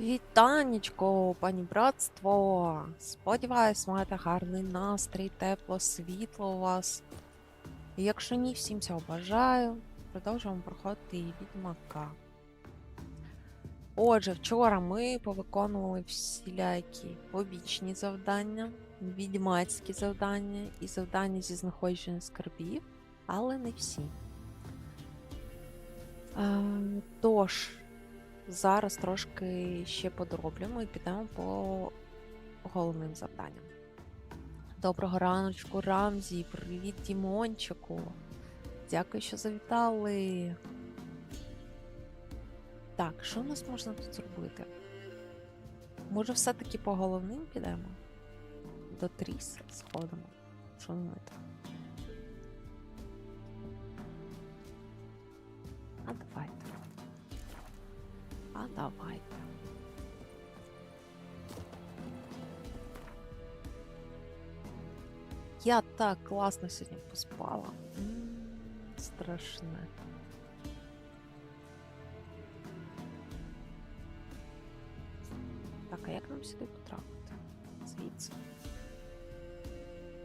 Вітаннячко, пані братство! Сподіваюсь, маєте гарний настрій, тепло, світло у вас. І якщо ні, всім цього бажаю. Продовжуємо проходити і відьмака. Отже, вчора ми повиконували всілякі побічні завдання, відьмацькі завдання і завдання зі знаходження скарбів, але не всі. Тож, зараз трошки ще подроблюємо і підемо по головним завданням. Доброго раночку, Рамзі! Привіт, Дімончику! Дякую, що завітали! Так, що у нас можна тут зробити? Може, все-таки по головним підемо? До Тріс сходимо. Що думаєте? А давайте. Я так класно сьогодні поспала. Страшне. Так, а як нам сюди потрапити? Звідси?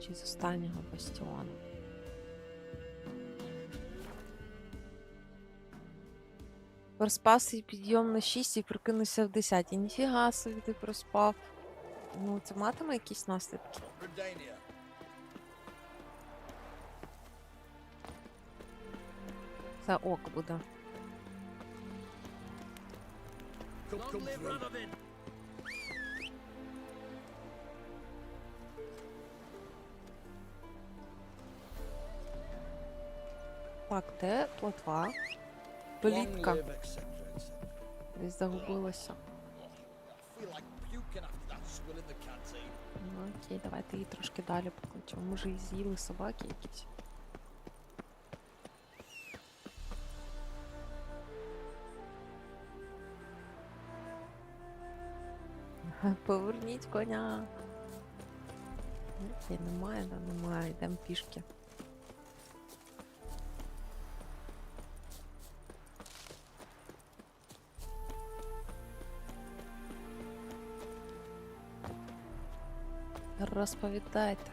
Чи з останнього бастіону? Проспав свій підйом на 6 і прокинувся в 10. Ніфіга собі ти проспав. Ну, це матиме якісь наслідки? Це ок буде. Так, де плотва? Плітка. Десь загубилася. Ну, окей, давайте її трошки далі покличемо. Може, і з'їли собаки якісь. Поверніть коня. Окей, немає, да, немає. Йдемо пішки. Розповідайте.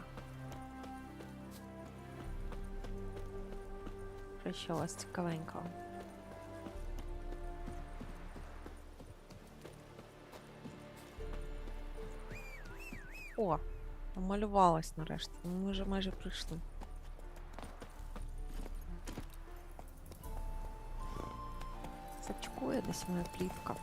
Що у вас цікавенького? О, намалювалась нарешті. Ми вже майже прийшли. Сачкує десь моя плітка.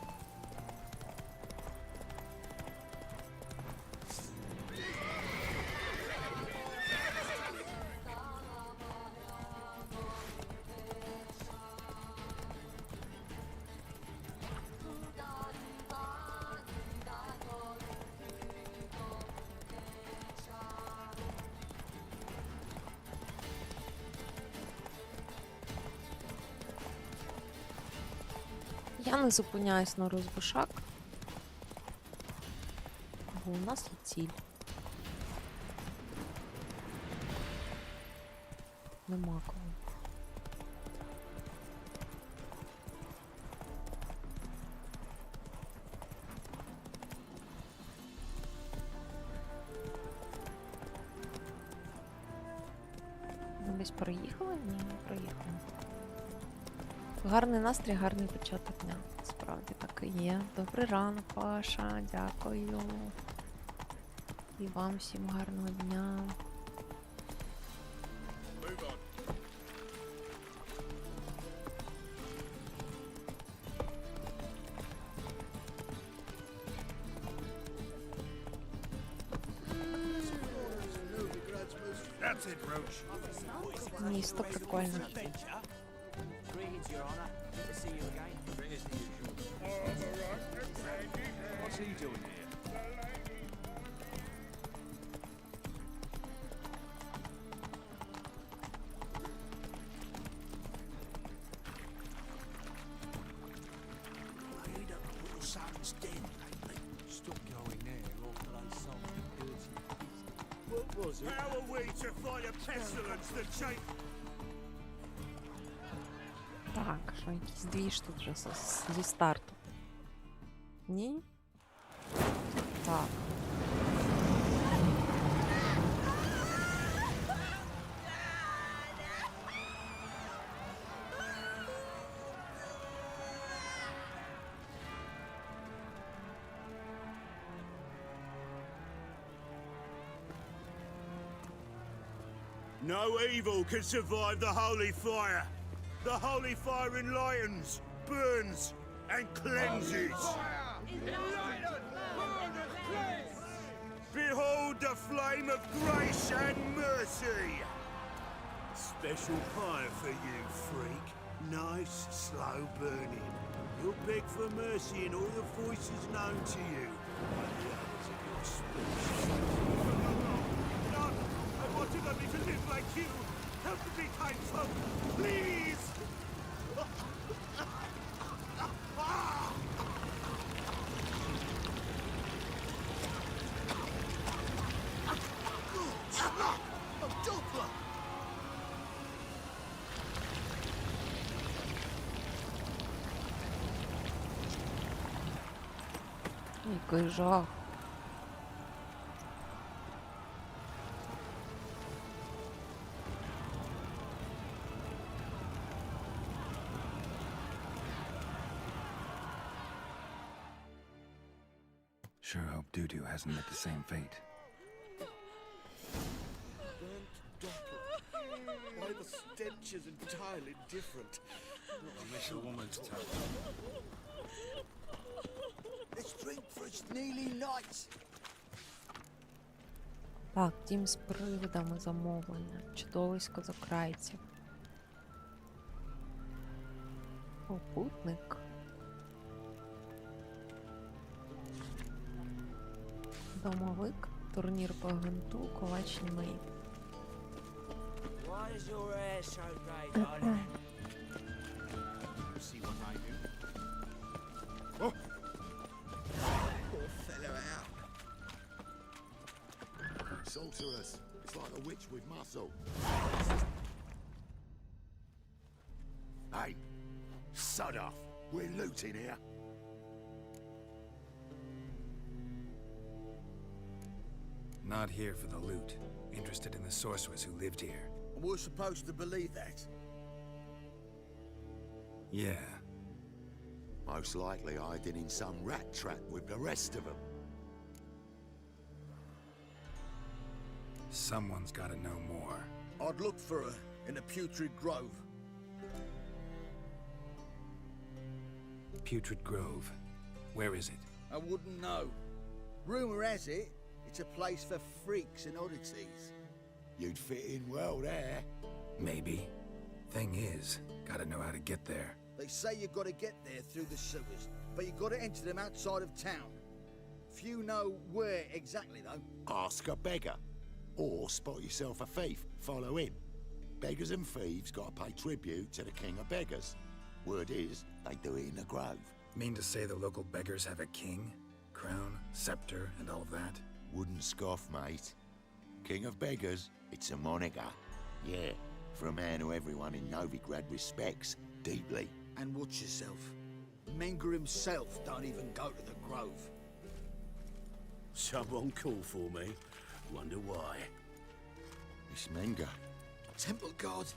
Я не зупиняюсь на розбушак, бо у нас є ціль. Нема кого. Ми десь проїхали? Ні, не проїхали. Гарний настрій, гарний початок дня. Справді так і є. Добрий ранок, Паша, дякую. І вам всім гарного дня. Місто прикольне. Your Honor, good to see you again. Greetings to you. What's he doing here? Laid up the little son's den lately. Stop going there, or play something dirty. What was it? How are we to fight a pestilence that changed? Так, що якийсь двіж тут вже зі старту. Ні? Так. No evil can survive the holy fire. The holy fire enlightens, burns, and cleanses. Behold the flame of grace and mercy. Special fire for you, freak. Nice, slow burning. You'll beg for mercy in all the voices known to you. By the others of your species. No, I wanted only to live like you. Help me be kind folk, please. Який жах. Sure hope Doo-Doo hasn't met the same fate. Why the stench is entirely different. I wish a woman's tongue. Let's drink for it's nearly night. Так, дім з привидами замовлення. Чудовисько закрайців. Попутник. Домовик. Турнір по гвинту. Ковач німий. Why is your hair so grey, darling? See what I do? Poor fellow out. Sorceress. It's like a witch with muscle. Hey, sod off. We're looting here. Not here for the loot. Interested in the sorceress who lived here. We're supposed to believe that. Yeah. Most likely hiding in some rat trap with the rest of them. Someone's gotta know more. I'd look for her in the Putrid Grove. Putrid Grove. Where is it? I wouldn't know. Rumor has it, it's a place for freaks and oddities. You'd fit in well there. Maybe. Thing is, gotta know how to get there. They say you gotta get there through the sewers, but you gotta enter them outside of town. Few know where exactly, though. Ask a beggar. Or spot yourself a thief. Follow him. Beggars and thieves gotta pay tribute to the king of beggars. Word is, they do it in the grove. Mean to say the local beggars have a king? Crown, scepter, and all of that? Wouldn't scoff, mate. King of beggars, it's a moniker. Yeah, for a man who everyone in Novigrad respects deeply. And watch yourself. Menger himself don't even go to the grove. Someone called for me. Wonder why. It's Menger. Temple guard.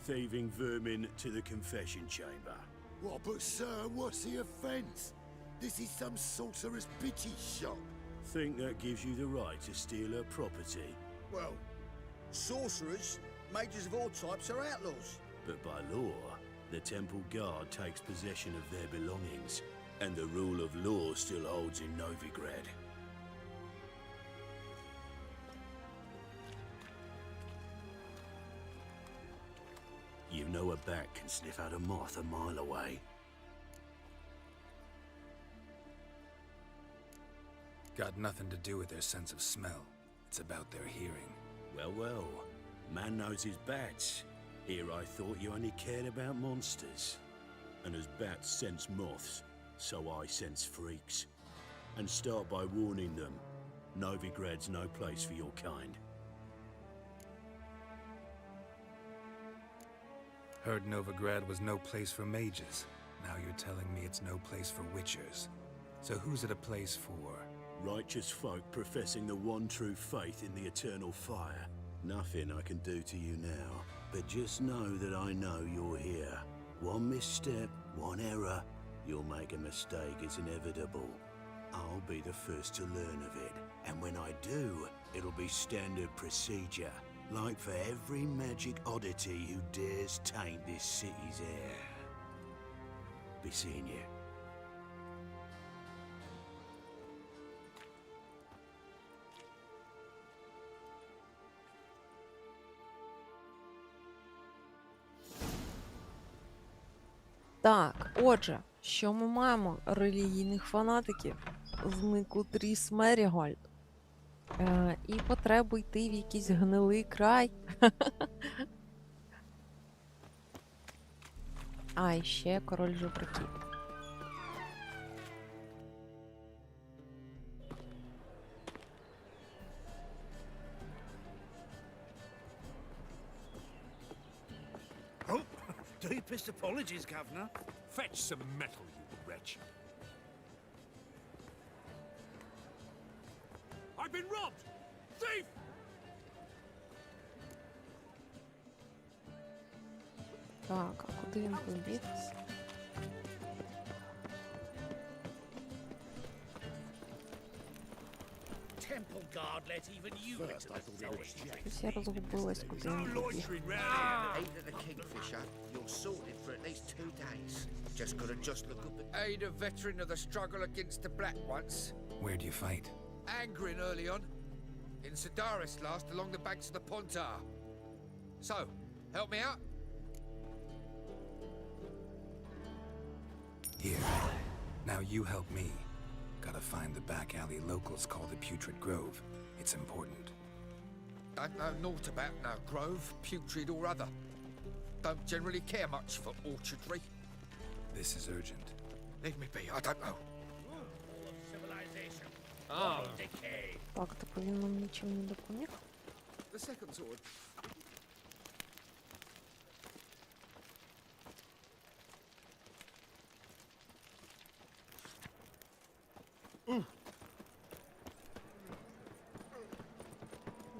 Thieving vermin to the confession chamber. What, but sir, what's the offence? This is some sorcerer's bitchy shop. Think that gives you the right to steal her property. Well, sorcerers, mages of all types are outlaws. But by law, the temple guard takes possession of their belongings, and the rule of law still holds in Novigrad. You know a bat can sniff out a moth a mile away. Got nothing to do with their sense of smell. It's about their hearing. Well, well, man knows his bats. Here I thought you only cared about monsters. And as bats sense moths, so I sense freaks. And start by warning them, Novigrad's no place for your kind. Heard Novigrad was no place for mages. Now you're telling me it's no place for witchers. So who's it a place for? Righteous folk professing the one true faith in the eternal fire. Nothing I can do to you now, but just know that I know you're here. One misstep, one error, you'll make a mistake, it's inevitable. I'll be the first to learn of it, and when I do, it'll be standard procedure, like for every magic oddity who dares taint this city's air. Be seeing you. Так, отже, що ми маємо? Релігійних фанатиків. Зникло Тріс Мерігольд. І потребу йти в якийсь гнилий край. А, і ще король жебраків. Oh, deepest apologies, Governor. Fetch some metal, you wretch. I've been robbed! Thief! Так, а куди він побіг? Temple guard let even you First, into I the thought it was cemetery. Щось я розгубилась, куди No він побіг. loitering round here. Aid of the Kingfisher, you're sorted for at least 2 days. Just gotta look up at... Aid a veteran of the struggle against the Black once. Where'd you fight? Angering early on. In Sidaris last, along the banks of the Pontar. So, help me out? Here. Now you help me. Gotta find the back alley locals call the Putrid Grove. It's important. Don't know naught about no grove, putrid or other. Don't generally care much for orchardry. This is urgent. Leave me be, I don't know. Civilization. Ah. Decay. Так, типу він нам нічим не допоміг. The second sword.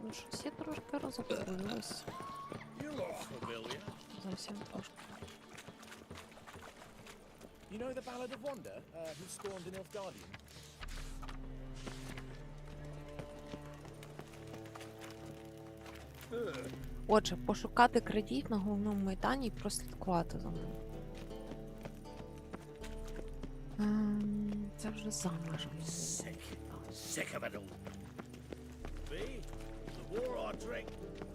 Ну, щось я трошки розгубилась. You look familiar. Зовсім трошки. You know the Ballad of Wanda, who spawned in Nilfgaardian? Отже, пошукати крадіїв на головному майдані і прослідкувати за ними. Це вже за межами. Sick of it all. Me? The war I drink,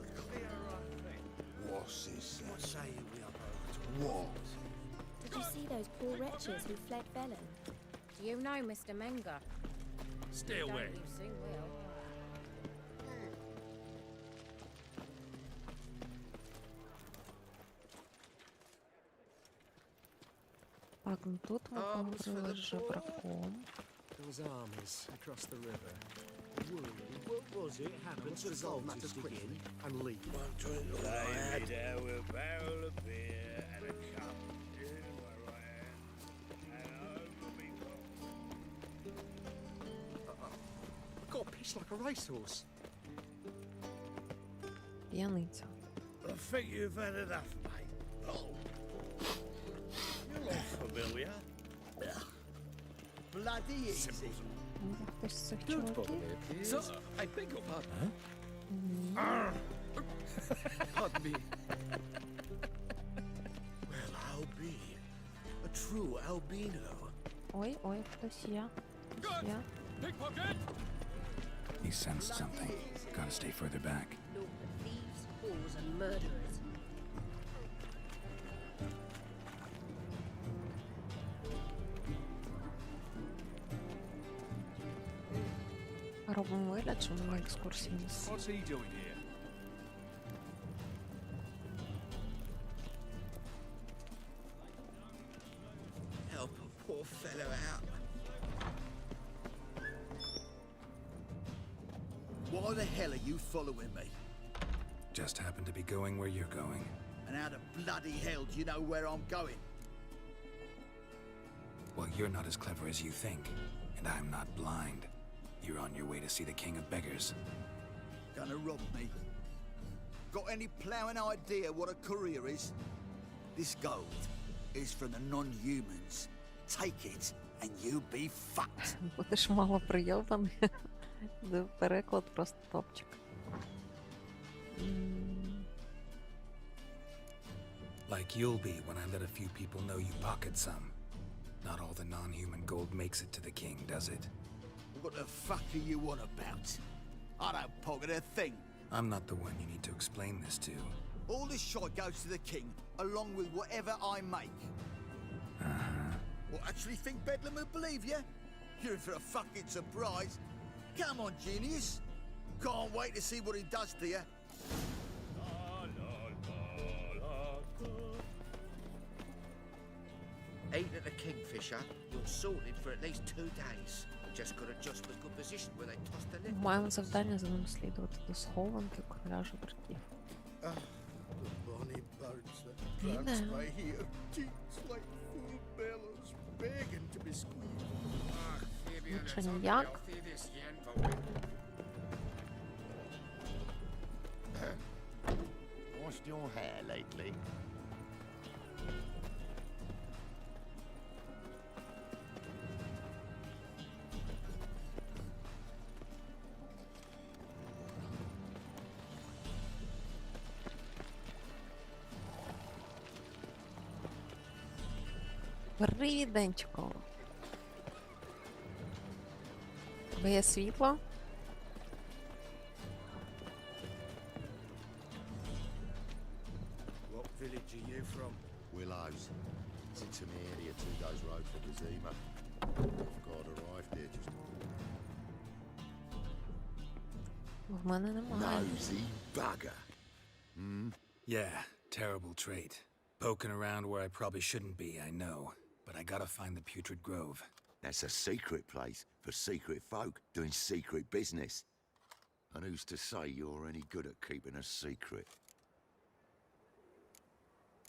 the clearer I think. What's this? What say you we are both? What? Did you see those poor wretches who fled Velen? Do you know Mr. Menger? Stay away. Don't you soon will. Так, ну тут ми поговорили з жебраком. Those armies across the river. What was it happened to resolve matters quickly and leave? Lay me down with a barrel of beer and a cup in my right hand and over me I've got a pitch like a racehorse. П'яниця. I think you've had enough, mate. Oh. You look familiar. Bloody easy. Може хтось з цих чоловіків? So, I beg your pardon. Ні. Pardon me. Well, albeit. A true albino. Ой, ой, хтось є. Хтось є. Pickpocket! He sensed something. Gotta stay further back. Look at thieves, whores, and murderers. Робимо вигляд, що ми на екскурсії. What's he doing here? Help a poor fellow out. Why the hell are you following me? Just happen to be going where you're going. And how the bloody hell do you know where I'm going? Well, you're not as clever as you think, and I'm not blind. You're on your way to see the king of beggars. Gonna rob me. Got any plowing idea what a courier is? This gold is from the non-humans. Take it and you'll be fucked. Будеш мало прийобаний. Переклад просто топчик. Like you'll be when I let a few people know you pocket some. Not all the non-human gold makes it to the king, does it? What the fuck are you on about? I don't pocket a thing. I'm not the one you need to explain this to. All this shit goes to the king, along with whatever I make. Uh-huh. What, actually think Bedlam will believe you? You're in for a fucking surprise. Come on, genius. Can't wait to see what he does to you. Ain't it a kingfisher? You're sorted for at least 2 days. Just got to just look good position where they tossed the lid. Маємо завдання за ним слідувати до схованки короля жебраків. The bonny boats that Dina. trance by here, teats like full bellows, begging to be squeezed. Лучше ніяк. Washed your hair lately? Привітаннячко. Тебе є світло? What village are you from? Willows. Sits in the area 2 days' road from Zima. God arrived here just... В мене немає. Nosy bugger. Yeah, terrible trait. Poking around where I probably shouldn't be, I know. But I gotta find the Putrid Grove. That's a secret place for secret folk doing secret business. And who's to say you're any good at keeping a secret?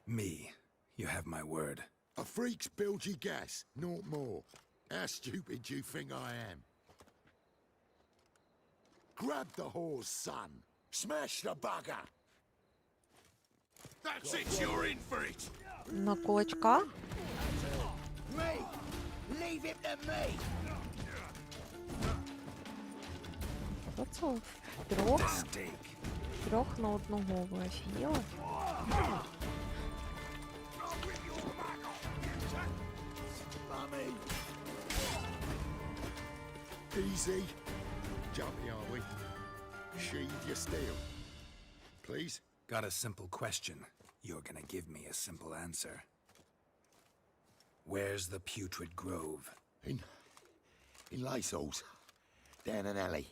Me. You have my word. A freak's bilgy gas, naught more. How stupid do you think I am? Grab the whore's son. Smash the bugger. That's it, you're in for it! На кулачка? Me! Leave him to me! Оце трьох? Mistake. Трьох на одного. Ви офігіли? Mummy! Easy. Jumpy, are we? Sheathe your steel. Please? Got a simple question. You're gonna give me a simple answer. Where's the Putrid Grove? In Lacehalls. Down an alley.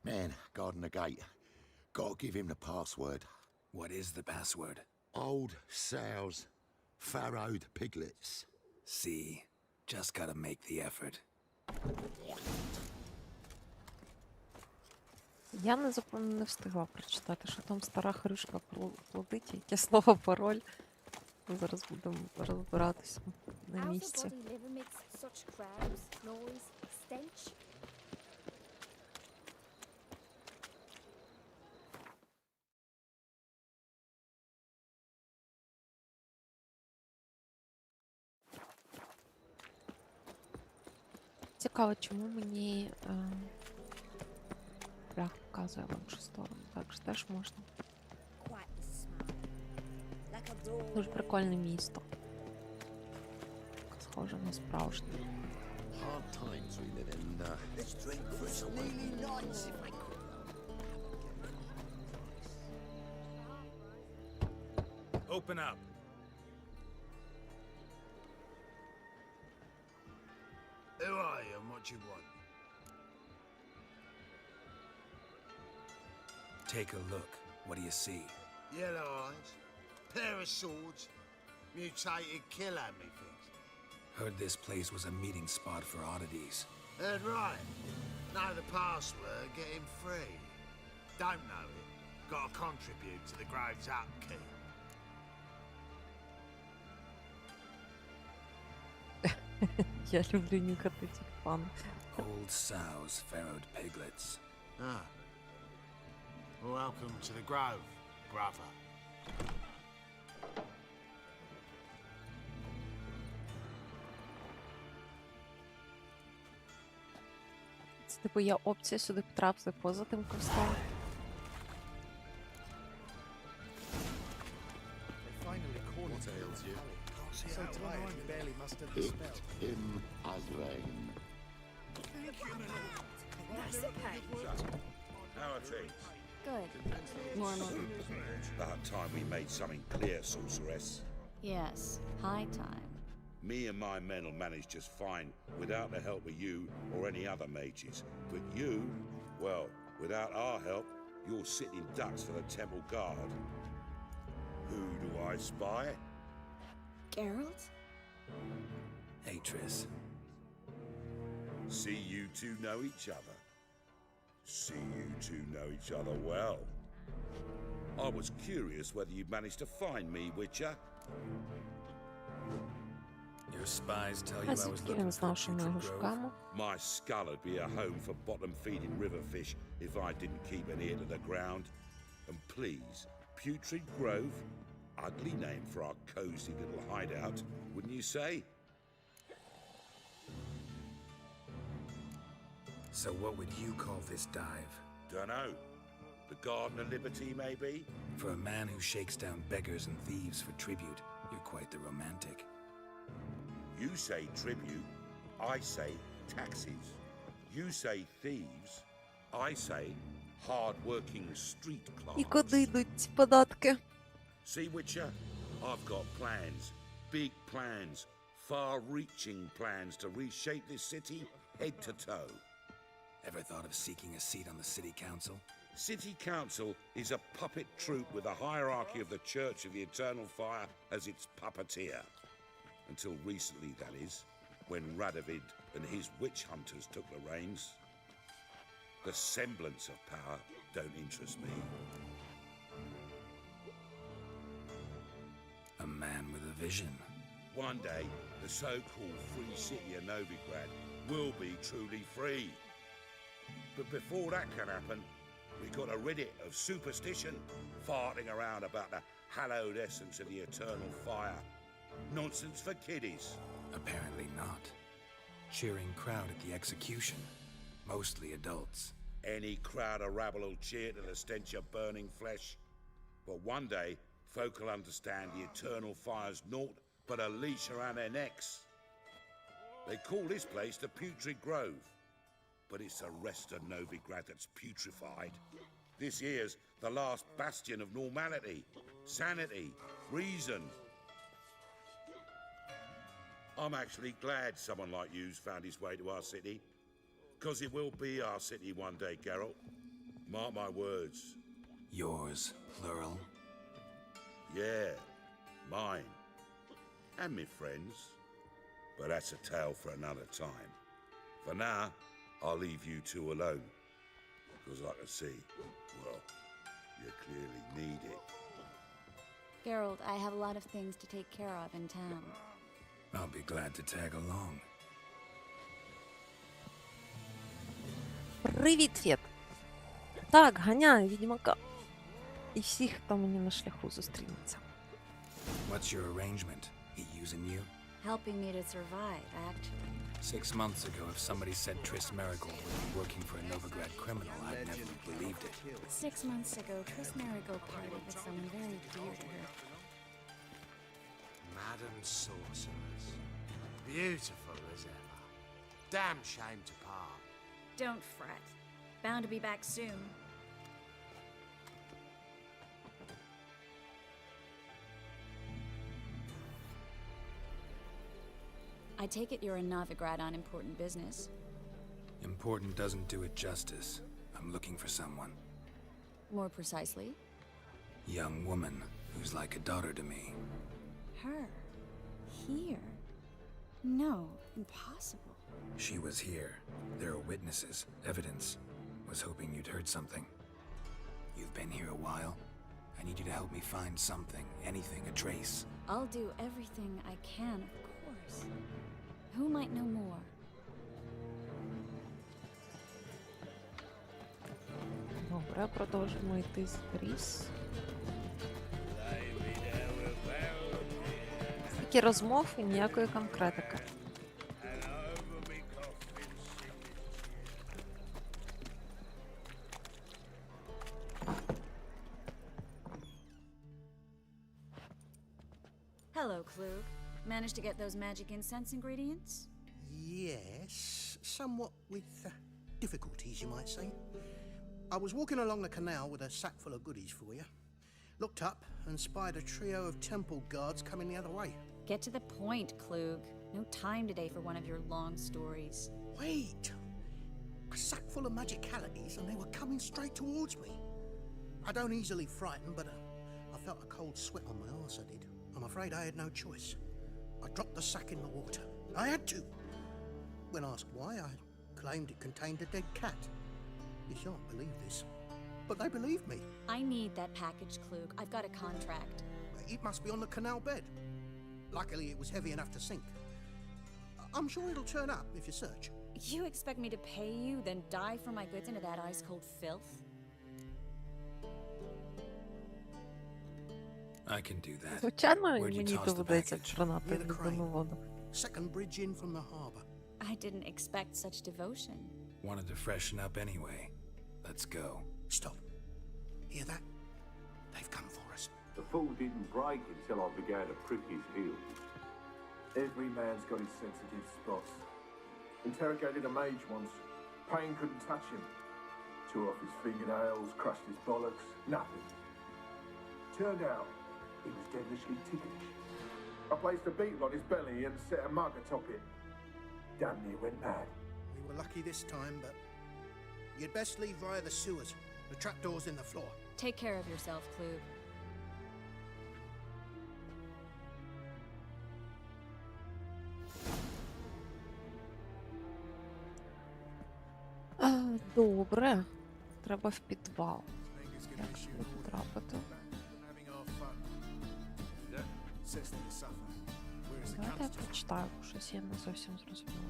Man, guarding the gate. Gotta give him the password. What is the password? Old sows. Farrowed piglets. See? Just gotta make the effort. Я не встигла прочитати, що там стара хрюшка плодить, яке слово пароль. Зараз будемо розбиратися на How's місці. the body live amidst such crowds, noise, stench? Цікаво, чому мені прях показує в іншу сторону. Так ж теж можна. Quite the smile. Like a broad Дуже прикольне місто. Схоже на справжнє. Hard times we live in. Let's drink for it's nearly nights if I could. Open up. Who are you and what do you want? Take a look. What do you see? Yellow eyes, pair of swords, mutated killer, methinks. Heard this place was a meeting spot for oddities. Heard right. Know the password, get him free. Don't know it, gotta contribute to the Grove's upkeep. Я люблю нюхати тюльпан. Old sows farrowed piglets. Ah. Welcome to the grove, brother. Це типу є опція сюди потрапити поза тим кустом. They finally call it so tired he barely mustered the It spell. him as rain. How are things? Good. Normal. About time we made something clear, sorceress. Yes. High time. Me and my men will manage just fine without the help of you or any other mages. But you, well, without our help, you're sitting ducks for the temple guard. Who do I spy? Geralt? Hey, Triss. See you two know each other. See you two know each other well. I was curious whether you'd managed to find me, Witcher. Your spies tell you А I was звідки looking він for знав, що ми його Putrid Grove? шукаємо? My skull would be a home for bottom-feeding river fish if I didn't keep an ear to the ground. And please, Putrid Grove? Ugly name for our cozy little hideout, wouldn't you say? So what would you call this dive? Dunno. The Garden of Liberty, maybe? For a man who shakes down beggars and thieves for tribute, you're quite the romantic. You say tribute, I say taxes. You say thieves, I say hard-working street class. І куди йдуть ці податки? See, Witcher, I've got plans. Big plans. Far-reaching plans to reshape this city head to toe. Ever thought of seeking a seat on the city council? City Council is a puppet troupe with a hierarchy of the Church of the Eternal Fire as its puppeteer. Until recently, that is, when Radovid and his witch hunters took the reins. The semblance of power don't interest me. A man with a vision. One day, the so-called free city of Novigrad will be truly free. But before that can happen, we got to rid it of superstition, farting around about the hallowed essence of the eternal fire. Nonsense for kiddies. Apparently not. Cheering crowd at the execution. Mostly adults. Any crowd of rabble will cheer to the stench of burning flesh. But one day, folk will understand the eternal fire's naught but a leash around their necks. They call this place the Putrid Grove. But it's the rest of Novigrad that's putrefied. This here's the last bastion of normality, sanity, reason. I'm actually glad someone like you's found his way to our city. 'Cause it will be our city one day, Geralt. Mark my words. Yours, plural. Yeah, mine. And me friends. But that's a tale for another time. For now, I'll leave you two alone. 'Cause I can see, well, you clearly need it. Geralt, I have a lot of things to take care of in town. I'll be glad to tag along. Привіт, Фет! Так, ганяю відьмака. І всіх, хто мені на шляху зустрінеться. What's your arrangement? He using you? Helping me to survive, actually. 6 months ago, if somebody said Triss Merigold would be working for a Novigrad criminal, I'd never have believed it. 6 months ago, Triss Marigold parted with someone very dear to her. Madam Sorceress. Beautiful as ever. Damn shame to part. Don't fret. Bound to be back soon. I take it you're in Novigrad on important business. Important doesn't do it justice. I'm looking for someone. More precisely, Young woman who's like a daughter to me. her. Here. No, impossible. She was here. There are witnesses, evidence. Was hoping you'd heard something. You've been here a while. I need you to help me find something, anything, a trace. I'll do everything I can, of course. Who might know more? Добре, продовжимо йти скрізь. Тільки розмов і ніякої конкретики. Hello, Klug. Managed to get those magic incense ingredients? Yes, somewhat with difficulties, you might say. I was walking along the canal with a sack full of goodies for you. Looked up and spied a trio of temple guards coming the other way. Get to the point, Klug. No time today for one of your long stories. Wait! A sack full of magicalities and they were coming straight towards me. I don't easily frighten, but I felt a cold sweat on my arse, I did. I'm afraid I had no choice. I dropped the sack in the water. I had to. When asked why, I claimed it contained a dead cat. You shan't believe this, but they believed me. I need that package, Klug. I've got a contract. It must be on the canal bed. Luckily, it was heavy enough to sink. I'm sure it'll turn up if you search. You expect me to pay you, then dive for my goods into that ice-cold filth? I can do that. Звичайно, Where'd you мені toss the доведеться package? вкронати Near the любиму crane. воду. Second bridge in from the harbour. I didn't expect such devotion. Wanted to freshen up anyway. Let's go. Stop. Hear that? They've come for us. The fool didn't break until I began to prick his heels. Every man's got his sensitive spots. Interrogated a mage once. Pain couldn't touch him. Tore off his fingernails, crushed his bollocks, nothing. Turned out, he was devilishly ticklish. I placed a beetle on his belly and set a mug atop it. Damn near went mad. We were lucky this time, but you'd best leave via the sewers. The trapdoor's in the floor. Take care of yourself, Klug. Добре. Треба в підвал. Як ж тут потрапити? Давайте я прочитаю, бо щось я не зовсім зрозуміла.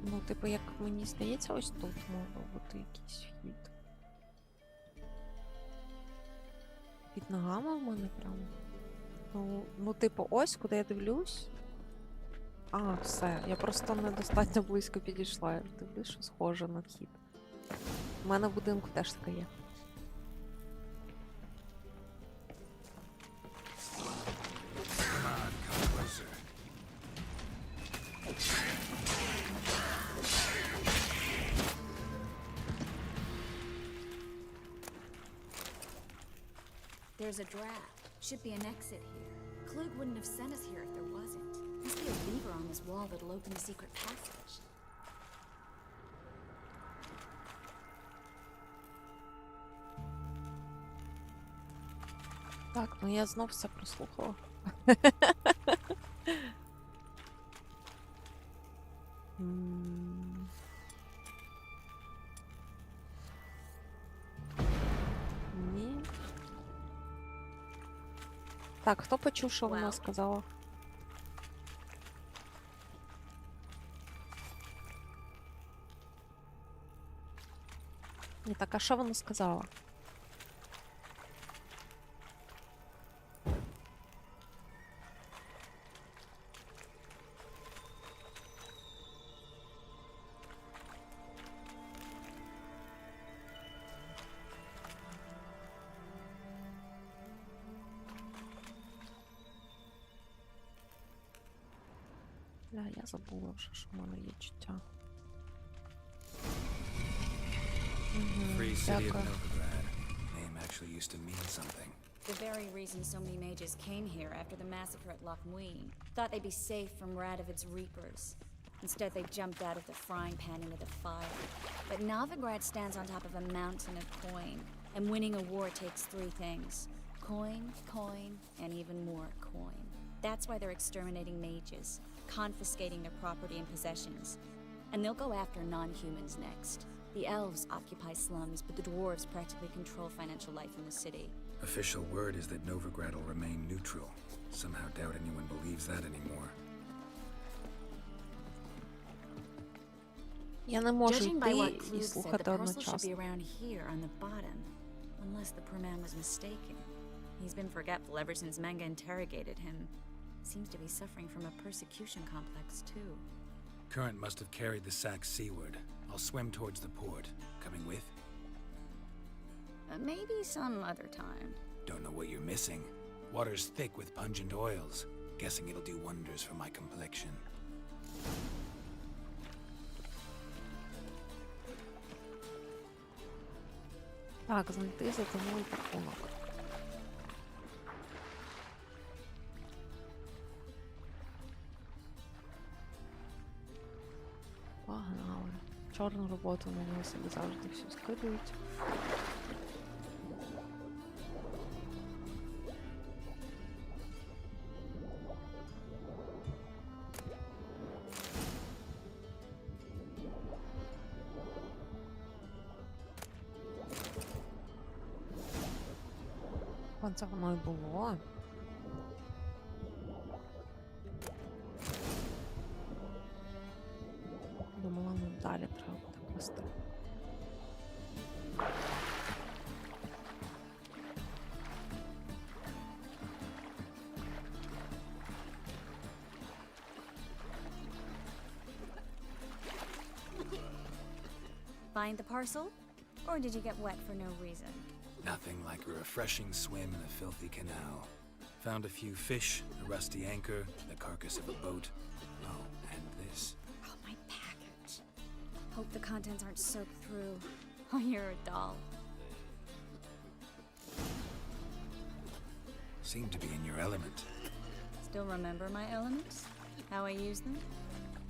Ну, типу, як мені здається, ось тут може бути якийсь вхід. Під ногами в мене прямо. Ну, типу, ось, куди я дивлюсь. А, все. Я просто недостатньо близько підійшла. Я дивлюсь, що схоже на вхід. У мене в будинку теж таке є. There's a draft. Should be an exit here. Klug wouldn't have sent us here if there wasn't. Must be a lever on this wall that'll open the secret passage. Так, ну я знов все прослухала. Ні. Так, хто почув, що вона сказала? Ні, так, а що вона сказала? Я забула вже, що в мене є чуття. Free city of Novigrád. Name actually used to mean something. The very reason so many mages came here after the massacre at Loch Muin. Thought they'd be safe from Radovid's reapers. Instead, they jumped out of the frying pan into the fire. But Novigrad stands on top of a mountain of coin, and winning a war takes three things. Coin, coin, and even more coin. That's why they're exterminating mages, confiscating their property and possessions. And they'll go after non-humans next. The elves occupy slums, but the dwarves practically control financial life in the city. Official word is that Novigrad will remain neutral. Somehow doubt anyone believes that anymore. Я не можу Judging by what йти і Klug said, the слухати parcel should be одночасно. around here on the bottom. Unless the poor man was mistaken. He's been forgetful ever since Manga interrogated him. Seems to be suffering from a persecution complex, too. Current must have carried the sack seaward. I'll swim towards the port. Coming with? Maybe some other time. Don't know what you're missing. Water's thick with pungent oils. Guessing it'll do wonders for my complexion. Так, знайти затонулий пакунок. Погнали. Чорну роботу на нього собі завжди все скидують. Це воно і було. Думала, нам далі треба буде плести. Find the parcel? Or did you get wet for no reason? Nothing like a refreshing swim in a filthy canal. Found a few fish, a rusty anchor, the carcass of a boat. Oh, and this. Oh, my package. Hope the contents aren't soaked through. Oh, you're a doll. Seem to be in your element. Still remember my elements? How I use them?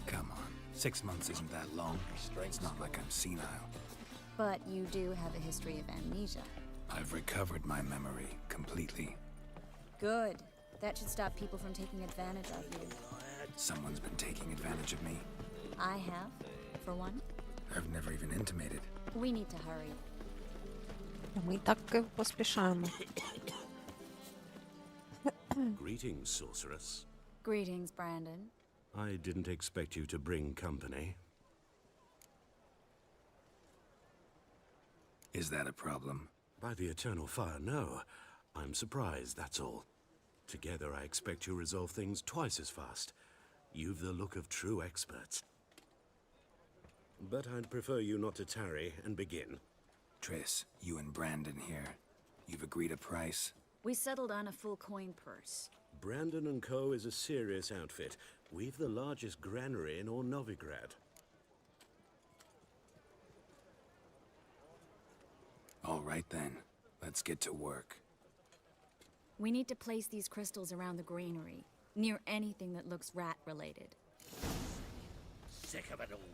Come on, 6 months isn't that long. It's not like I'm senile. But you do have a history of amnesia. I've recovered my memory completely. Good. That should stop people from taking advantage of you. Someone's been taking advantage of me. I have, for one. I've never even intimated. We need to hurry. Ми так поспішаємо. Greetings, sorceress. Greetings, Brandon. I didn't expect you to bring company. Is that a problem? By the eternal fire, no. I'm surprised, that's all. Together, I expect you resolve things twice as fast. You've the look of true experts. But I'd prefer you not to tarry and begin. Triss, you and Brandon here. You've agreed a price? We settled on a full coin purse. Brandon & Co. is a serious outfit. We've the largest granary in all Novigrad. All right then. Let's get to work. We need to place these crystals around the granary, near anything that looks rat-related. Sick of it all.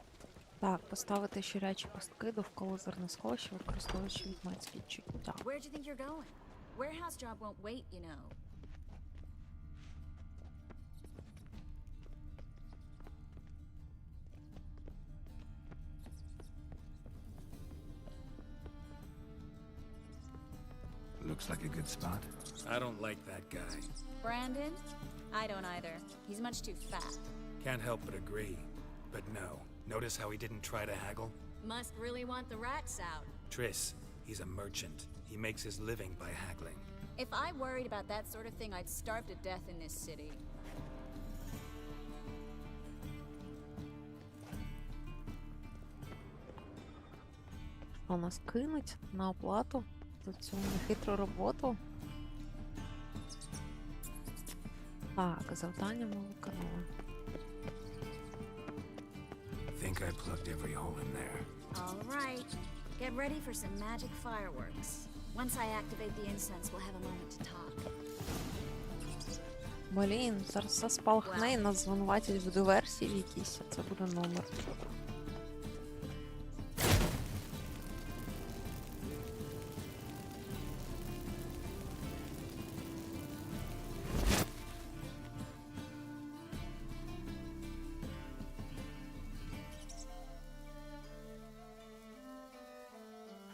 Так, поставити щурячі пастки довкола зерносховища, використовуючи відьмацькі чуття. Where do you think you're going? Warehouse job won't wait, you know. Looks like a good spot. I don't like that guy. Brandon? I don't either. He's much too fat. Can't help but agree. But no. Notice how he didn't try to haggle? Must really want the rats out. Triss, he's a merchant. He makes his living by haggling. If I worried about that sort of thing, I'd starve to death in this city. Що нас кинуть на оплату за цю нехитру роботу? Так, завдання ми виконали. Think I plugged every hole in there. All right. Get ready for some magic fireworks. Once I activate the incense, we'll have a moment to talk. Блін, зараз все спалахне і нас звинуватять в диверсії в якійсь, а це буде номер.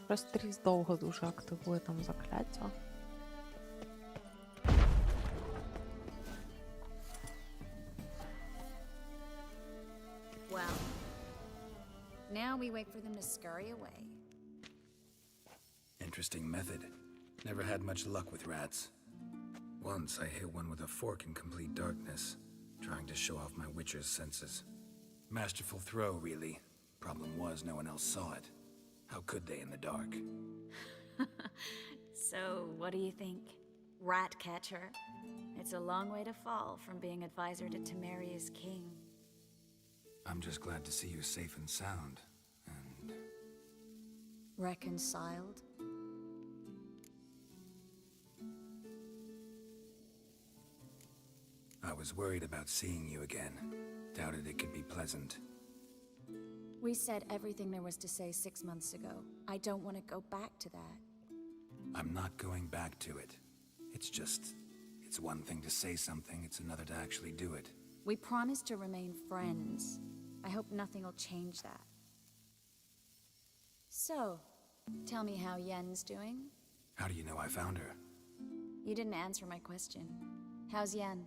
Просто Тріс довго дуже активує там закляття. Well, now we wait for them to scurry away. Interesting method. Never had much luck with rats. Once I hit one with a fork in complete darkness, trying to show off my witcher's senses. Masterful throw, really. Problem was, no one else saw it. How could they in the dark? So, what do you think? Rat catcher? It's a long way to fall from being advisor to Temeria's king. I'm just glad to see you safe and sound, and... Reconciled? I was worried about seeing you again. Doubted it could be pleasant. We said everything there was to say 6 months ago. I don't want to go back to that. I'm not going back to it. It's just... It's one thing to say something, it's another to actually do it. We promised to remain friends. I hope nothing will change that. So, tell me how Yen's doing? How do you know I found her? You didn't answer my question. How's Yen?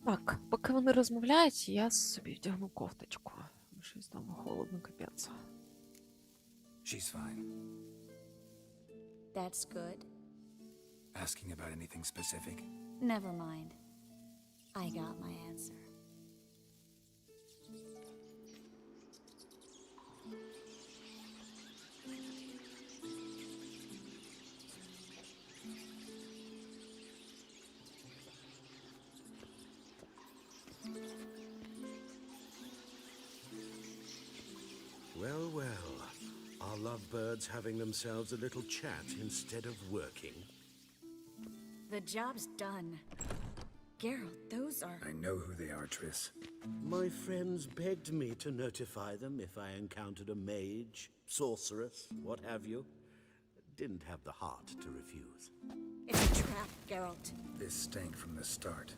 Так, поки вони розмовляють, я собі вдягну кофточку. Щось там холодно, капець. She's fine. That's good. Asking about anything specific? Never mind. I got my answer. Well, well. Are lovebirds having themselves a little chat instead of working? The job's done. Geralt, those are... I know who they are, Triss. My friends begged me to notify them if I encountered a mage, sorceress, what have you. Didn't have the heart to refuse. It's a trap, Geralt. This stank from the start.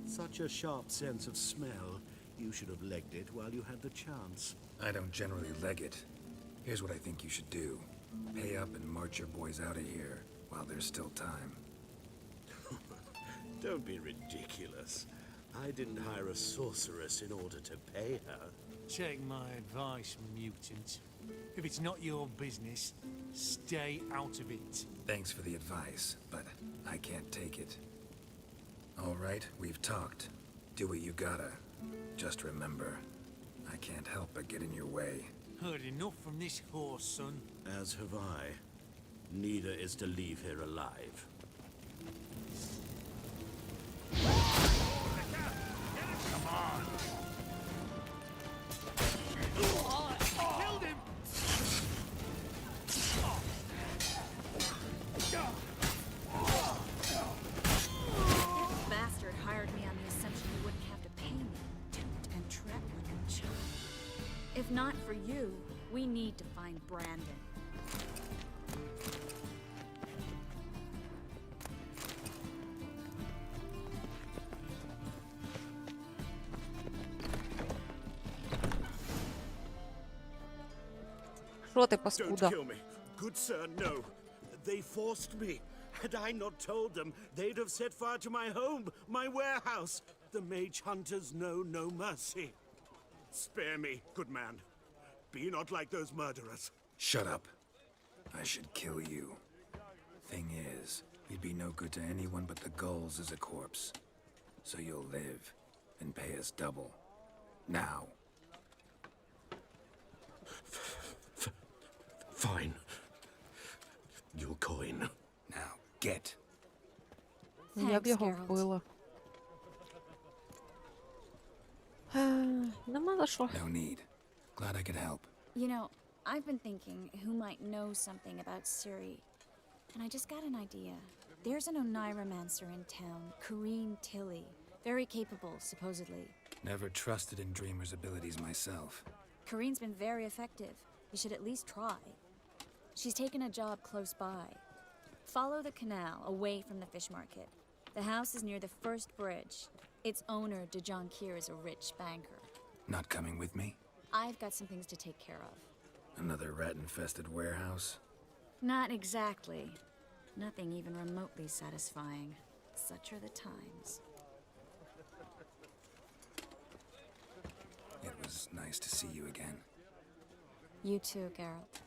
Such a sharp sense of smell. You should have legged it while you had the chance. I don't generally leg it. Here's what I think you should do. Pay up and march your boys out of here while there's still time. Don't be ridiculous. I didn't hire a sorceress in order to pay her. Take my advice, mutant. If it's not your business, stay out of it. Thanks for the advice, but I can't take it. All right, we've talked. Do what you gotta. Just remember, I can't help but get in your way. Heard enough from this horse, son. As have I. Neither is to leave here alive. Come on. Killed him. This bastard hired me on the assumption he wouldn't have to pay me. Duped and trapped like a child. If not for you, we need to find Brandon. Що ти, Don't паскуда? kill me. Good sir, no. They forced me. Had I not told them, they'd have set fire to my home, my warehouse. The mage hunters know no mercy. Spare me, good man. Be not like those murderers. Shut up. I should kill you. Thing is, you'd be no good to anyone but the gulls as a corpse. So you'll live and pay us double. Now. Fine. Your coin. Now, get. Я б Thanks, його Geralt. вбила. Нема за що. No need. Glad I could help. You know, I've been thinking who might know something about Ciri. And I just got an idea. There's an Oniromancer in town, Kareen Tilly. Very capable, supposedly. Never trusted in Dreamer's abilities myself. Kareen's been very effective. You should at least try. She's taken a job close by. Follow the canal, away from the fish market. The house is near the first bridge. Its owner, Dejon Kier, is a rich banker. Not coming with me? I've got some things to take care of. Another rat-infested warehouse? Not exactly. Nothing even remotely satisfying. Such are the times. It was nice to see you again. You too, Geralt.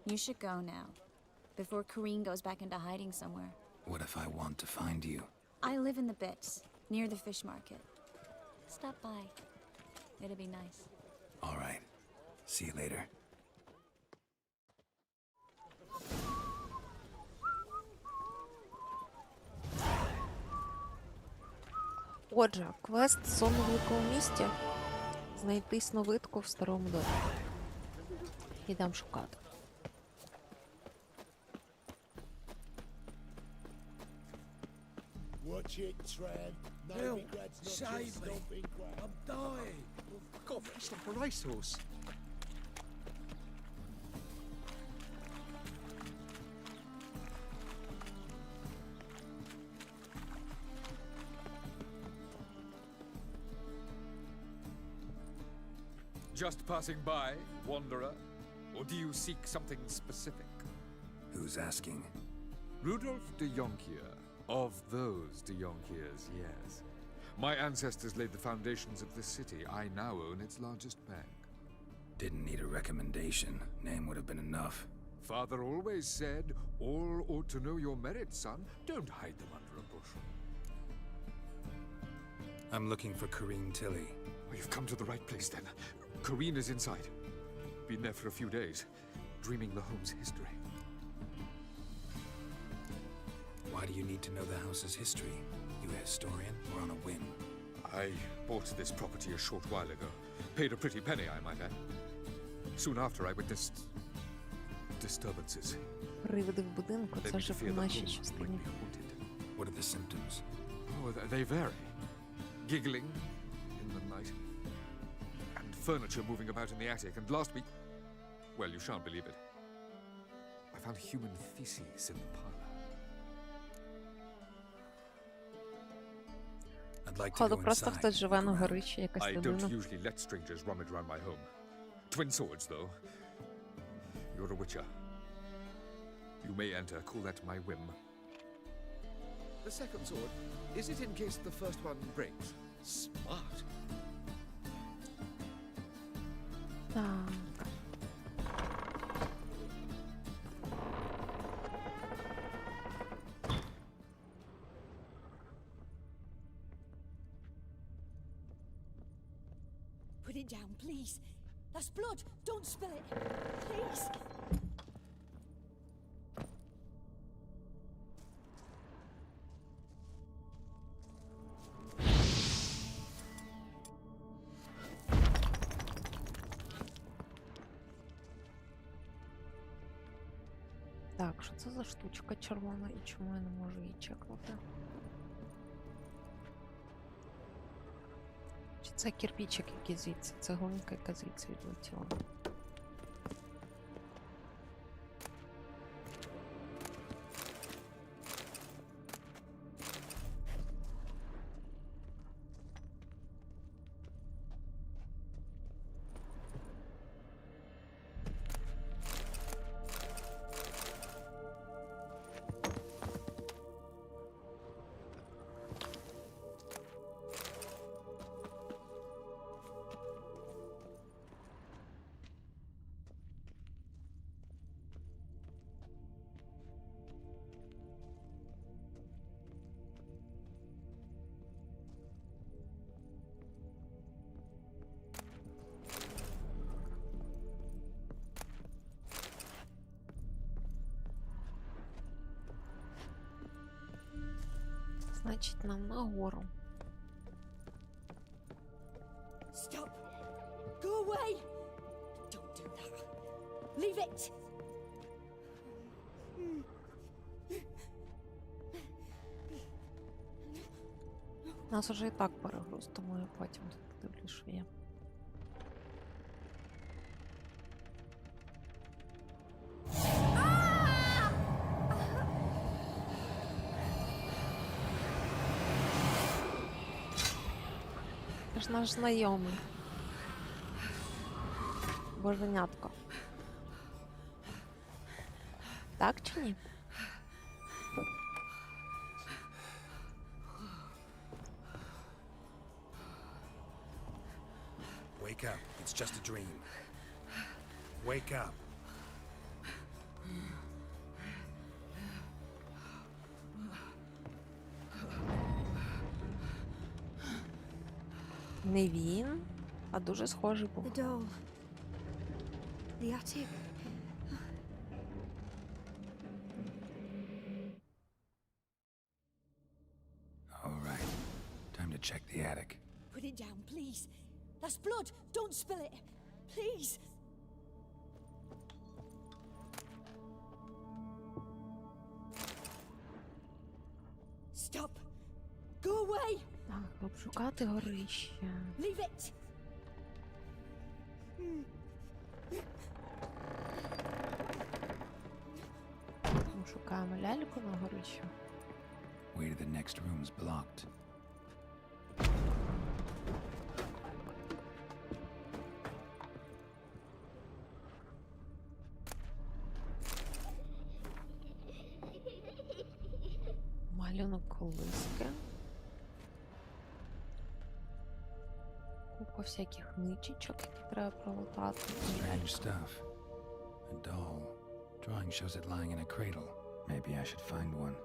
You should go now, before Kareen goes back into hiding somewhere. What if I want to find you? I live in the Bits, near the fish market. Stop by. It'd be nice. All right. See you later. Отже, квест «Сон у великому місті». Знайти сновидку в старому домі. Ідемо шукати. Watch it, Tran. Help! Novigrad's not Save just me! stomping ground. I'm dying! God, it's like a racehorse. Just passing by, wanderer? Or do you seek something specific? Who's asking? Rudolf de Jonkier. Of those de Jonkiers, yes. My ancestors laid the foundations of this city. I now own its largest bank. Didn't need a recommendation. Name would have been enough. Father always said, all ought to know your merits, son. Don't hide them under a bushel. I'm looking for Kareen Tilly. Oh, you've come to the right place, then. Kareen is inside. Been there for a few days, dreaming the home's history. Why do you need to know the house's history? You a historian or on a whim? I bought this property a short while ago. Paid a pretty penny, I might add. Soon after, I witnessed disturbances. Привиди в будинку, Led це me вже to в fear the нашій home might частині. be haunted. What are the symptoms? Oh, they vary. Giggling in the night. And furniture moving about in the attic. And last week... Well, you shan't believe it. I found human feces in the parlor. I'd like to Ходу, go просто inside. хтось живе на горищі, якась I don't людина. usually let strangers rummage around my home. Twin swords, though. You're a witcher. You may enter. Call that my whim. The second sword, is it in case the first one breaks? Smart. Так. Put it down, please. That's blood. Don't spill it. Please. Так, що це за штучка червона і чому я не можу її чекнути? Чи це кирпичик, який звідси? Цеглинка, яка звідси відлетіла? Значить, нам нагору. Stop. Go away. Don't do that. Leave it. Нас уже і так перегруз, тому я потім тут дивлюсь, що є. Це ж наш знайомий. Боженятко. Так чи ні? Wake up. It's just a dream. Wake up. Не він, а дуже схожий був. The doll. The attic. All right. Time to check the attic. Put it down, please. That's blood. Don't spill it. Please. Stop. Go away. Так, обшукати горище. Leave it. Шукаємо ляльку на горищу. Way to the next room's blocked. Малюнок колиски. Купа всяких ничечок, які треба пролутати. Strange stuff. A doll. Drawing shows it lying in a cradle. Maybe I should find one.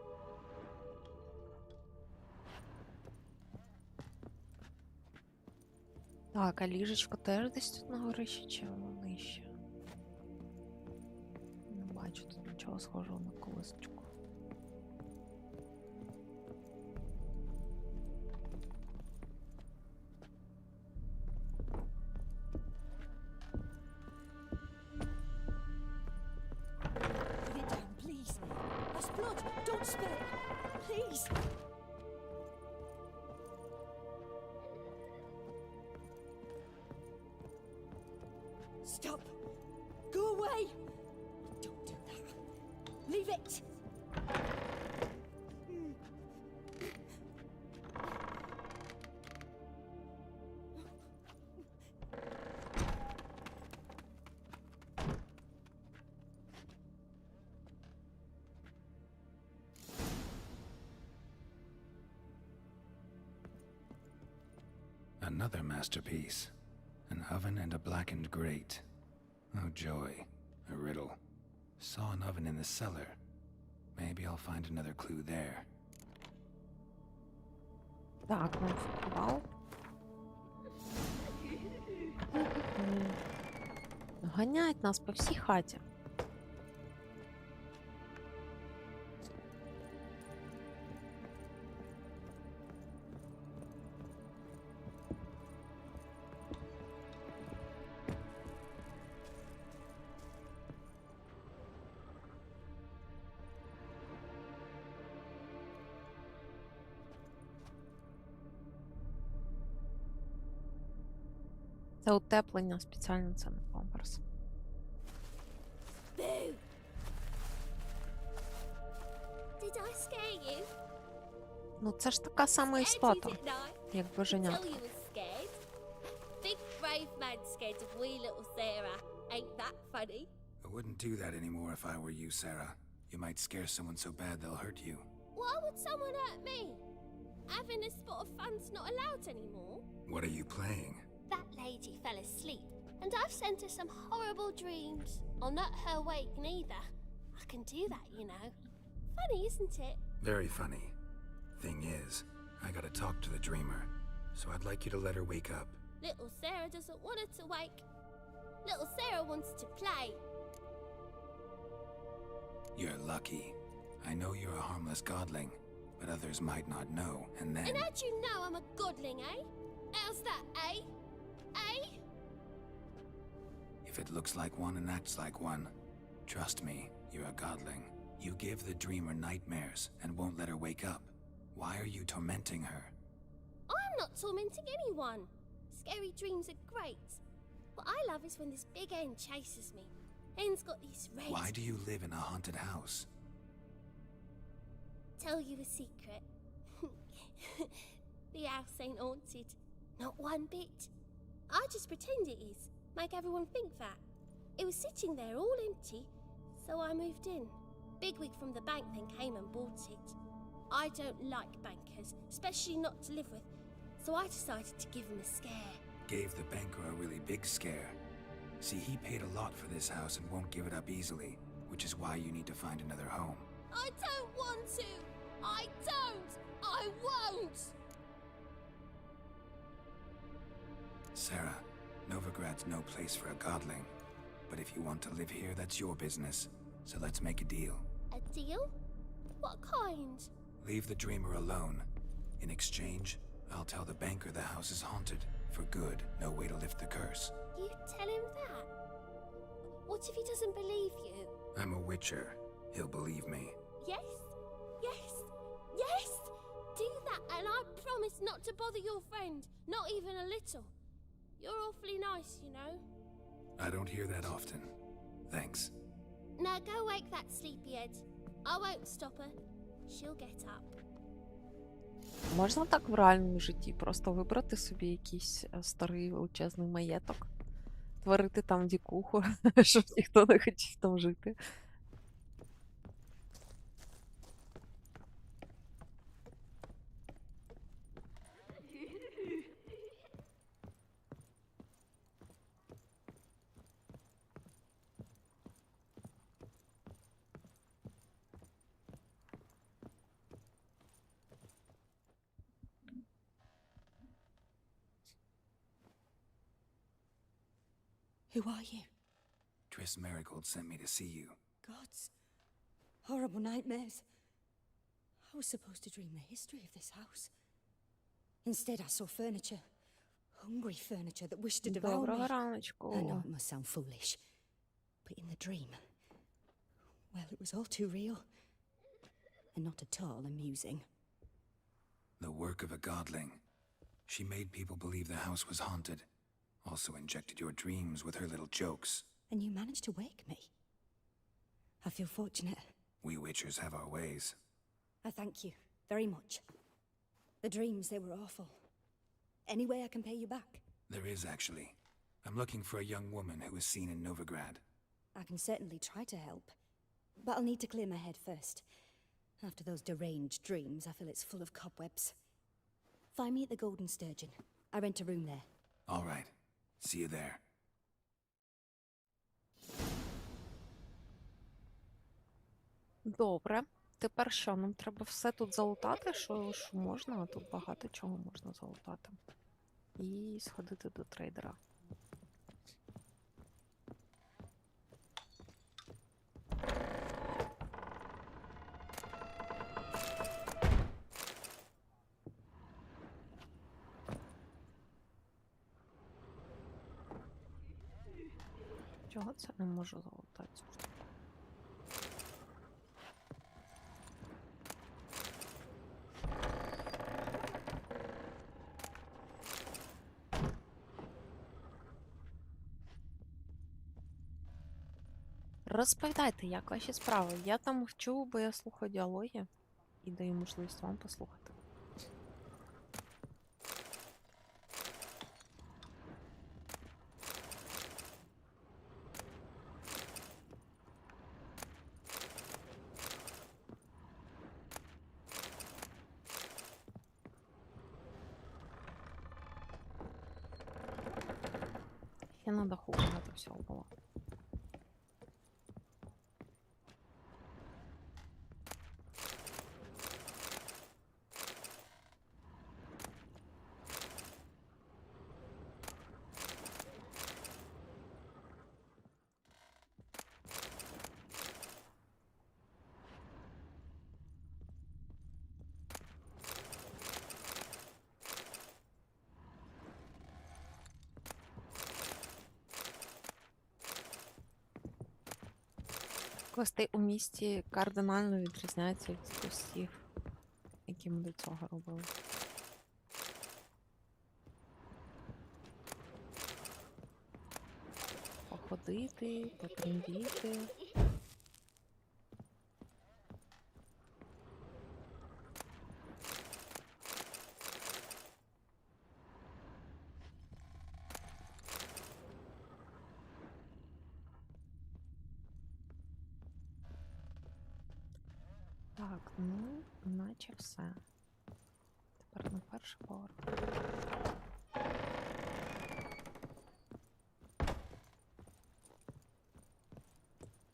Так, а ліжечко теж десь тут на горищі, чи воно нижче? Не бачу тут нічого схожого на колисочку. Put it down, please. That's blood. Don't spill it. Please. Stop. Go away. Don't do that. Leave it. Another masterpiece. An oven and a blackened grate. Oh joy. A riddle. Saw an oven in the cellar. Maybe I'll find another clue there. Так, ну підвал. Ганяють нас по всій хаті. Це утеплення спеціально, це не памперс. Boo! Did I scare you? Ну це ж така сама істота, як Tell боженятко. you was scared. Big brave man scared of wee little Sarah. Ain't that funny? I wouldn't do that anymore if I were you, Sarah. You might scare someone so bad they'll hurt you. Why would someone hurt me? Having a spot of fun's not allowed anymore. What are you playing? That lady fell asleep, and I've sent her some horrible dreams. I'll not her wake neither. I can do that, you know. Funny, isn't it? Very funny. Thing is, I gotta talk to the dreamer, so I'd like you to let her wake up. Little Sarah doesn't want her to wake. Little Sarah wants to play. You're lucky. I know you're a harmless godling, but others might not know, and then... And how'd you know I'm a godling, eh? How's that, eh? Eh? If it looks like one and acts like one, trust me, you're a godling. You give the dreamer nightmares and won't let her wake up. Why are you tormenting her? I'm not tormenting anyone. Scary dreams are great. What I love is when this big hen chases me. Hen's got these red... Why do you live in a haunted house? Tell you a secret. The house ain't haunted. Not one bit. I just pretend it is. Make everyone think that. It was sitting there all empty, so I moved in. Bigwig from the bank then came and bought it. I don't like bankers, especially not to live with, so I decided to give him a scare. Gave the banker a really big scare. See, he paid a lot for this house and won't give it up easily, which is why you need to find another home. I don't want to! I don't! I won't! Sarah, Novigrad's no place for a godling. But if you want to live here, that's your business. So let's make a deal. A deal? What kind? Leave the dreamer alone. In exchange, I'll tell the banker the house is haunted. For good, no way to lift the curse. You tell him that? What if he doesn't believe you? I'm a witcher. He'll believe me. Yes? Yes? Yes! Do that and I promise not to bother your friend. Not even a little. You're awfully nice, you know. I don't hear that often. Thanks. Now go wake that sleepyhead. I won't stop her. She'll get up. Можна так в реальному житті просто вибрати собі якийсь старий величезний маєток, творити там дікуху, щоб ніхто не хотів там жити. Who are you? Triss Marigold sent me to see you. Gods. Horrible nightmares. I was supposed to dream the history of this house. Instead, I saw furniture. Hungry furniture that wished to devour me. Доброго раночку. I know it must sound foolish. But in the dream, well, it was all too real. And not at all amusing. The work of a godling. She made people believe the house was haunted. Also injected your dreams with her little jokes. And you managed to wake me. I feel fortunate. We witchers have our ways. I thank you very much. The dreams, they were awful. Any way I can pay you back? There is, actually. I'm looking for a young woman who was seen in Novigrad. I can certainly try to help. But I'll need to clear my head first. After those deranged dreams, I feel it's full of cobwebs. Find me at the Golden Sturgeon. I rent a room there. All right. See you there. Добре. Тепер що? Нам треба все тут залутати, що можна, а тут багато чого можна залутати. І сходити до трейдера. Чого це не можу залутати? Розповідайте, як ваші справи. Я там вчу, бо я слухаю діалоги і даю можливість вам послухати. Я на даху багато всього було. Квести у місті кардинально відрізняються від квестів, які ми до цього робили. походити, потрендіти. Так, ну, наче все. Тепер на перший поверх.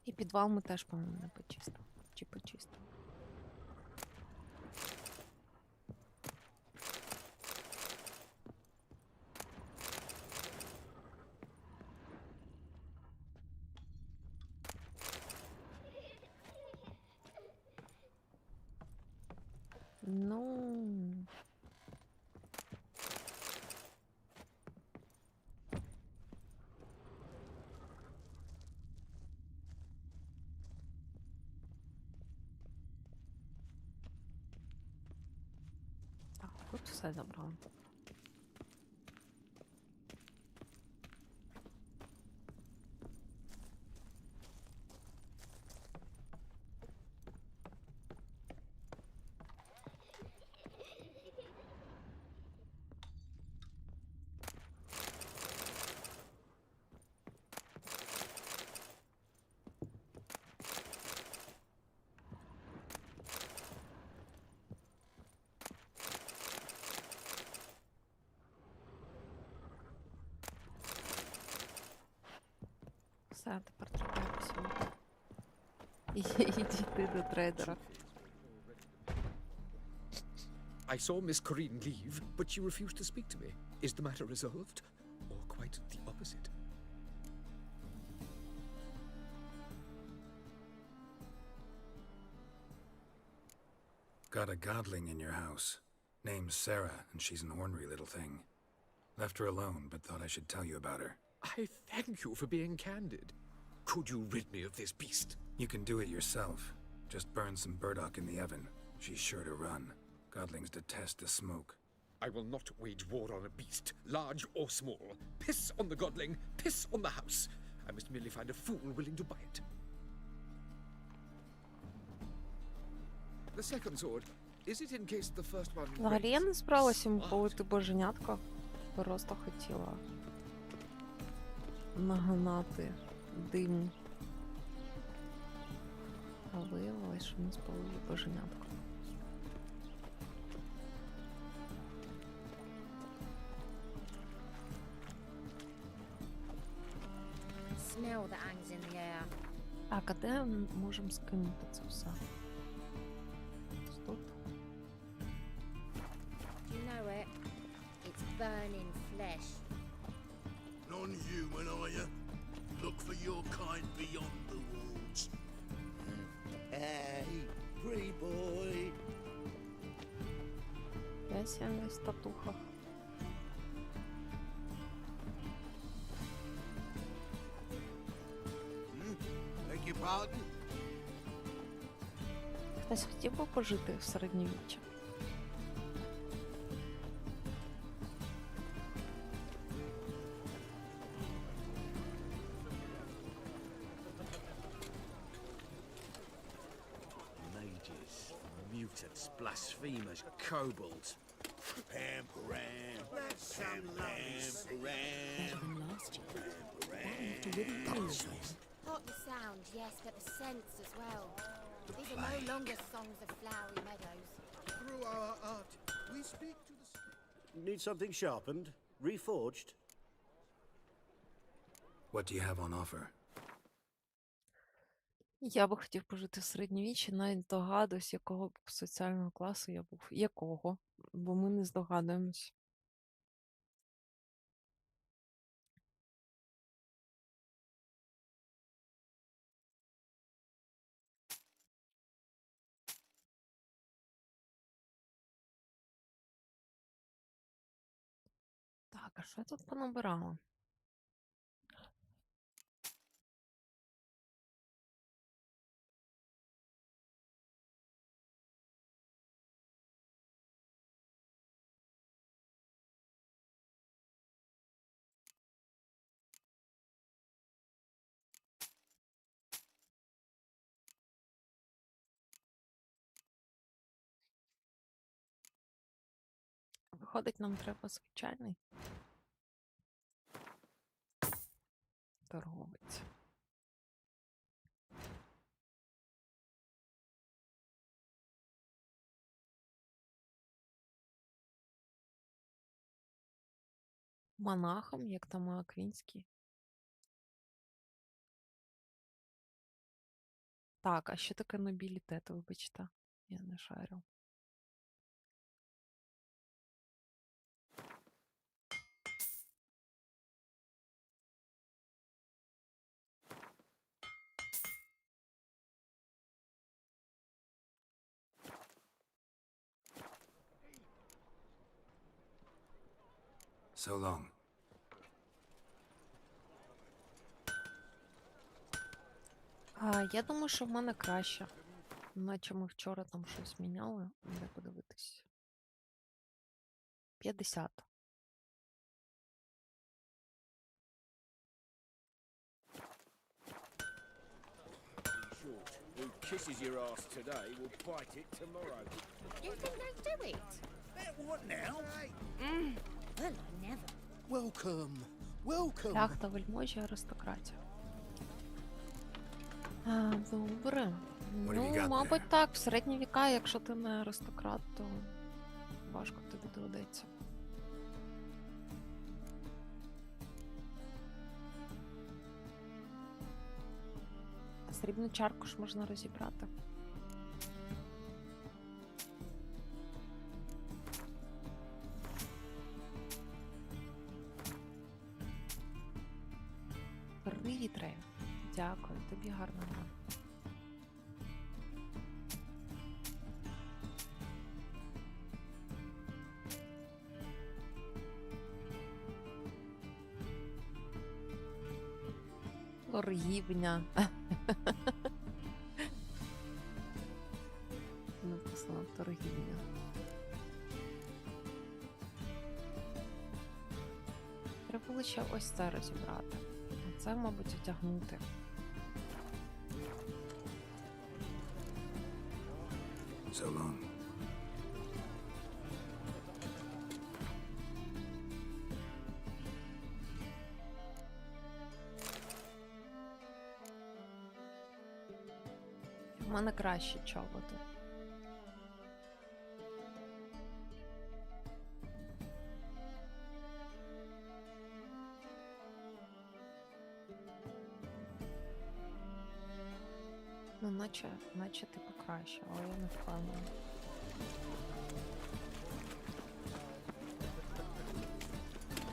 І підвал ми теж, по-моєму, не почистили. Чи почистили? Ну... Так, тут все забрали. Все, тепер треба якось і дійти до трейдера. I saw Miss Corinne leave, but she refused to speak to me. Is the matter resolved? Or quite the opposite? Got a godling in your house. Name's Sarah, and she's an ornery little thing. Left her alone, but thought I should tell you about her. I thank you for being candid. Could you rid me of this beast? You can do it yourself. Just burn some burdock in the oven. She's sure to run. Godlings detest the smoke. I will not wage war on a beast, large or small. Piss on the godling, piss on the house. I must merely find a fool willing to buy it. The second sword, is it in case the first one... Взагалі я не збиралася йому полити боженятко. Просто хотіла нагнати дим. А виявилось, що ми спалили боженятко. Smell that hangs in the air. Так, а де ми можемо скинути це все? Тут? Do you know it? It's burning flesh. Non-human, are you? Look for your kind beyond the walls. Hey, free boy. Десь я в статухах. Beg your pardon? Хтось хотів би пожити в середньовіччі? Mages, mutants, blasphemers, kobolds. Pam, param. That's some Not the sound, yes, but the sense as well. These are no longer songs of flowery meadows. Through our art, we speak to the... Need something sharpened? Reforged? What do you have on offer? Я би хотів пожити в середньовіччі, навіть здогадуюсь, якого б соціального класу я був. Якого? Бо ми не здогадуємось. Так, а що я тут понабирала? Виходить, нам треба звичайний торговець. Монахом, як там Аквінський. Так, а що таке нобілітет, вибачте? Я не шарю. So long. Я думаю, що в мене краще. Наче ми вчора там щось міняли. Де подивитись. 50. Who kisses your ass today will bite it tomorrow. You think they'll do it? What now? Well, I never. Welcome. Welcome. Шляхта, вельможі, аристократія. Добре. Ну, мабуть, так. В середні віка, якщо ти не аристократ, то важко тобі доведеться. Срібну чарку ж можна розібрати. Привіт, Рей. Дякую, тобі гарного дня. Торгівня. Написано торгівня. Треба лише ось це розібрати. А це, мабуть, одягнути. So long. У мене кращі чоботи. Ну, наче типу краще, але я не впевнена.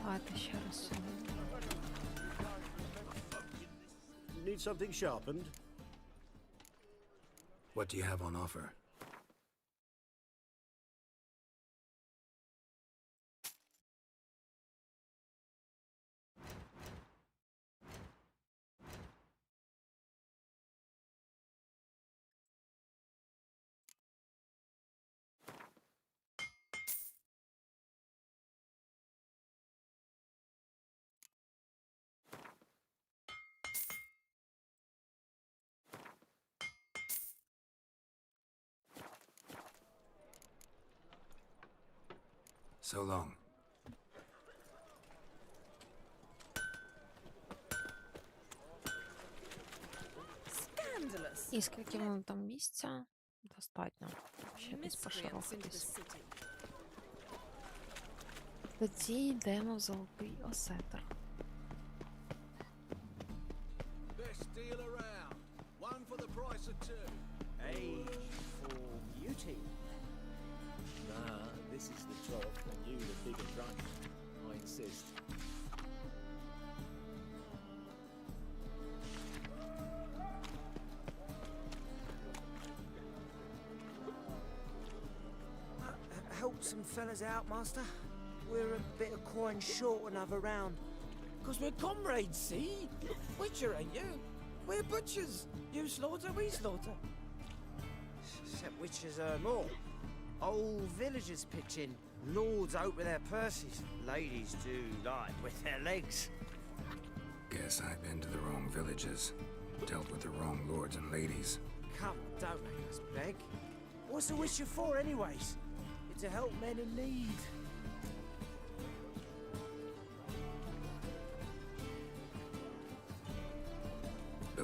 Давайте ще раз. Need something sharpened? What do you have on offer? So long. Scandalous. І скільки воно там місця? Достатньо. Ще десь пошарохатись. Тоді йдемо в золотий осетр. Best deal around. One for the price of two. Age for beauty. Nah, this is the top, and you the bigger drunk. I insist. Help some fellas out, master. We're a bit of coin short another round. 'Cause we're comrades, see? Witcher, ain't you? We're butchers. You slaughter, we slaughter. Except witchers earn more. Old villagers pitch in. Lords out with their purses. Ladies do like with their legs. Guess I've been to the wrong villages. Dealt with the wrong lords and ladies. Come on, don't make us beg. What's a witcher for anyways? It's to help men in need.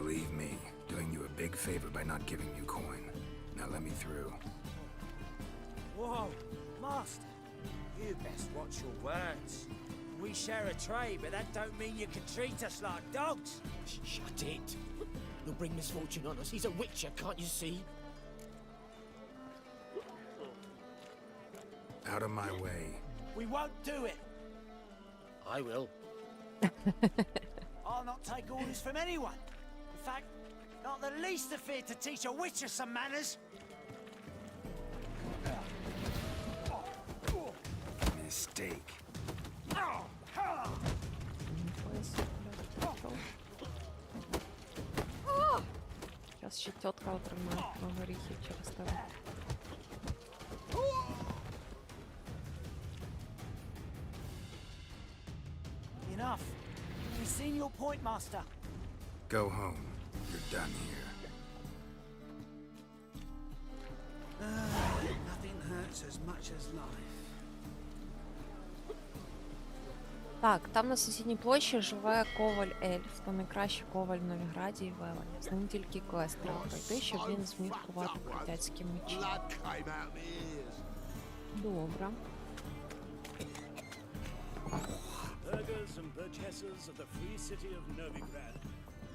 Believe me, doing you a big favor by not giving you coin. Now let me through. Whoa, Master, you best watch your words. We share a trade, but that don't mean you can treat us like dogs. Shut it. You'll bring misfortune on us. He's a witcher, can't you see? Out of my way. We won't do it. I will. I'll not take orders from anyone. In fact, not the least afear to teach a witcher some manners. Mistake. Зараз ще тітка отримає на горіхи через тебе. Enough. We've seen your point, Master. Go home. You're done here. Nothing hurts as much as life. Так, там на сусідній площі живе коваль-ельф, то найкращий коваль в Новіграді і Велені. З ним тільки квест треба пройти, щоб він зміг кувати крутяцькі мечі. Добре. Burghers and burgesses of the free city of Novigrad.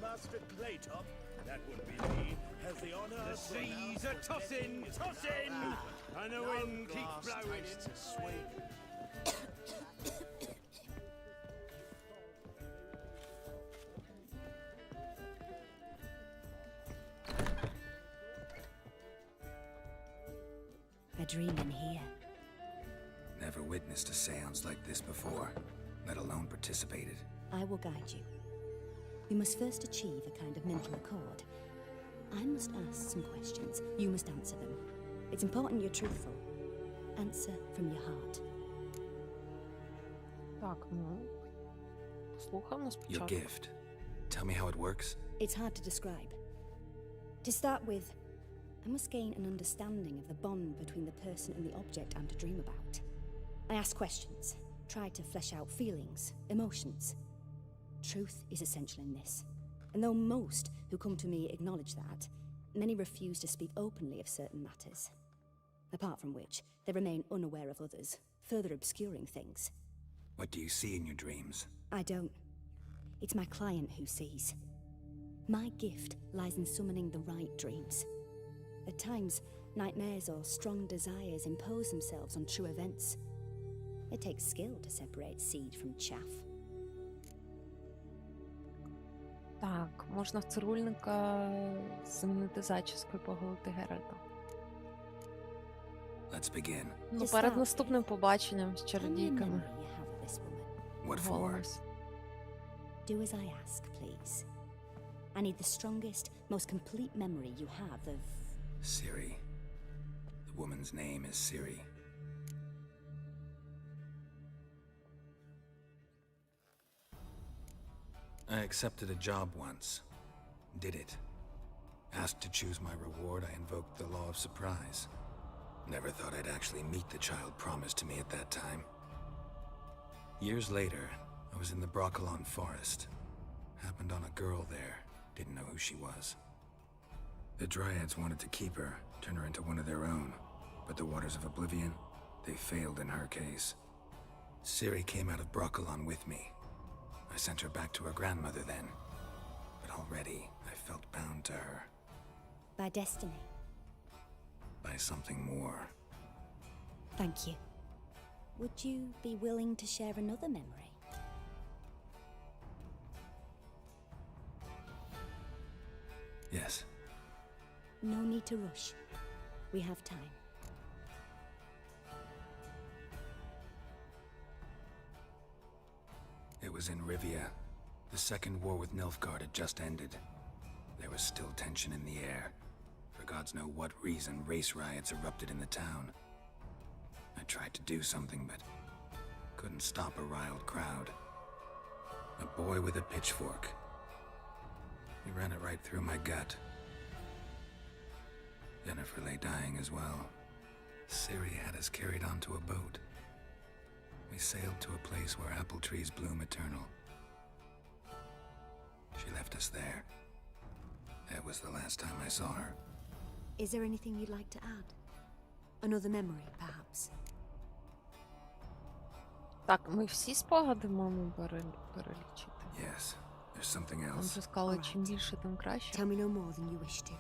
Master Claytop, that would be me, has the honor. The seas are tossing, tossing, and the wind keeps blowing into swing. A dream in here. Never witnessed a seance like this before, let alone participated. I will guide you. You must first achieve a kind of mental accord. I must ask some questions. You must answer them. It's important you're truthful. Answer from your heart. Так, ну, слухаємо Your спочатку. gift. Tell me how it works. It's hard to describe. To start with, I must gain an understanding of the bond between the person and the object I'm to dream about. I ask questions, try to flesh out feelings, emotions. Truth is essential in this. And though most who come to me acknowledge that, many refuse to speak openly of certain matters. Apart from which, they remain unaware of others, further obscuring things. What do you see in your dreams? I don't. It's my client who sees. My gift lies in summoning the right dreams. At times, nightmares or strong desires impose themselves on true events. It takes skill to separate seed from chaff. Так, можна в цирульника замінити зачіскою поголити Геральта. Let's begin. Ну, перед наступним побаченням з Tell me a чародійками. memory you have of this woman. What for? Голос. Do as I ask, please. I need the strongest, most complete memory you have of... Ciri. The woman's name is Ciri. I accepted a job once. Did it. Asked to choose my reward, I invoked the law of surprise. Never thought I'd actually meet the child promised to me at that time. Years later, I was in the Broccolon forest. Happened on a girl there. Didn't know who she was. The Dryads wanted to keep her, turn her into one of their own. But the Waters of Oblivion, they failed in her case. Ciri came out of Broccolon with me. I sent her back to her grandmother then. But already, I felt bound to her. By destiny. By something more. Thank you. Would you be willing to share another memory? Yes. No need to rush. We have time. It was in Rivia. The second war with Nilfgaard had just ended. There was still tension in the air. For gods know what reason, race riots erupted in the town. I tried to do something, but couldn't stop a riled crowd. A boy with a pitchfork. He ran it right through my gut. Jennifer lay dying as well. Ciri had us carried onto a boat. We sailed to a place where apple trees bloom eternal. She left us there. That was the last time I saw her. Is there anything you'd like to add? Another memory, perhaps? Так, ми всі спогади маємо перелічити. Yes, there's something Нам else. вже сказали, чим більше, тим краще. Tell me no more than you wish to.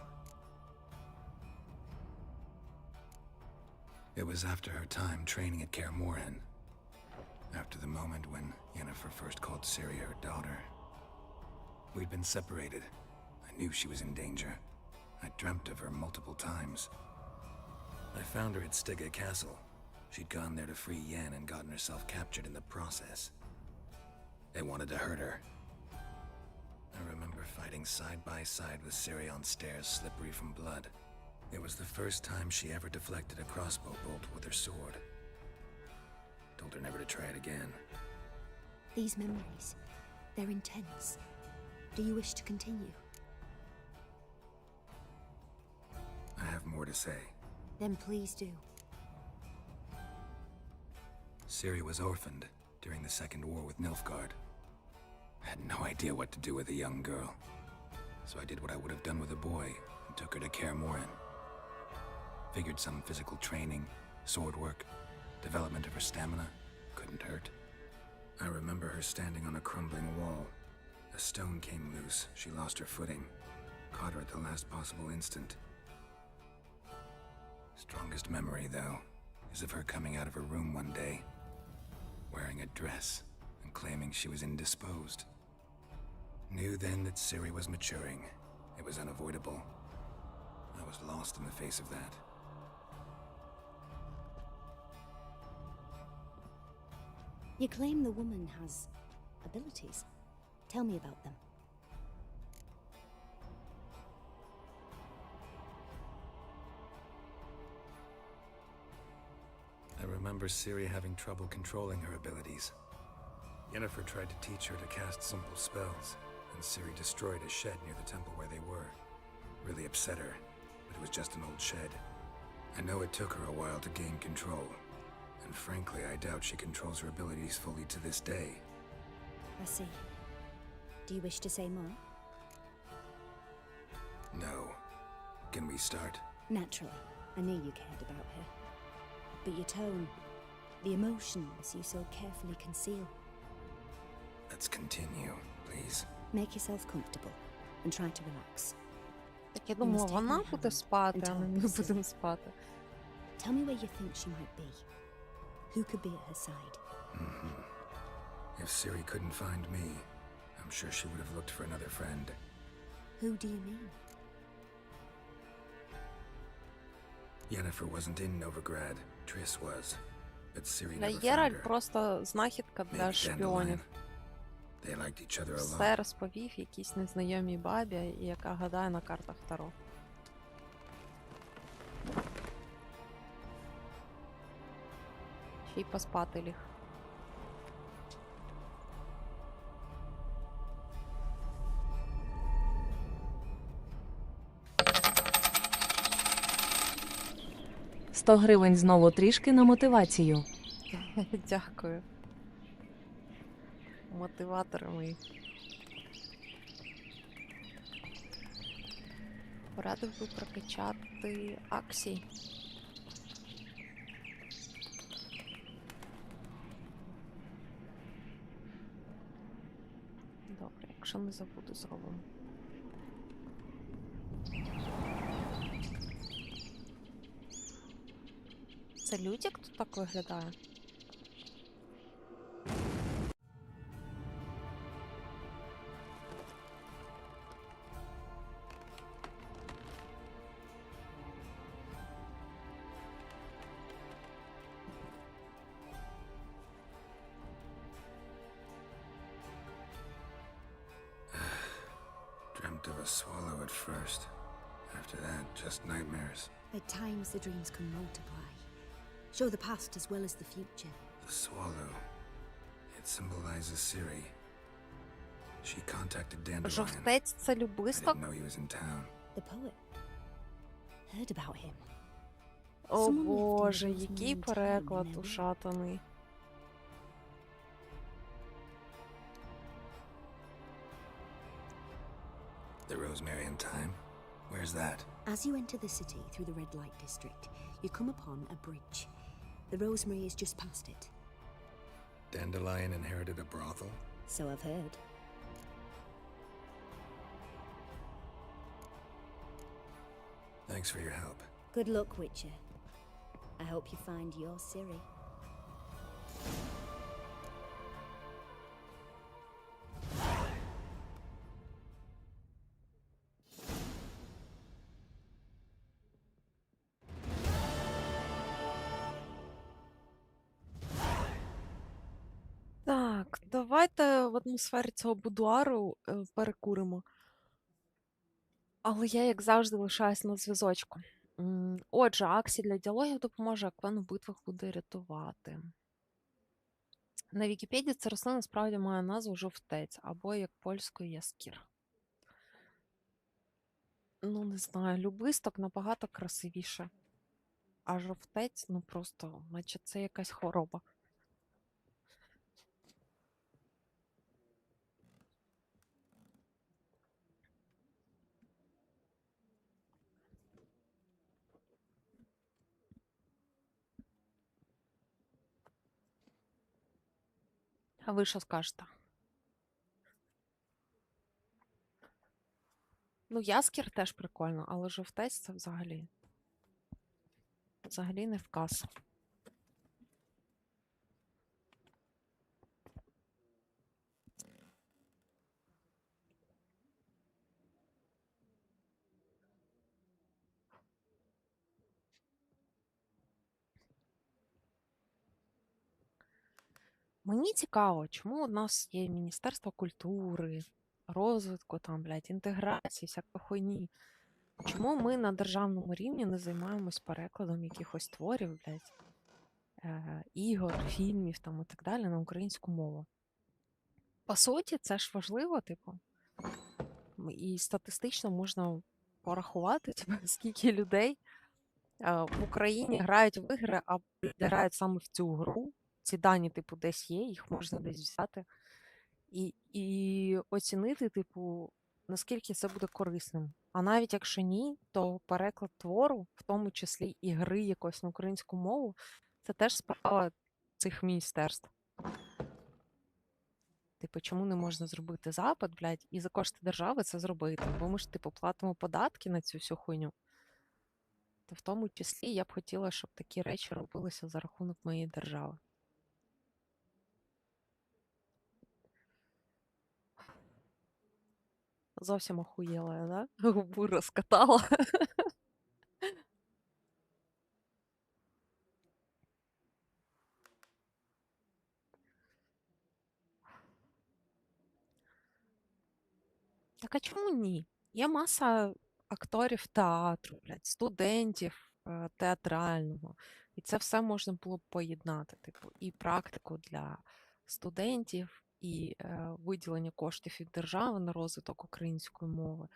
It was after her time training at Kaer Morhen. After the moment when Yennefer first called Ciri her daughter. We'd been separated. I knew she was in danger. I dreamt of her multiple times. I found her at Stygga Castle. She'd gone there to free Yen and gotten herself captured in the process. They wanted to hurt her. I remember fighting side by side with Ciri on stairs slippery from blood. It was the first time she ever deflected a crossbow bolt with her sword. Told her never to try it again. These memories, they're intense. Do you wish to continue? I have more to say. Then please do. Ciri was orphaned during the Second War with Nilfgaard. I had no idea what to do with a young girl. So I did what I would have done with a boy and took her to Kaer Morhen. Figured some physical training, sword work, development of her stamina couldn't hurt. I remember her standing on a crumbling wall. A stone came loose, she lost her footing. Caught her at the last possible instant. Strongest memory, though, is of her coming out of her room one day, wearing a dress and claiming she was indisposed. Knew then that Ciri was maturing. It was unavoidable. I was lost in the face of that. You claim the woman has abilities. Tell me about them. I remember Ciri having trouble controlling her abilities. Yennefer tried to teach her to cast simple spells, and Ciri destroyed a shed near the temple where they were. Really upset her, but it was just an old shed. I know it took her a while to gain control, and frankly, I doubt she controls her abilities fully to this day. I see. Do you wish to say more? No. Can we start? Naturally. I knew you cared about her. But your tone, the emotions you so carefully conceal. Let's continue, please. Make yourself comfortable and try to relax. Так я думала, вона буде спати, а не ми будемо спати. Tell me where you think she might be. Who could be at her side? If Ciri couldn't find me, I'm sure she would have looked for another friend. Who do you mean? Yennefer wasn't in Novigrad. Triss was. But Ciri Для never found Єраль her. просто знахідка для Maybe шпіонів. Dandelion. They liked each other a lot. Все розповів якійсь незнайомій бабі, яка гадає на картах Таро. Ще й поспати ліг. $100 знову трішки на мотивацію. Дякую. Мотиватори мої. Порадив би прокачати акції. Добре, якщо не забуду, зробимо. Це Людік тут так виглядає? Dreamt of a swallow at first. After that, just nightmares. At times the dreams can multiply. Show the past as well as the future. The swallow. It symbolizes Ciri. She contacted Dandelion. Жовтець — це I любисток? didn't know he was in town. The poet. Heard about him. О Someone left боже, in those який mean переклад time, ушатаний. The Rosemary in Time? Where's that? As you enter the city through the red light district, you come upon a bridge. The Rosemary is just past it. Dandelion inherited a brothel? So I've heard. Thanks for your help. Good luck, Witcher. I hope you find your Ciri. Так, давайте в атмосфері цього будуару перекуримо. Але я, як завжди, лишаюсь на зв'язочку. Отже, Аксі для діалогів допоможе, а Квен у битвах буде рятувати. На Вікіпедії ця рослина справді має назву жовтець, або як польською яскір. Ну, не знаю, любисток набагато красивіше. А жовтець, ну просто, наче це якась хвороба. А ви що скажете? Ну, яскір теж прикольно, але жовтець це взагалі. Взагалі не вказ. Мені цікаво, чому у нас є Міністерство культури, розвитку, там, блядь, інтеграції, всякої хуйні. Чому ми на державному рівні не займаємось перекладом якихось творів, блядь, ігор, фільмів там і так далі на українську мову? По суті, це ж важливо, типу. І статистично можна порахувати, типу, скільки людей в Україні грають в ігри, а грають саме в цю гру. Ці дані, типу, десь є, їх можна десь взяти. І оцінити, типу, наскільки це буде корисним. А навіть якщо ні, то переклад твору, в тому числі і гри якось на українську мову, це теж справа цих міністерств. Типу, чому не можна зробити запит, блядь, і за кошти держави це зробити? Бо ми ж, типу, платимо податки на цю всю хуйню. То в тому числі я б хотіла, щоб такі речі робилися за рахунок моєї держави. Зовсім охуєла я, да? Губу розкатала. Так а чому ні? Є маса акторів театру, блядь, студентів театрального. І це все можна було б поєднати. Типу, і практику для студентів, і виділення коштів від держави на розвиток української мови,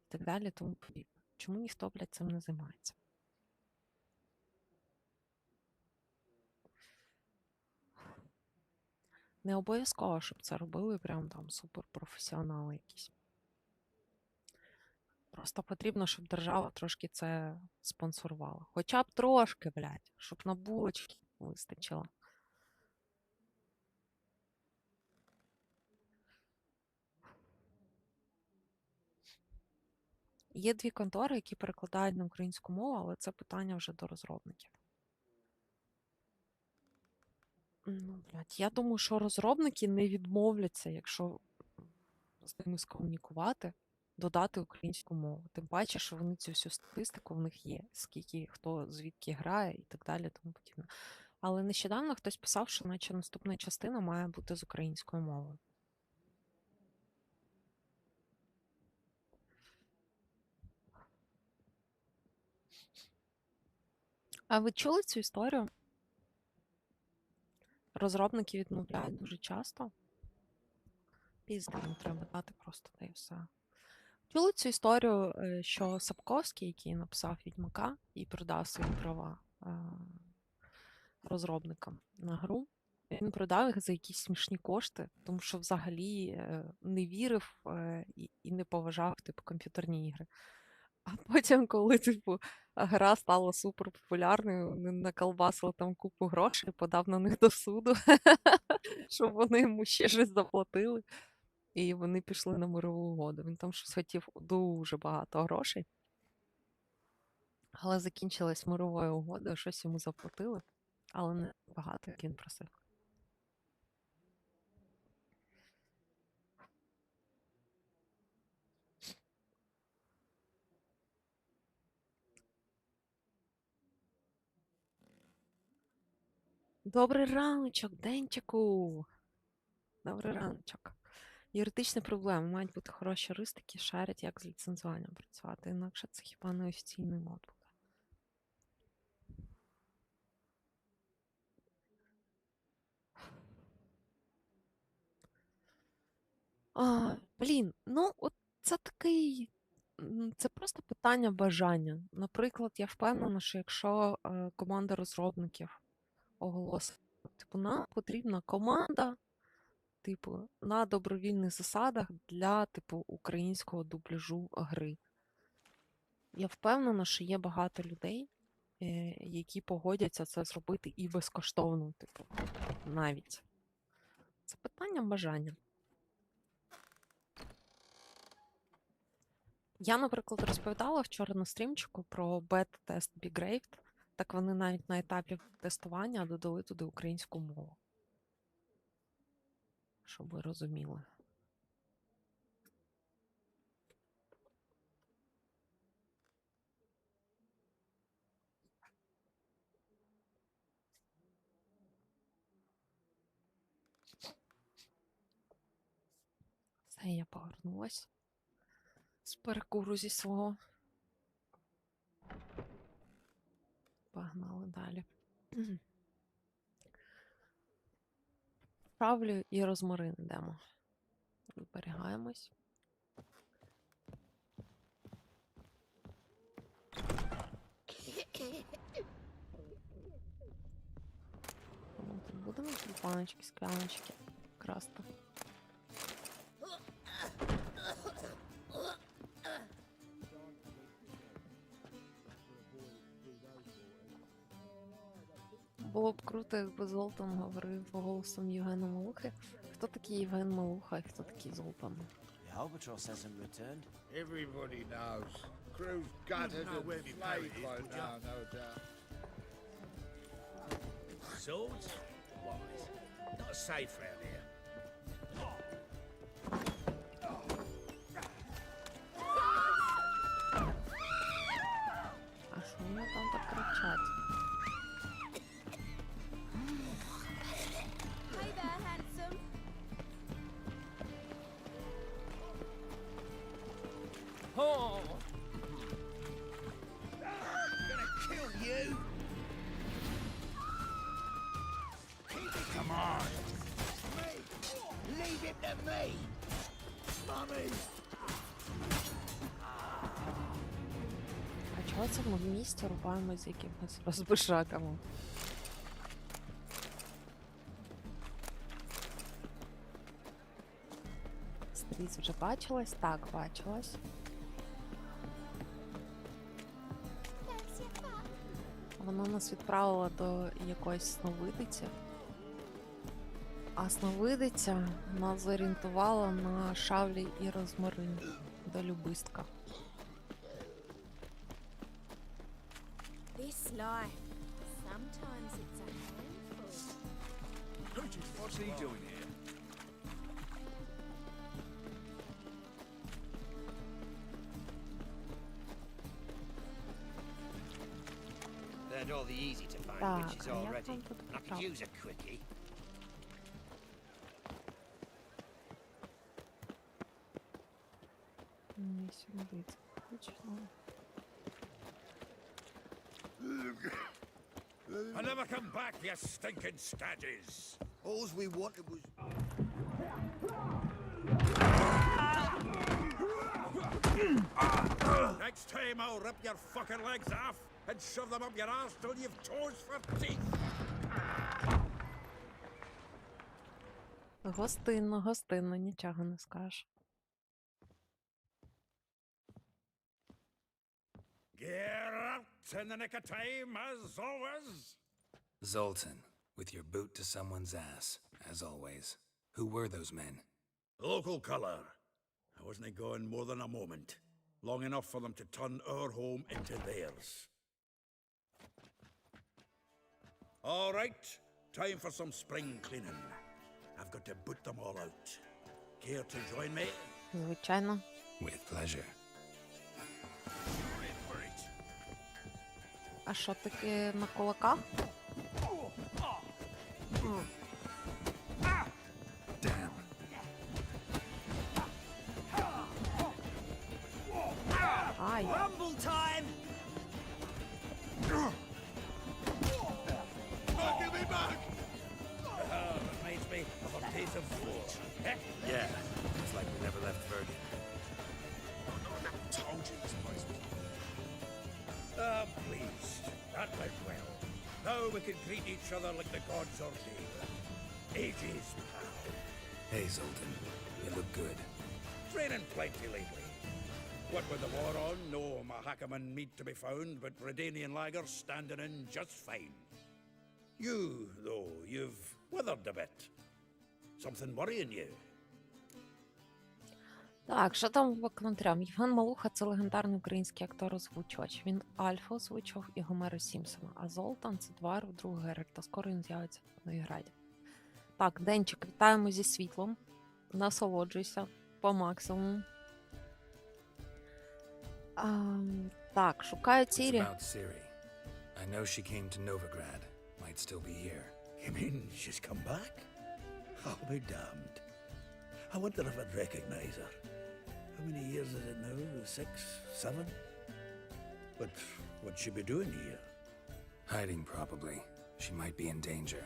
і так далі, тому подібне. Чому ніхто, блядь, цим не займається? Не обов'язково, щоб це робили прям там суперпрофесіонали якісь. Просто потрібно, щоб держава трошки це спонсорувала. Хоча б трошки, блядь, щоб на булочки вистачило. Є дві контори, які перекладають на українську мову, але це питання вже до розробників. Ну, блядь, я думаю, що розробники не відмовляться, якщо з ними скомунікувати, додати українську мову. Тим паче, що вони цю всю статистику в них є, скільки хто звідки грає і так далі, тому подібне. Але нещодавно хтось писав, що наче наступна частина має бути з українською мовою. А ви чули цю історію? Розробники відмовляють дуже часто. Пізно їм треба дати просто, та й все. Чули цю історію, що Сапковський, який написав «Відьмака» і продав свої права розробникам на гру, Він продав їх за якісь смішні кошти, тому що взагалі не вірив і не поважав, типу, комп'ютерні ігри. А потім, коли, типу, гра стала супер популярною, він наколбасив там купу грошей, подав на них до суду, щоб вони йому ще щось заплатили. І вони пішли на мирову угоду. Він там щось хотів дуже багато грошей. Але закінчилась мировою угодою, щось йому заплатили, але не багато, як він просив. Добрий раночок, Денчику! Добрий раночок. Юридичні проблеми. Мають бути хороші юристики, шарять, як з ліцензуванням працювати. Інакше це хіба не офіційний мод буде. Блін, ну от це такий... Це просто питання бажання. Наприклад, я впевнена, що якщо команда розробників оголосить, типу, нам потрібна команда, типу, на добровільних засадах для, типу, українського дубляжу гри. Я впевнена, що є багато людей, які погодяться це зробити і безкоштовно, типу, навіть. Це питання бажання. Я, наприклад, розповідала вчора на стрімчику про бета-тест Bigraved, так вони навіть на етапі тестування додали туди українську мову. Щоб ви розуміли. Все, я повернулась з перекуру зі свого. Погнали далі. Травлю і розмарин йдемо. Зберігаємось. Тут будемо баночки, скляночки красти. Було б круто, якби Золтан говорив голосом Євгена Малухи. Хто такий Євген Малуха і хто такий Золтан? The albatross hasn't returned. Everybody knows. Crew's gutted and flayed by now, no doubt. Swords? Wise. Not safe round here. А що вони там так кричать? Hey there, handsome. Oh! Gonna kill you! Keep it, come on! Me! Leave him to me! Mummy! А чого це ми в місті рубаємо з якимось розбишаками? Стріс вже бачилась? Так, бачилась. Вона нас відправила до якоїсь сновидиці. А сновидиця нас зорієнтувала на шавлі і розмарин до любистка. This life, sometimes it's a handful. What's he doing here? They're all the easy to find Так, witches а як already. нам тут I could потрапити? use a quickie. Ні, сюди. Точно. I never come back, you stinking stagges! All we wanted was... Next time I'll rip your fucking legs off and shove them up your arse till you've toes for teeth! Гостинно, гостинно, нічого не скажеш. Gear up in the nick of time, as always. Zoltan, with your boot to someone's ass, as always. Who were those men? Local colour. I wasn't gone more than a moment. Long enough for them to turn our home into theirs. All right, time for some spring cleaning. I've got to boot them all out. Care to join me? Звичайно. With pleasure. А що таке на кулаках? Damn. Ай. Rumble time! Give me back! Reminds me of a piece of food. Yeah, it's like we never left Virgin. Told you this place was... Please. That went well. Now we can greet each other like the gods ordained. Ages, pal. Hey, Zoltan, you look good. Training plenty lately. What with the war on, no Mahakaman meat to be found, but Redanian lagers standing in just fine. You, though, you've withered a bit. Something worrying you? Так, що там по коментарям? Євген Малуха – це легендарний український актор-озвучувач. Він Альфа озвучував і Гомера Сімпсона, а Золтан – це Двар, друга Геральта. Скоро він з'явиться в Новіграді. Так, Денчик, вітаємо зі світлом. Насолоджуйся по максимуму. Так, шукаю Цірі. It's about Ciri. I know she came to Novigrad. Might still be here. You mean she's come back? I'll be damned. I wonder if I'd recognize her. How many years is it now? 6, 7? But what'd she be doing here? Hiding, probably. She might be in danger.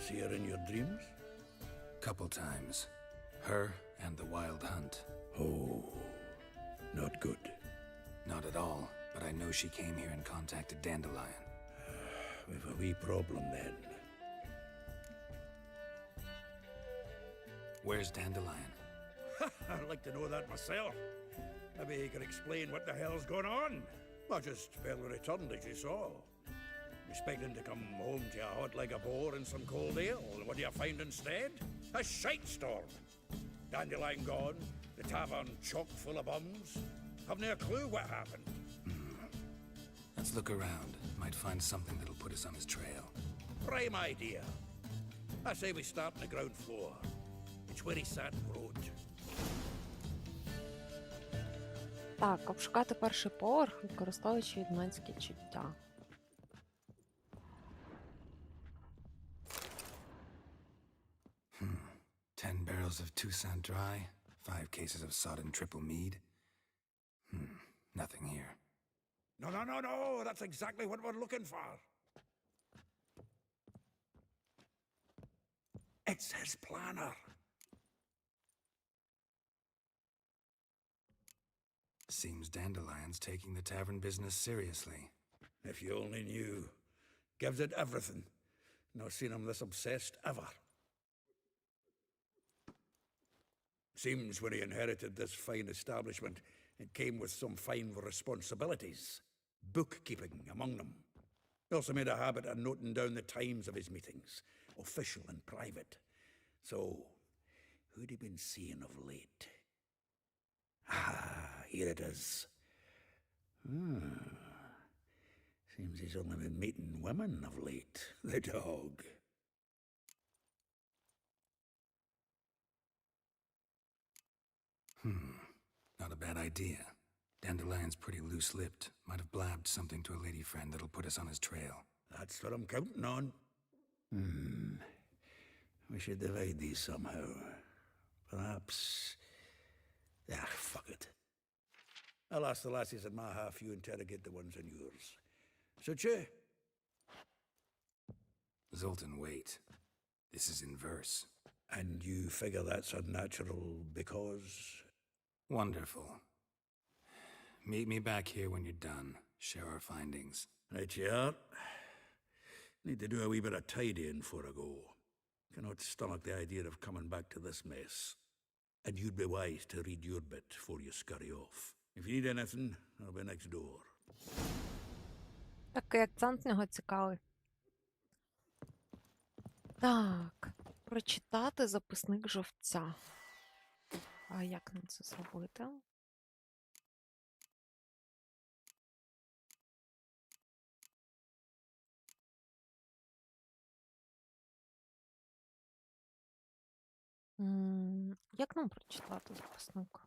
See her in your dreams? Couple times. Her and the Wild Hunt. Oh, not good. Not at all, but I know she came here and contacted Dandelion. We've a wee problem then. Where's Dandelion? I'd like to know that myself. Maybe he could explain what the hell's going on. I just barely returned, as you saw. Expecting to come home to a hot leg of boar and some cold ale, and what do you find instead? A shite storm. Dandelion gone, the tavern chock full of bums. Haven't a clue what happened. Let's look around. Might find something that'll put us on his trail. Prime idea. I say we start on the ground floor. It's where he sat and wrote. Так, обшукати перший поверх, використовуючи відьмацькі чуття. Hmm. 10 barrels of Toussaint Dry, 5 cases of sodden triple mead. Nothing here. No, no, no, no! That's exactly what we're looking for. It's his planner. Seems Dandelion's taking the tavern business seriously. If you only knew. Gives it everything. Not seen him this obsessed ever. Seems when he inherited this fine establishment, it came with some fine responsibilities. Bookkeeping among them. He also made a habit of noting down the times of his meetings, official and private. So, who'd he been seeing of late? Ah, here it is. Seems he's only been meeting women of late. The dog. Not a bad idea. Dandelion's pretty loose-lipped. Might have blabbed something to a lady friend that'll put us on his trail. That's what I'm counting on. We should divide these somehow. Perhaps... Ah, fuck it. I'll ask the lassies in my half, you interrogate the ones in yours. Suit you? Zoltan, wait. This is in verse. And you figure that's unnatural because... Wonderful. Meet me back here when you're done. Share our findings. Right you are. Need to do a wee bit of tidying before I go. Cannot stomach the idea of coming back to this mess. And you'd be wise to read your bit before you scurry off. If you need anything, I'll be next door. Такий акцент в нього цікавий. Так, прочитати записник живця. А як нам це зробити? Як нам прочитати записник?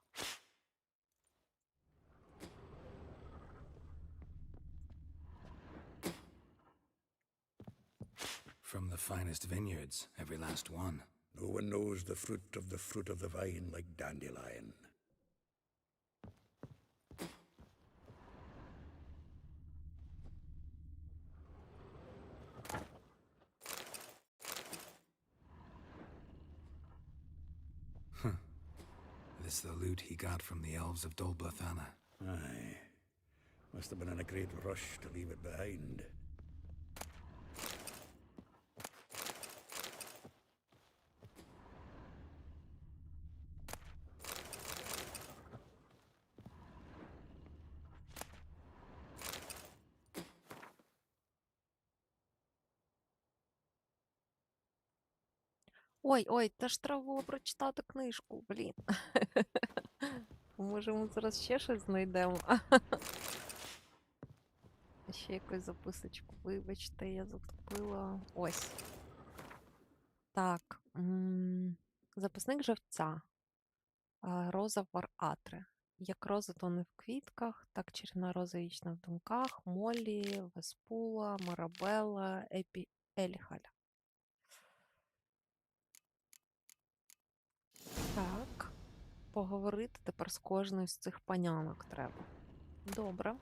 From the finest vineyards, every last one. No one knows the fruit of the vine like dandelion. This the loot he got from the elves of Dolblathana. Aye. Must have been in a great rush to leave it behind. Ой, та ж треба було прочитати книжку, блін. Може, ми зараз ще щось знайдемо. Ще якусь записочку, вибачте, я затопила. Ось. Так. Записник живця. Роза Вар-Атре. Як роза тоне в квітках, так чарівна роза вічна в думках, Моллі, Веспула, Марабелла, Ельхаль. Так. Поговорити тепер з кожною з цих панянок треба. Добре.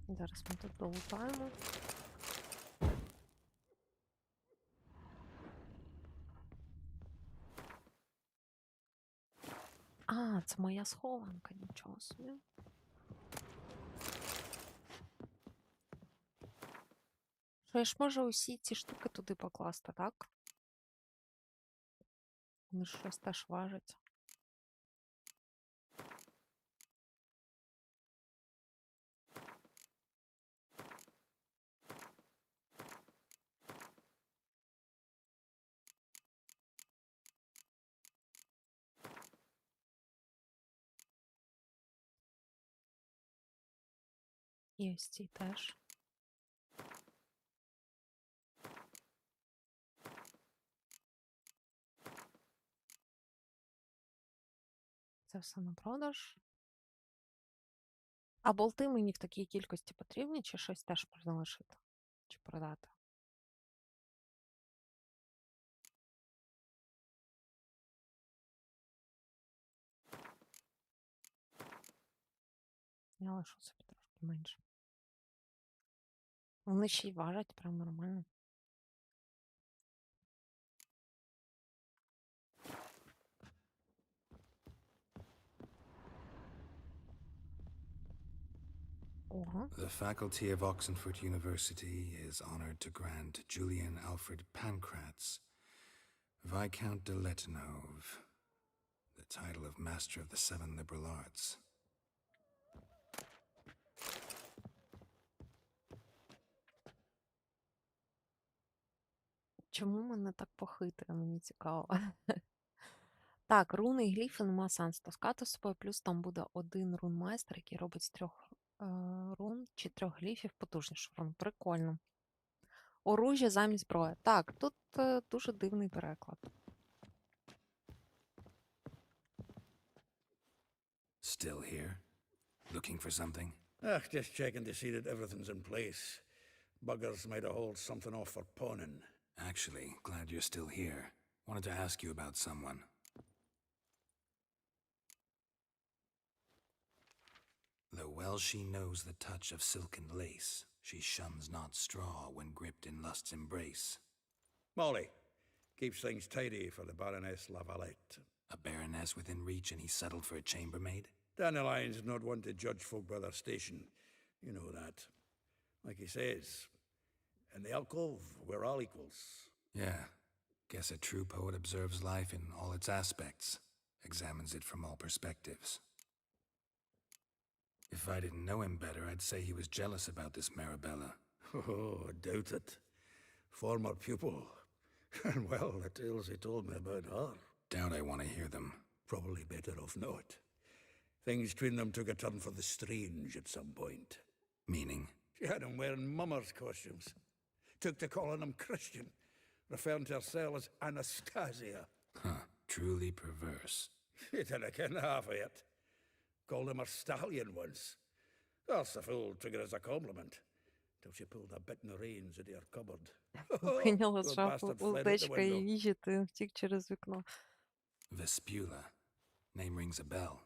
Зараз ми тут долутаємо. А, це моя схованка, нічого собі. Що я ж можу усі ці штуки туди покласти, так? Вони ж щось теж важать. І ось ці теж. Це все на продаж. А болти мені в такій кількості потрібні, чи щось теж можна лишити? Чи продати? Я лишу собі трошки менше. Вони ще й важать прям нормально. Ого. The faculty of Oxenford University is honored to grant Julian Alfred Pancratz, Viscount de Letenove, the title of Master of the Seven Liberal Arts. Чому мене так похитує? Мені цікаво. Так, руни і гліфи нема сенсу таскати з собою, плюс там буде один рунмайстер, який робить з 3 рун чи 3 гліфів потужнішу рун. Прикольно. Оружжя замість зброї. Так, тут дуже дивний переклад. Still here? Looking for something? Just checking to see that everything's in place. Buggers might have hauled something off for pawning. Actually, glad you're still here. Wanted to ask you about someone. Though well she knows the touch of silken lace, she shuns not straw when gripped in lust's embrace. Molly keeps things tidy for the Baroness Lavalette. A baroness within reach and he settled for a chambermaid? Dandelion's not one to judge folk by their station. You know that. Like he says, in the alcove, we're all equals. Yeah. Guess a true poet observes life in all its aspects, examines it from all perspectives. If I didn't know him better, I'd say he was jealous about this Marabella. Oh, I doubt it. Former pupil. And well, the tales he told me about her. Doubt I want to hear them. Probably better off not. Things between them took a turn for the strange at some point. Meaning? She had him wearing mummers' costumes. Took to calling him Christian, referring to herself as Anastasia. Huh, truly perverse. He didn't ken half of it. Called him a stallion once. That's the fool took it as a compliment. Till she pulled a bit in the reins into her cupboard. Прийняла The шафу bastard fled out the уздечка і window. їжі, ти втік через вікно. Vespula. Name rings a bell.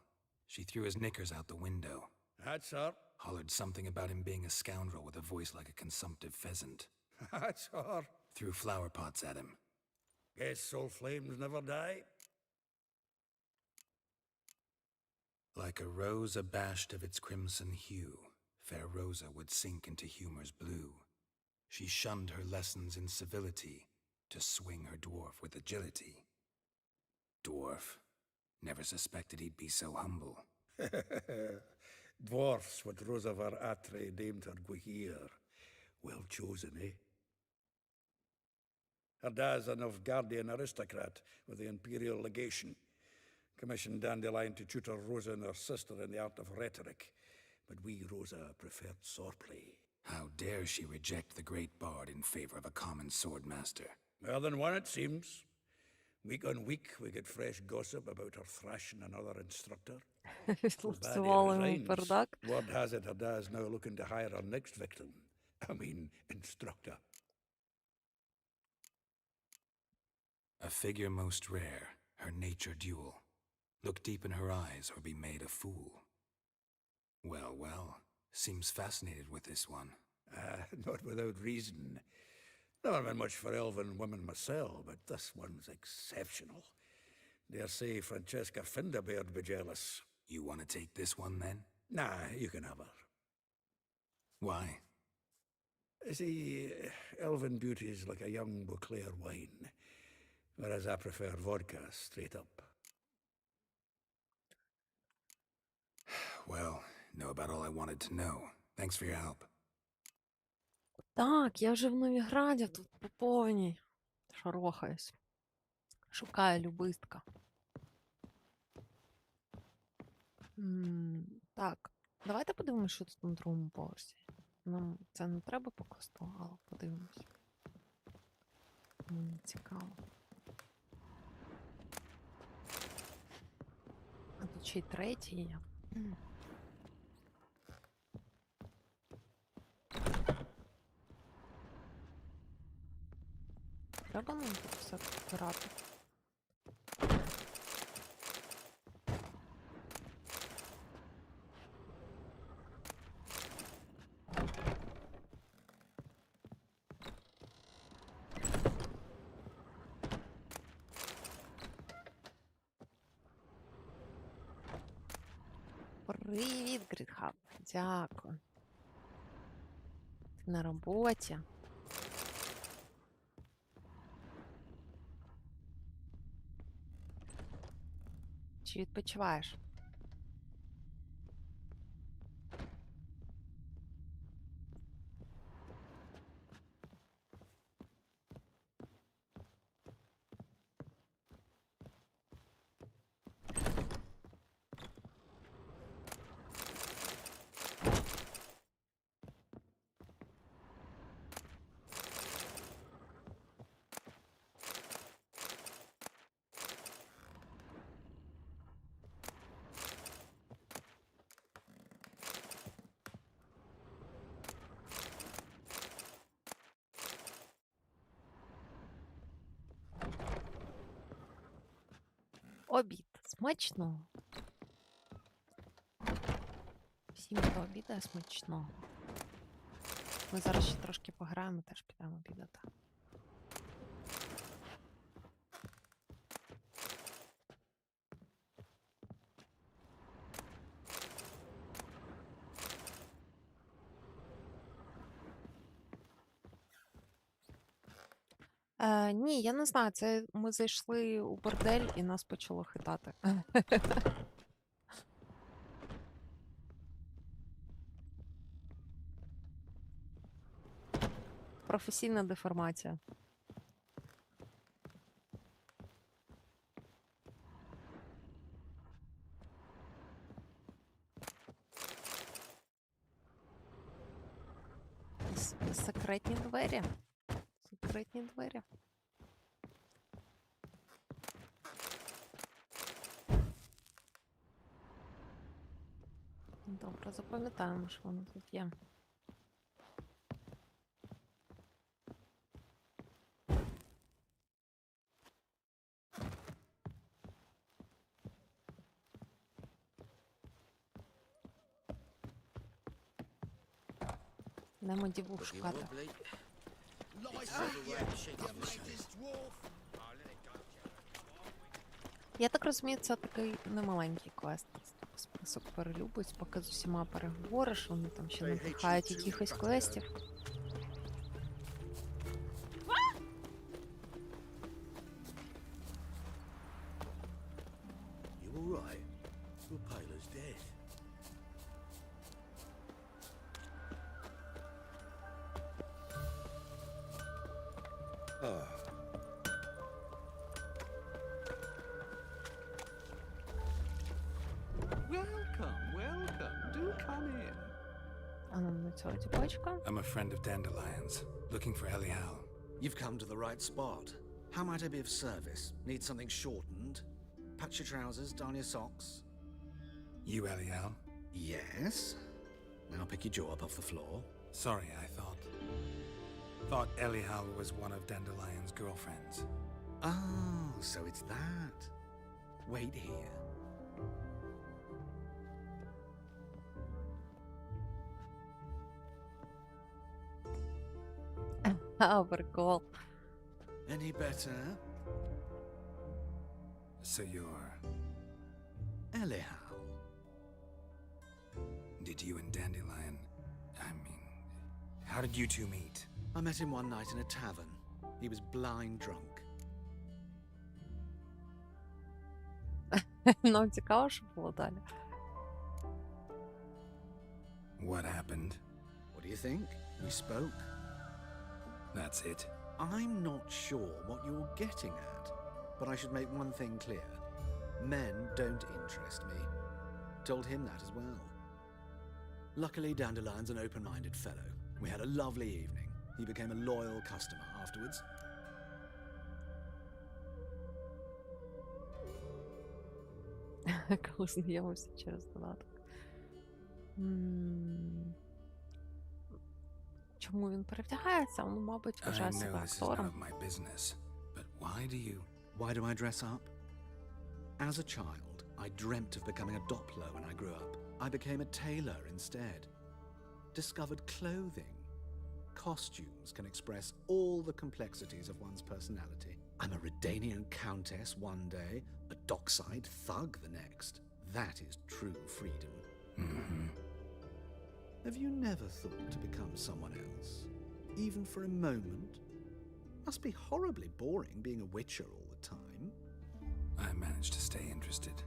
She threw his knickers out the window. That's her. Hollered something about him being a scoundrel with a voice like a consumptive pheasant. That's her. Threw flower pots at him. Guess soul flames never die. Like a rose abashed of its crimson hue, fair Rosa would sink into humor's blue. She shunned her lessons in civility to swing her dwarf with agility. Dwarf. Never suspected he'd be so humble. Dwarfs what Rosa var Atre named her Guihir. Well chosen, eh? Her dad's a Novgardian aristocrat with the imperial legation. Commissioned Dandelion to tutor Rosa and her sister in the art of rhetoric. But we, Rosa, preferred swordplay. How dare she reject the great bard in favor of a common swordmaster? More than one, it seems. Week on week, we get fresh gossip about her thrashing another instructor. Відлупцювали йому пердак. Word has it her dad's now looking to hire her next victim. I mean, instructor. A figure most rare, her nature dual. Look deep in her eyes or be made a fool. Well, well, seems fascinated with this one. Not without reason. Never been much for elven women myself, but this one's exceptional. Dare say Francesca Finderbeard be jealous. You want to take this one, then? Nah, you can have her. Why? See, elven beauty's like a young Beauclair wine, whereas I prefer vodka straight up. Well, know about all I wanted to know. Thanks for your help. Так, я вже в Новіграді, тут по повній. Шарохаюсь. Шукаю любистка. Так, давайте подивимось, що тут на другому поверсі. Нам це не треба покласти, але подивимось. Мені цікаво. А тут ще й третій є. Треба нам тут все збирати. Привіт, Грітхаб. Дякую. Ти на роботі. Чи відпочиваєш? Обід. Смачно. Всім, хто обідає, смачно. Ми зараз ще трошки пограємо, теж підемо обідати. Ні, я не знаю, це ми зайшли у бордель і нас почало хитати. Професійна деформація. Секретні двері. Секретні двері. Добре, запам'ятаємо, що воно тут є. Нема діву шукати. Я так розумію, це такий немаленький квест. Список перелюбиць, поки з усіма переговориш, вони там ще напихають якихось квестів. I'm a friend of Dandelion's, looking for Elial. You've come to the right spot. How might I be of service? Need something shortened? Patch your trousers, darn your socks. You Elial? Yes. Now pick your jaw up off the floor. Sorry, I thought Elial was one of Dandelion's girlfriends. Oh, so it's that. Wait here. Oh, прикол. Any better? So you're... Elial. Did you and Dandelion... I mean... How did you two meet? I met him one night in a tavern. He was blind drunk. Нам цікаво, що було далі. What happened? What do you think? We spoke. That's it. I'm not sure what you're getting at, but I should make one thing clear. Men don't interest me. Told him that as well. Luckily, Dandelion's an open-minded fellow. We had a lovely evening. He became a loyal customer afterwards. Коли знайомився через додаток. Чому він перевдягається? Ну, мабуть, вважає себе актором. Why do I dress up? As a child, I dreamt of becoming a Doppler when I grew up. I became a tailor instead. Discovered clothing. Costumes can express all the complexities of one's personality. I'm a Redanian countess one day, a dockside thug the next. That is true freedom. Mm-hmm. Have you never thought to become someone else? Even for a moment? Must be horribly boring being a witcher all the time. I managed to stay interested.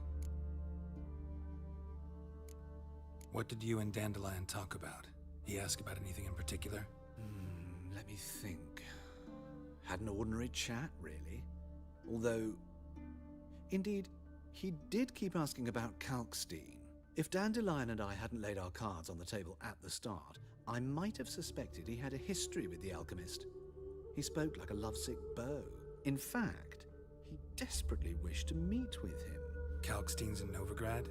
What did you and Dandelion talk about? He asked about anything in particular? Let me think. Had an ordinary chat, really. Although, indeed, he did keep asking about Kalkstein. If Dandelion and I hadn't laid our cards on the table at the start, I might have suspected he had a history with the alchemist. He spoke like a lovesick beau. In fact, he desperately wished to meet with him. Kalkstein's in Novigrad?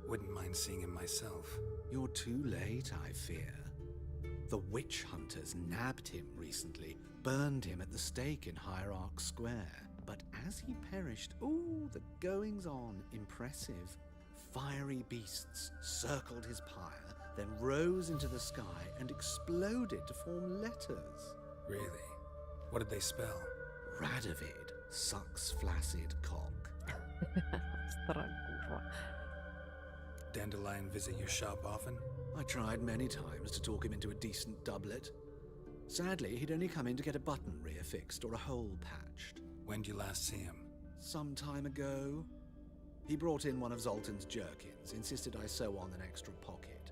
Wouldn't mind seeing him myself. You're too late, I fear. The witch hunters nabbed him recently, burned him at the stake in Hierarch Square. But as he perished, the goings-on impressive. Fiery beasts circled his pyre, then rose into the sky and exploded to form letters. Really? What did they spell? Radovid sucks flaccid cock. Dandelion visit your shop often? I tried many times to talk him into a decent doublet. Sadly, he'd only come in to get a button rear fixed or a hole patched. When did you last see him? Some time ago. He brought in one of Zoltan's jerkins, insisted I sew on an extra pocket.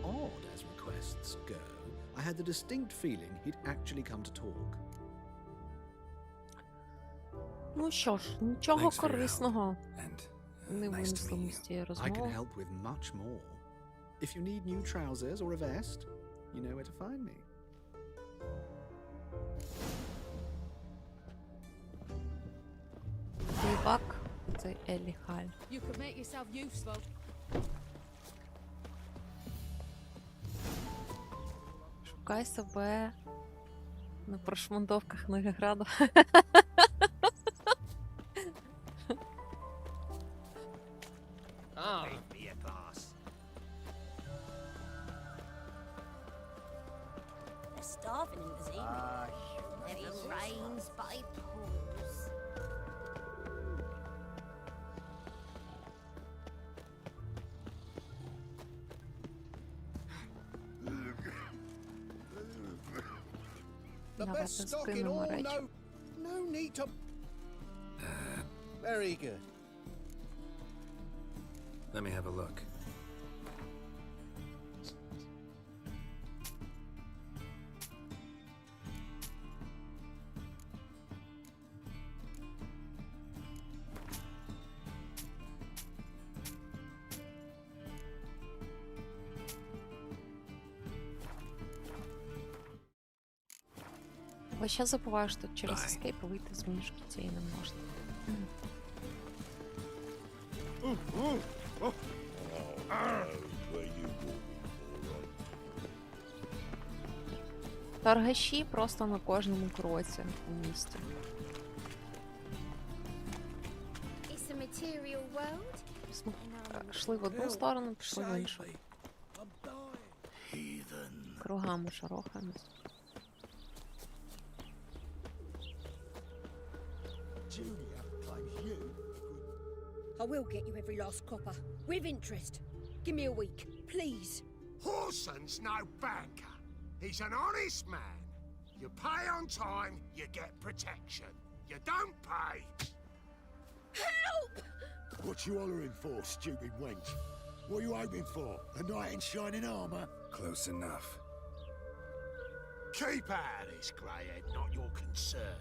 Odd as requests go, I had the distinct feeling he'd actually come to talk. Ну що ж, нічого корисного не винесло з цієї I can розмови. help with much more. If you need new trousers or a vest, you know where to find me. Дивак, це Елі Халь. You could make yourself useful. Шукай себе на прошмандовках Новіграду. Ah. Leave me a pass. They're starving in this evening. Heavy rains by pools. The best stock in all, no need to... Very good. Let me have a look. Весь час забуваю, що через Escape вийти з мішки цієї не можна. Торгаші просто на кожному кроці у місті. It's a material world. Йшли в одну сторону, пішли в іншу. Кругами шарохаємось. I will get you every last copper, with interest. Give me a week, please. Horson's no banker. He's an honest man. You pay on time, you get protection. You don't pay. Help! What you hollering for, stupid wench? What are you hoping for? A knight in shining armour? Close enough. Keep out of this, greyhead, not your concern.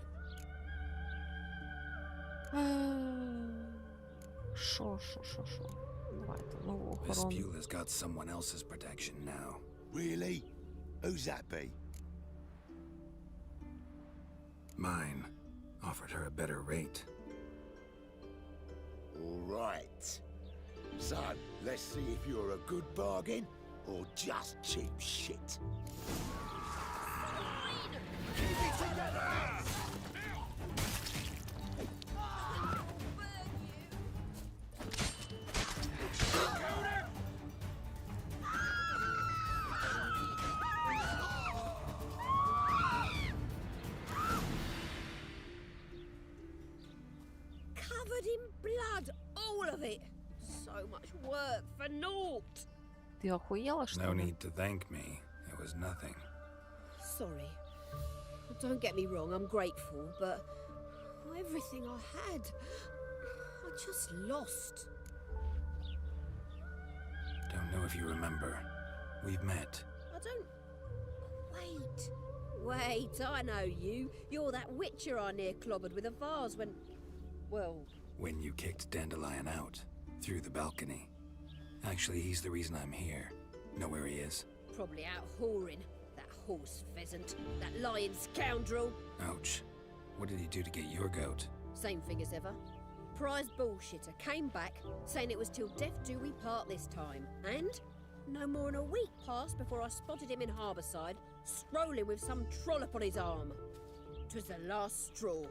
Шо. Давайте нову This охорону. Bueller's got someone else's protection now. Really? Who's that be? Mine. Offered her a better rate. All right. So, let's see if you're a good bargain or just cheap shit. Keep it together! Covered in blood, all of it. So much work for naught. Ти охуєла, що No ли? need to thank me. It was nothing. Sorry. Don't get me wrong, I'm grateful, but everything I had, I just lost. Don't know if you remember. We've met. I don't... Wait, I know you. You're that witcher I near clobbered with a vase when... Well... When you kicked Dandelion out. Through the balcony. Actually, he's the reason I'm here. Know where he is? Probably out whoring. That horse pheasant. That lying scoundrel. Ouch. What did he do to get your goat? Same thing as ever. Prize bullshitter came back, saying it was till death do we part this time. And no more than a week passed before I spotted him in Harbourside, strolling with some trollop on his arm. 'Twas the last straw.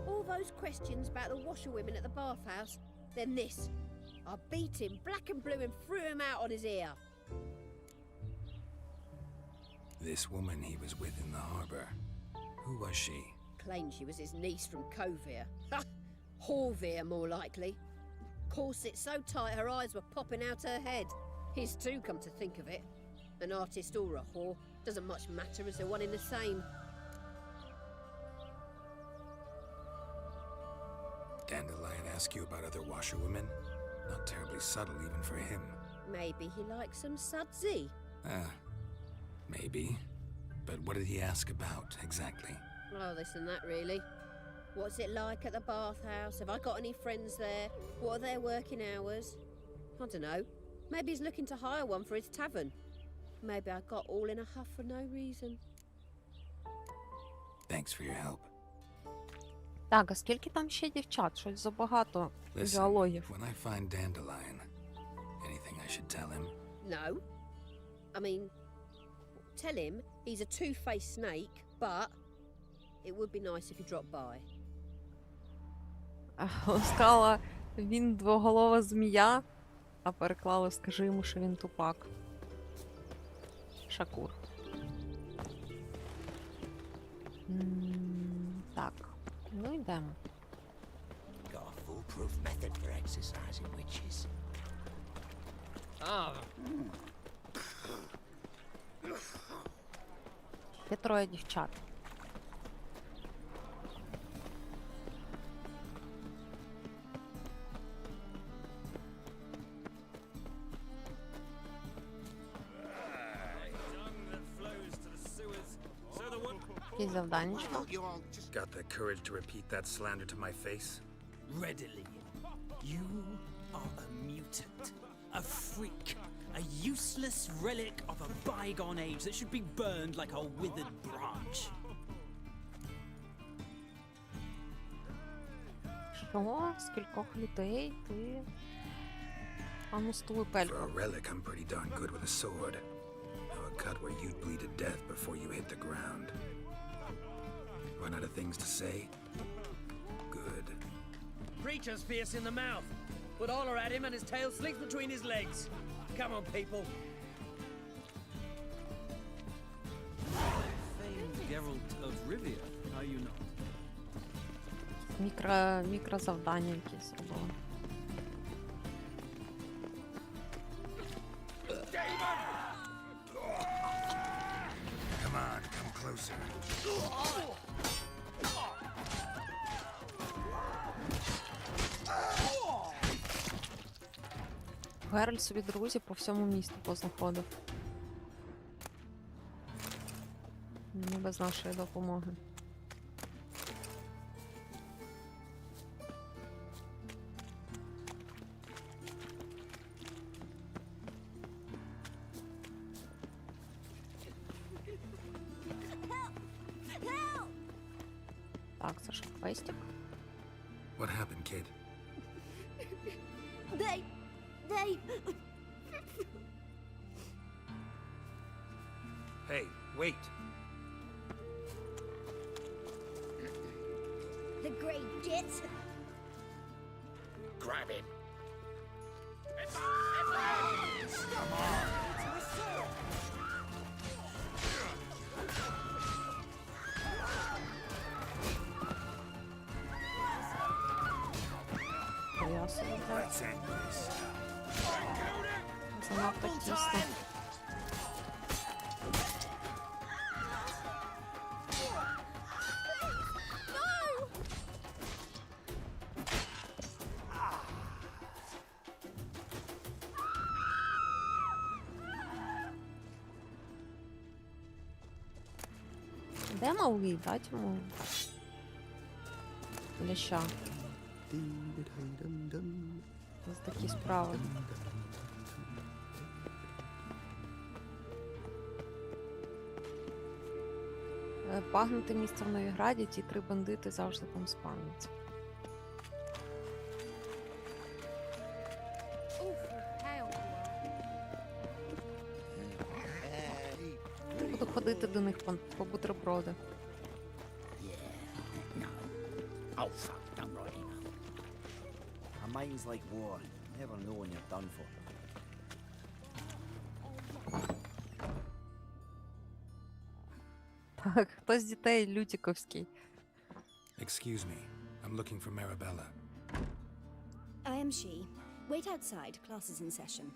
All those questions about the washerwomen at the bathhouse, then this. I beat him black and blue and threw him out on his ear. This woman he was with in the harbor. Who was she? Claimed she was his niece from Kovir. Ha! Horvir, more likely. Corset so tight her eyes were popping out her head. His too, come to think of it. An artist or a whore. Doesn't much matter as they're one in the same. Dandelion ask you about other washerwomen? Not terribly subtle even for him. Maybe he likes some sudsy. Maybe. But what did he ask about, exactly? Oh, this and that, really. What's it like at the bathhouse? Have I got any friends there? What are their working hours? I don't know. Maybe he's looking to hire one for his tavern. Maybe I got all in a huff for no reason. Thanks for your help. Так, а скільки там ще дівчат? Щось забагато діалогів. When I find Dandelion, anything I should tell him? No. I mean, tell him he's a two-faced snake, but it would be nice if he dropped by. Сказала, він двоголова змія, а переклали, скажи йому, що він тупак. Шакур. Так, ну йдемо. Got a foolproof method for exercising witches. Є троє дівчат. Якісь завданнячко. Got the courage to repeat that slander to my face? Readily. You are a mutant, a freak, a useless relic of a bygone age that should be burned like a withered branch. Що? Скількох людей ти? А ну стуй, пельку. For a relic, I'm pretty darn good with a sword. Now a cut where you'd bleed to death before you hit the ground. Run out of things to say? Good. Preacher's fierce in the mouth. Would holler at him and his tail slinks between his legs. Come on, people. Famed Geralt of Rivia, are you not? Мікрозавдання якісь робили. Come on, come closer. Геральт собі друзі по всьому місту познаходив. Не без нашої допомоги. Так, це ж квестик. What happened, kid? They... Hey, wait! The great git. Grab him. Come on! Let's end this. Занадто тісно. Де малий? Дать йому ляща. Ось такі справи. Пагнути місце в Новіграді, ті три бандити завжди там спавняться. Буду ходити до них по бутерброди. Oh, fuck, don't write email. A mind's like water. Never know when you're done for. Так, хто з дітей Лютіковський? Excuse me. I'm looking for Marabella. I am she. Wait outside. Class is in session.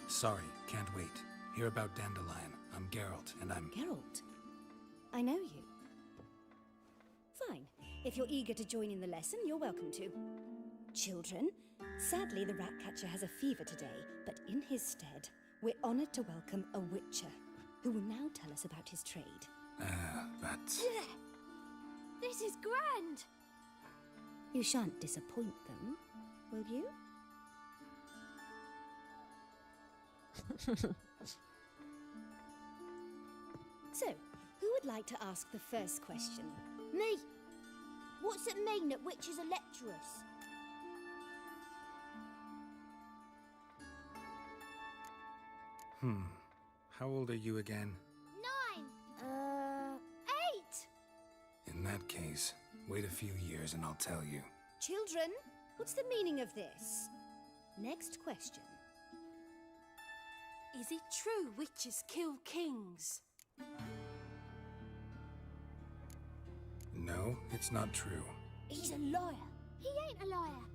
Sorry, can't wait. Hear about Dandelion. I'm Geralt, and I'm... Geralt? I know you. Fine. If you're eager to join in the lesson, you're welcome to. Children, sadly the ratcatcher has a fever today, but in his stead, we're honored to welcome a witcher, who will now tell us about his trade. But... This is grand! You shan't disappoint them, will you? So, who would like to ask the first question? Me! What's it mean that witches are lecturers? How old are you again? 9! 8! In that case, wait a few years and I'll tell you. Children, what's the meaning of this? Next question. Is it true witches kill kings? No, it's not true. He's a liar. He ain't a liar.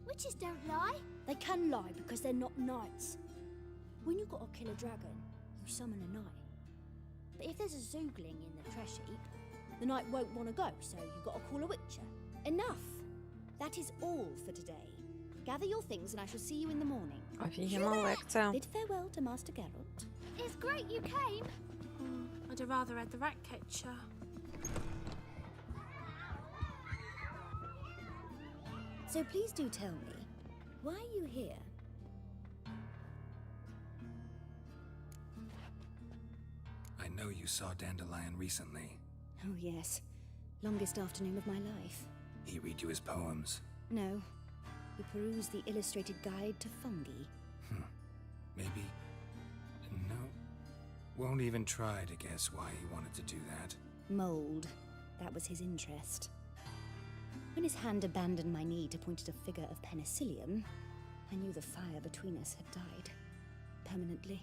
Witches don't lie. They can lie because they're not knights. When you gotta kill a dragon, you summon a knight. But if there's a zoogling in the trash heap, the knight won't want to go, so you gotta call a witcher. Enough! That is all for today. Gather your things and I shall see you in the morning. Офігенна лекція. Bid farewell to Master Geralt. It's great you came. I'd have rather had the ratcatcher. So please do tell me, why are you here? I know you saw Dandelion recently. Oh yes, longest afternoon of my life. He read you his poems. No, we perused the illustrated guide to fungi. Maybe... No. Won't even try to guess why he wanted to do that. Mold, that was his interest. When his hand abandoned my knee to point at a figure of penicillium, I knew the fire between us had died. Permanently.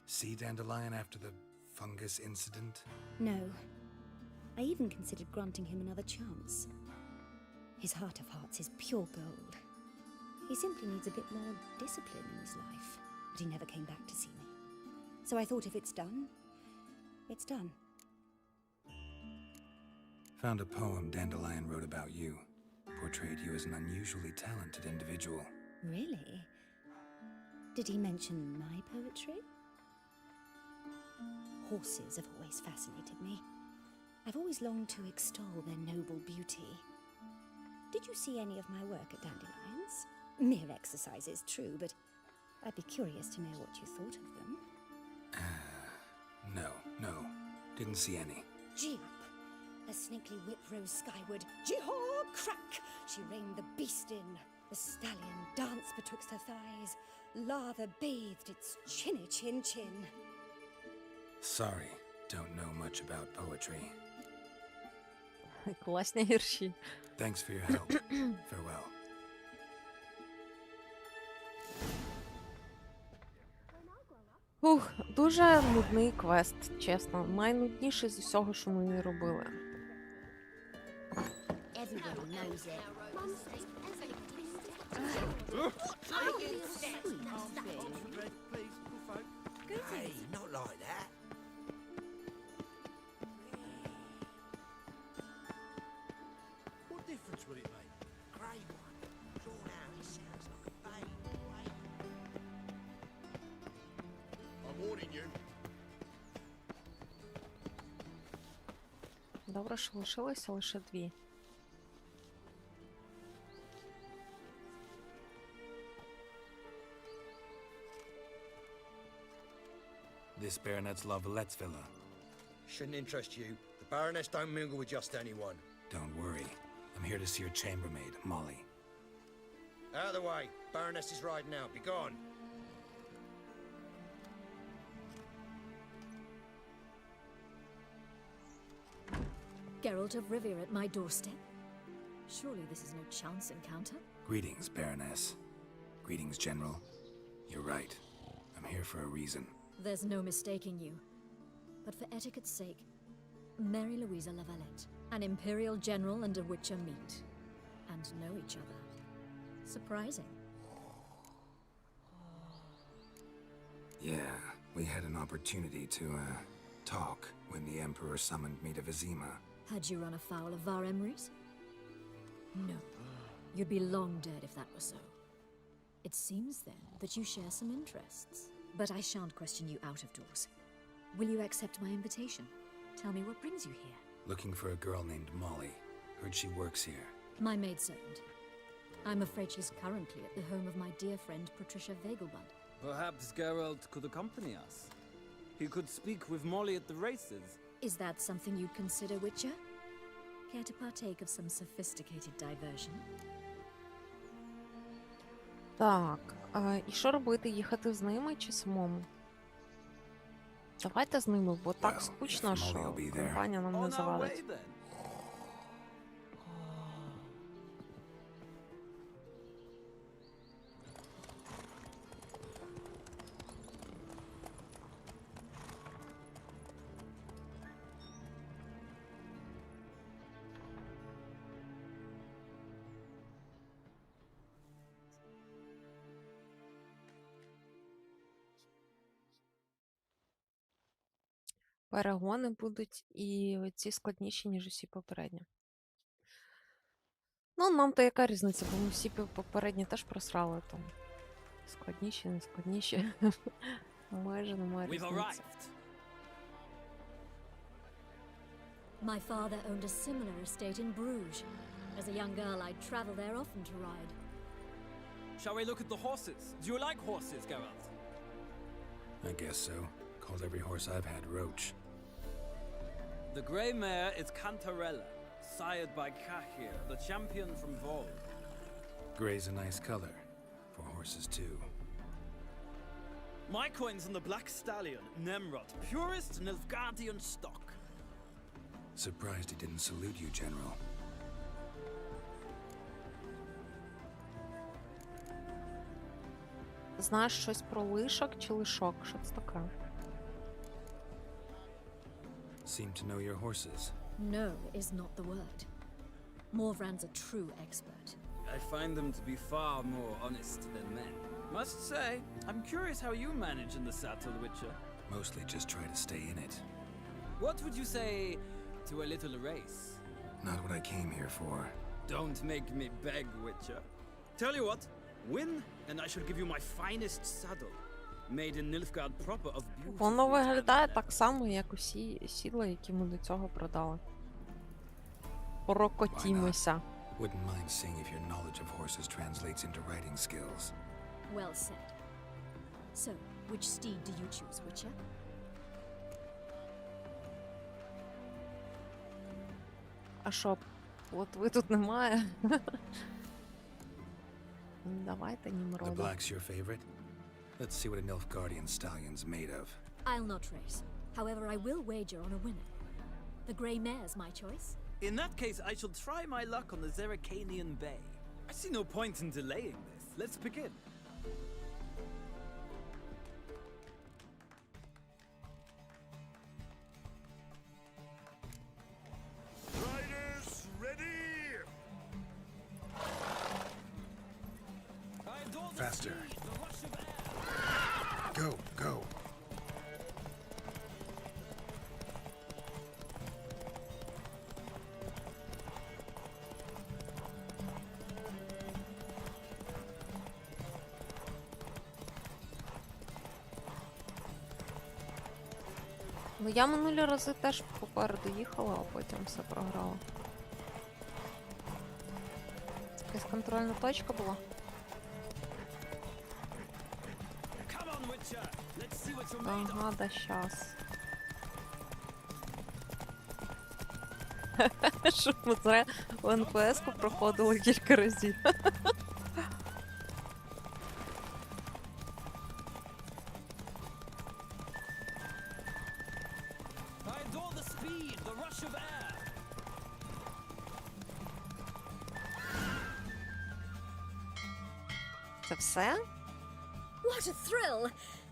See Dandelion after the fungus incident? No. I even considered granting him another chance. His heart of hearts is pure gold. He simply needs a bit more discipline in his life. But he never came back to see me. So I thought if it's done, it's done. Found a poem Dandelion wrote about you. Portrayed you as an unusually talented individual. Really? Did he mention my poetry? Horses have always fascinated me. I've always longed to extol their noble beauty. Did you see any of my work at Dandelions? Mere exercises, true, but I'd be curious to know what you thought of them. No. Didn't see any. Gee up! A snaky whip rose skyward. Jee-haw! Crack! She reined the beast in. The stallion danced betwixt her thighs. Lather bathed its chinny chin. Sorry, don't know much about poetry. Класні вірші. Thanks for your help. Farewell. Дуже нудний квест, чесно. Найнудніший з усього, що ми робили. Everybody knows it. Hey, not like that. What difference would it make? Grey one. Drawn out, it sounds like a vein. I'm warning you. Добре, що лишилося лише 2. This baronet's Lavallette's villa. Shouldn't interest you. The Baroness don't mingle with just anyone. Don't worry. I'm here to see your chambermaid, Molly. Out of the way. Baroness is riding out. Be gone. Geralt of Rivia at my doorstep? Surely this is no chance encounter? Greetings, Baroness. Greetings, General. You're right. I'm here for a reason. There's no mistaking you. But for etiquette's sake, Mary Louisa Lavalette, an Imperial General and a Witcher meet. And know each other. Surprising. Yeah, we had an opportunity to, talk when the Emperor summoned me to Vizima. Had you run afoul of Var Emrys? No. You'd be long dead if that were so. It seems, then, that you share some interests. But I shan't question you out of doors. Will you accept my invitation? Tell me what brings you here. Looking for a girl named Molly. Heard she works here. My maidservant. I'm afraid she's currently at the home of my dear friend Patricia Vegelbud. Perhaps Geralt could accompany us. He could speak with Molly at the races. Is that something you'd consider, Witcher? Care to partake of some sophisticated diversion? Так, і що робити? Їхати з ними чи самому? Давайте з ними, бо так скучно, що компанія нам не завалить. Перегони будуть і ці складніші, ніж усі попередні. Ну, нам-то яка різниця, бо ми всі попередні теж просрали, тому складніші, не складніші. Майже немає різниці. My father owned a similar estate in Bruges. As a young girl, I'd travel there often to ride. Shall we look at the horses? Do you like horses, Geralt? I guess so. Called every horse I've had Roach. The grey mare is Cantarella, sired by Cahir, the champion from Vol. Gray's a nice color. For horses, too. My coin's on the black stallion, Nemrod, purest Nilfgaardian stock. Surprised he didn't salute you, General. Знаєш щось про лишок чи лишок? Що це таке? Seem to know your horses. No is not the word. Morvran's a true expert. I find them to be far more honest than men. Must say, I'm curious how you manage in the saddle, Witcher. Mostly just try to stay in it. What would you say to a little race? Not what I came here for. Don't make me beg, Witcher. Tell you what, win and I shall give you my finest saddle. Made in Nilfgaard proper of beautiful. Воно виглядає так само, як усі сідла, які ми до цього продали. Прокотімося. Wouldn't mind seeing if your knowledge of horses translates into riding skills. Well said. So, which steed do you choose, Witcher? А що, от ви тут немає? Давайте The Німрода. black's your favorite? Let's see what a Nilfgaardian stallion's made of. I'll not race. However, I will wager on a winner. The grey mare's my choice. In that case, I shall try my luck on the Zerrikanian Bay. I see no point in delaying this. Let's begin. Riders, ready! Faster. Go, go. Ну я минулі рази теж попереду їхала, а потім все програла. Якась контрольна точка була. Ага, да щас. Щоб ми зре в НПС-ку проходили кілька разів. Це все? What a thrill!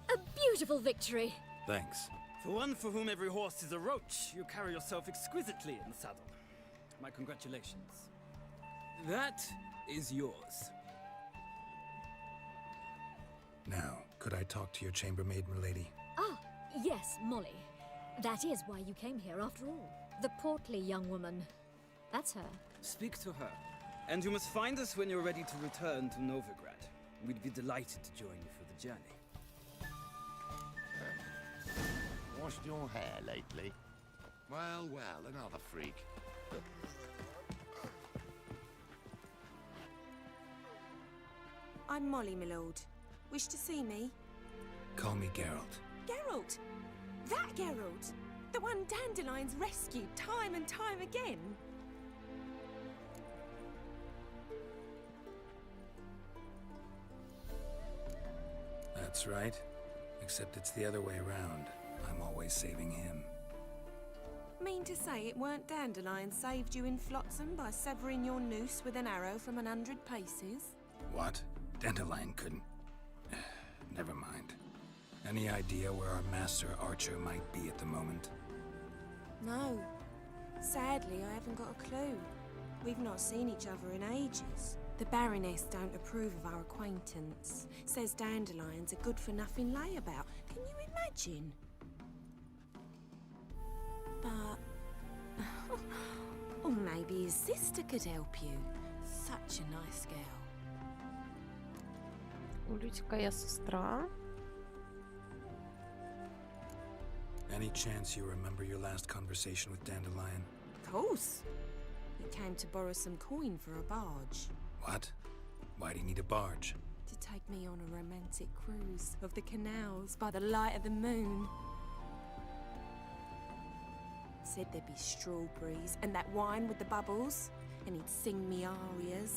A beautiful victory! Thanks. For one for whom every horse is a roach, you carry yourself exquisitely in the saddle. My congratulations. That is yours. Now, Could I talk to your chambermaid, milady? Ah, yes, Molly. That is why you came here after all. The portly young woman. That's her. Speak to her. And you must find us when you're ready to return to Novigrad. We'd be delighted to join you for the journey. Washed your hair lately? Well, well, another freak. I'm Molly, my lord. Wish to see me? Call me Geralt. Geralt! That Geralt! The one Dandelion's rescued time and time again! That's right. Except it's the other way around. I'm always saving him. Mean to say it weren't Dandelion saved you in Flotsam by severing your noose with an arrow from 100 paces? What? Dandelion couldn't... Never mind. Any idea where our master archer might be at the moment? No. Sadly, I haven't got a clue. We've not seen each other in ages. The Baroness don't approve of our acquaintance. Says Dandelion's a good-for-nothing layabout. Can you imagine? But... or maybe his sister could help you. Such a nice girl. У Людька є сестра. Any chance you remember your last conversation with Dandelion? Of course. He came to borrow some coin for a barge. What? Why do you need a barge? To take me on a romantic cruise of the canals by the light of the moon. Said there'd be strawberries and that wine with the bubbles, and he'd sing me arias.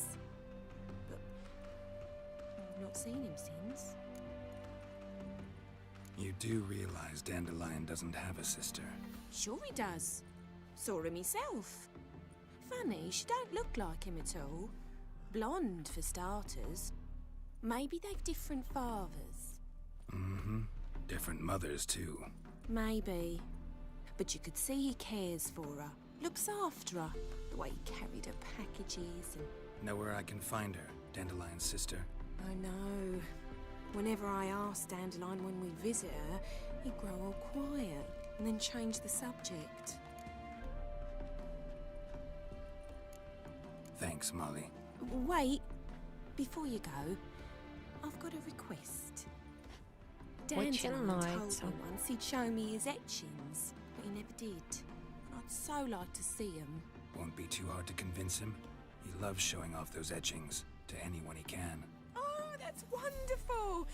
But I've not seen him since. You do realize Dandelion doesn't have a sister. Sure he does. Saw him himself. Funny, she don't look like him at all. Blonde, for starters. Maybe they've different fathers. Mm-hmm. Different mothers, too. Maybe. But you could see he cares for her. Looks after her. The way he carried her packages and... Know where I can find her, Dandelion's sister? I know. Whenever I ask Dandelion when we visit her, he'd grow all quiet and then change the subject. Thanks, Molly. Wait. Before you go, I've got a request. Dandelion told me once he'd show me his etchings, but he never did. I'd so like to see them. Won't be too hard to convince him. He loves showing off those etchings to anyone he can. Oh, that's wonderful!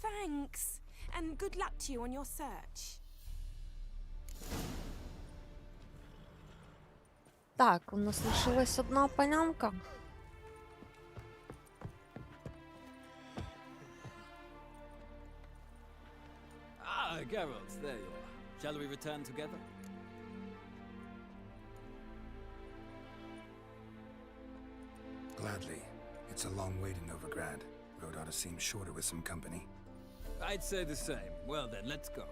Thanks. And good luck to you on your search. Так, у нас лишилась одна панянка. Ah, Geralt, there you are. Shall we return together? Gladly. It's a long way to Novigrad. Road ought to seem shorter with some company. I'd say the same. Well then, let's go.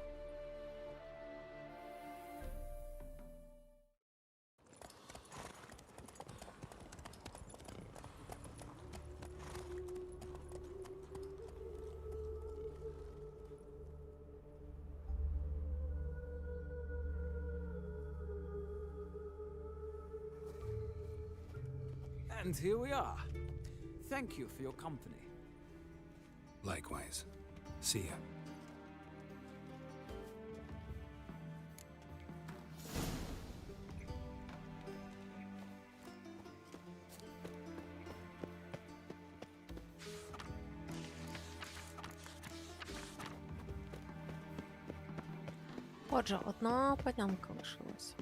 And here we are. Thank you for your company. Likewise. See ya. Отже, одна панянка лишилась.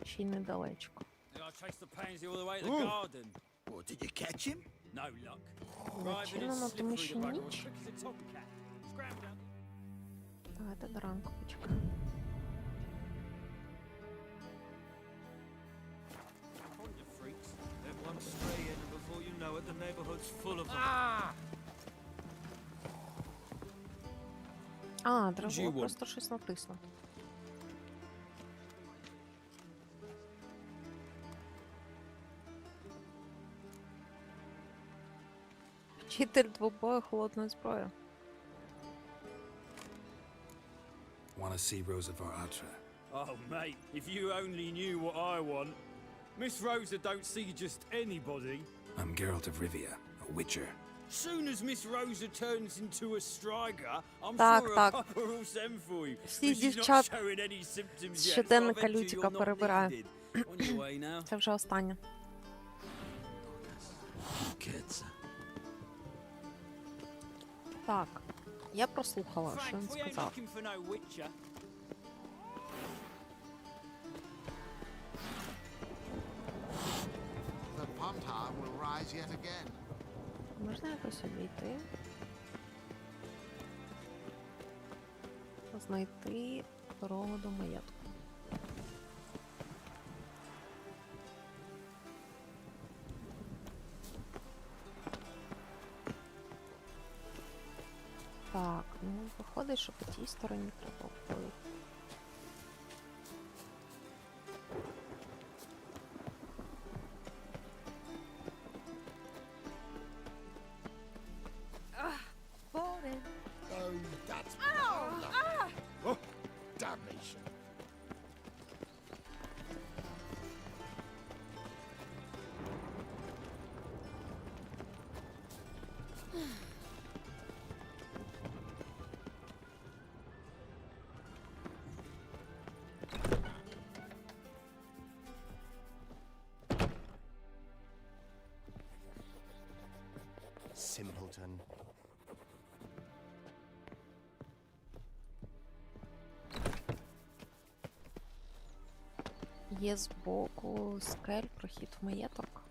Ще й недалечко. I chased the pansy all the way to the garden. What, did you catch him? No luck. Зачинено, тому що ніч. Давайте до ранку почекаємо. А, треба було просто щось натиснути. Вчитель двобою холодною зброєю. see Rosa Varatra. Oh, mate, if you only knew what I want. Miss Rosa don't see just anybody. I'm Geralt of Rivia, a witcher. Soon as Miss Rosa turns into a striker, I'm Так, sure так. a papa will send for you. Всі But she's not дівчат showing any symptoms з yet, so I щоденника bet you Лютіка you're not перебираю. needed. On your way now. Це вже останнє. Так, я прослухала, що він Frank, we ain't сказав. looking for no witcher. The Pontar will rise yet again. Можна якось обійти? Знайти дорогу до маєтку. Так, ну виходить, що по тій стороні треба обходити. Boring. Oh, that's Ow! Ah! Oh, damnation. Simpleton. Є збоку скель прохід в маєток.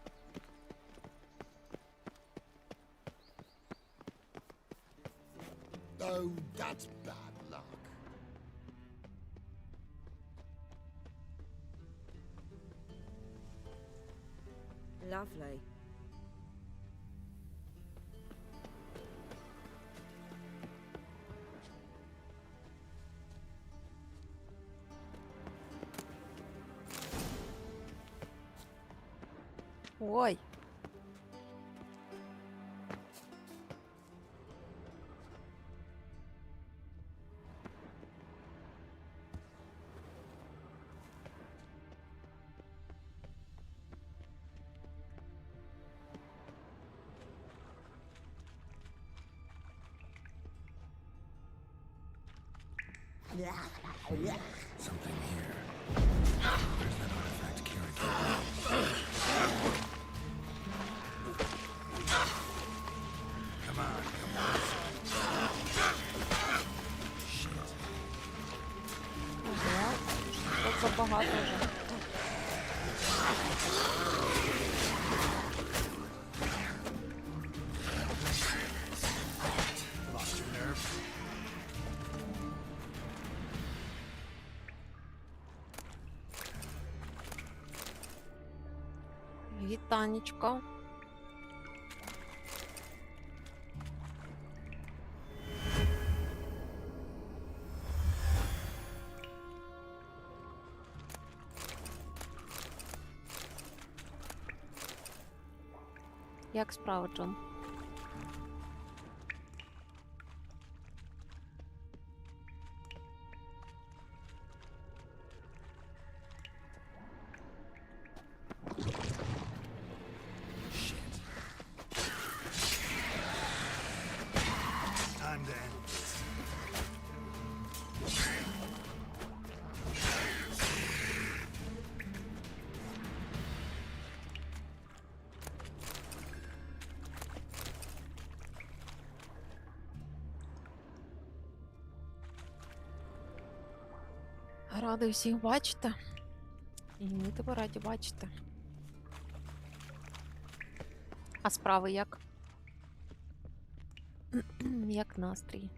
Oh, that's bad luck. Lovely. Ой. Something here. Where's that artifact carrying? Come on, come on. Shit. Тут забагато вже. Lost your nerve? Вітаннячко. Як справа, Джон? Time to end this. Радий всіх бачити. І ми тебе раді бачити. А справи як? Як настрій?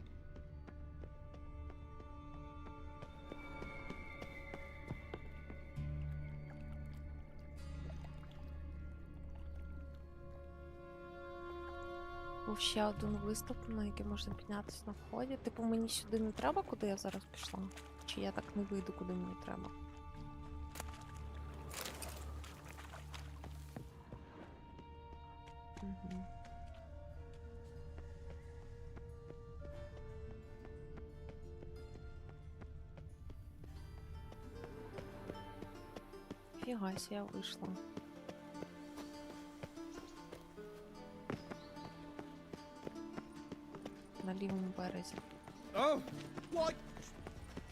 Був ще один виступ, на який можна піднятися на вході. Типу, мені сюди не треба, куди я зараз пішла? Чи я так не вийду, куди мені треба? Угу. Ніфіга сі, я вийшла. На лівому березі. Oh, what?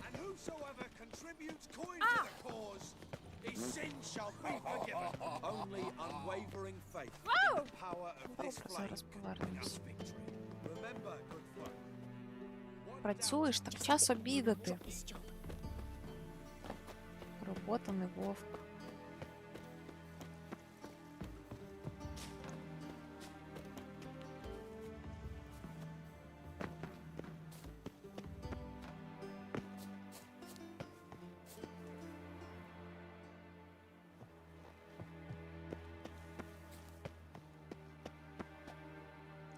And whosoever contributes coin to the cause, his sins shall be forgiven. Only unwavering faith in the power of this flame can bring us victory. Remember, good folk. Працюєш, так час обідати. Робота не вовк.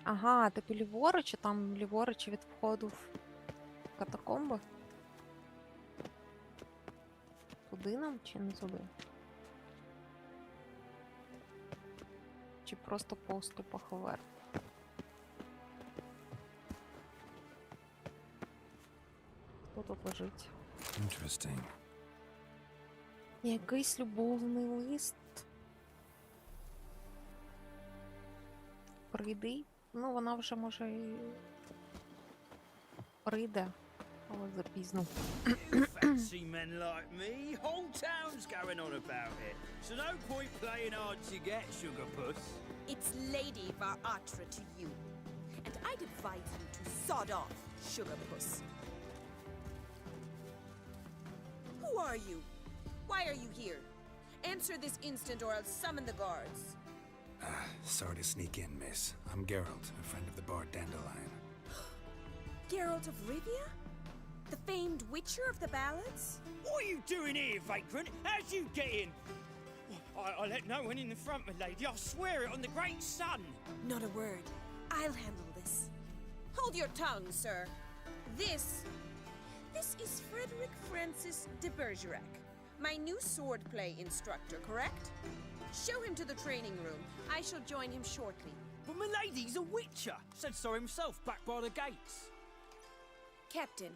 Ага, типу ліворуч, а там ліворуч від входу в катакомби? Туди нам чи не туди? Чи просто по уступах вверх? Хто тут лежить? Interesting. Якийсь любовний лист. Прийди. Ну, вона вже може і прийде, але запізно. Fancy men like me, whole town's going on about it. So no point playing hard to get, sugar puss. It's Lady Varatra to you. And I'd advise you to sod off, sugar puss. Who are you? Why are you here? Answer this instant or I'll summon the guards. Sorry to sneak in, miss. I'm Geralt, a friend of the bard Dandelion. Geralt of Rivia? The famed witcher of the ballads? What are you doing here, vagrant? How'd you get in? I let no one in the front, my lady. I swear it on the great sun. Not a word. I'll handle this. Hold your tongue, sir. This is Frederick Francis de Bergerac, my new swordplay instructor, correct? Show him to the training room. I shall join him shortly. But my lady's a witcher. Said so himself back by the gates. Captain,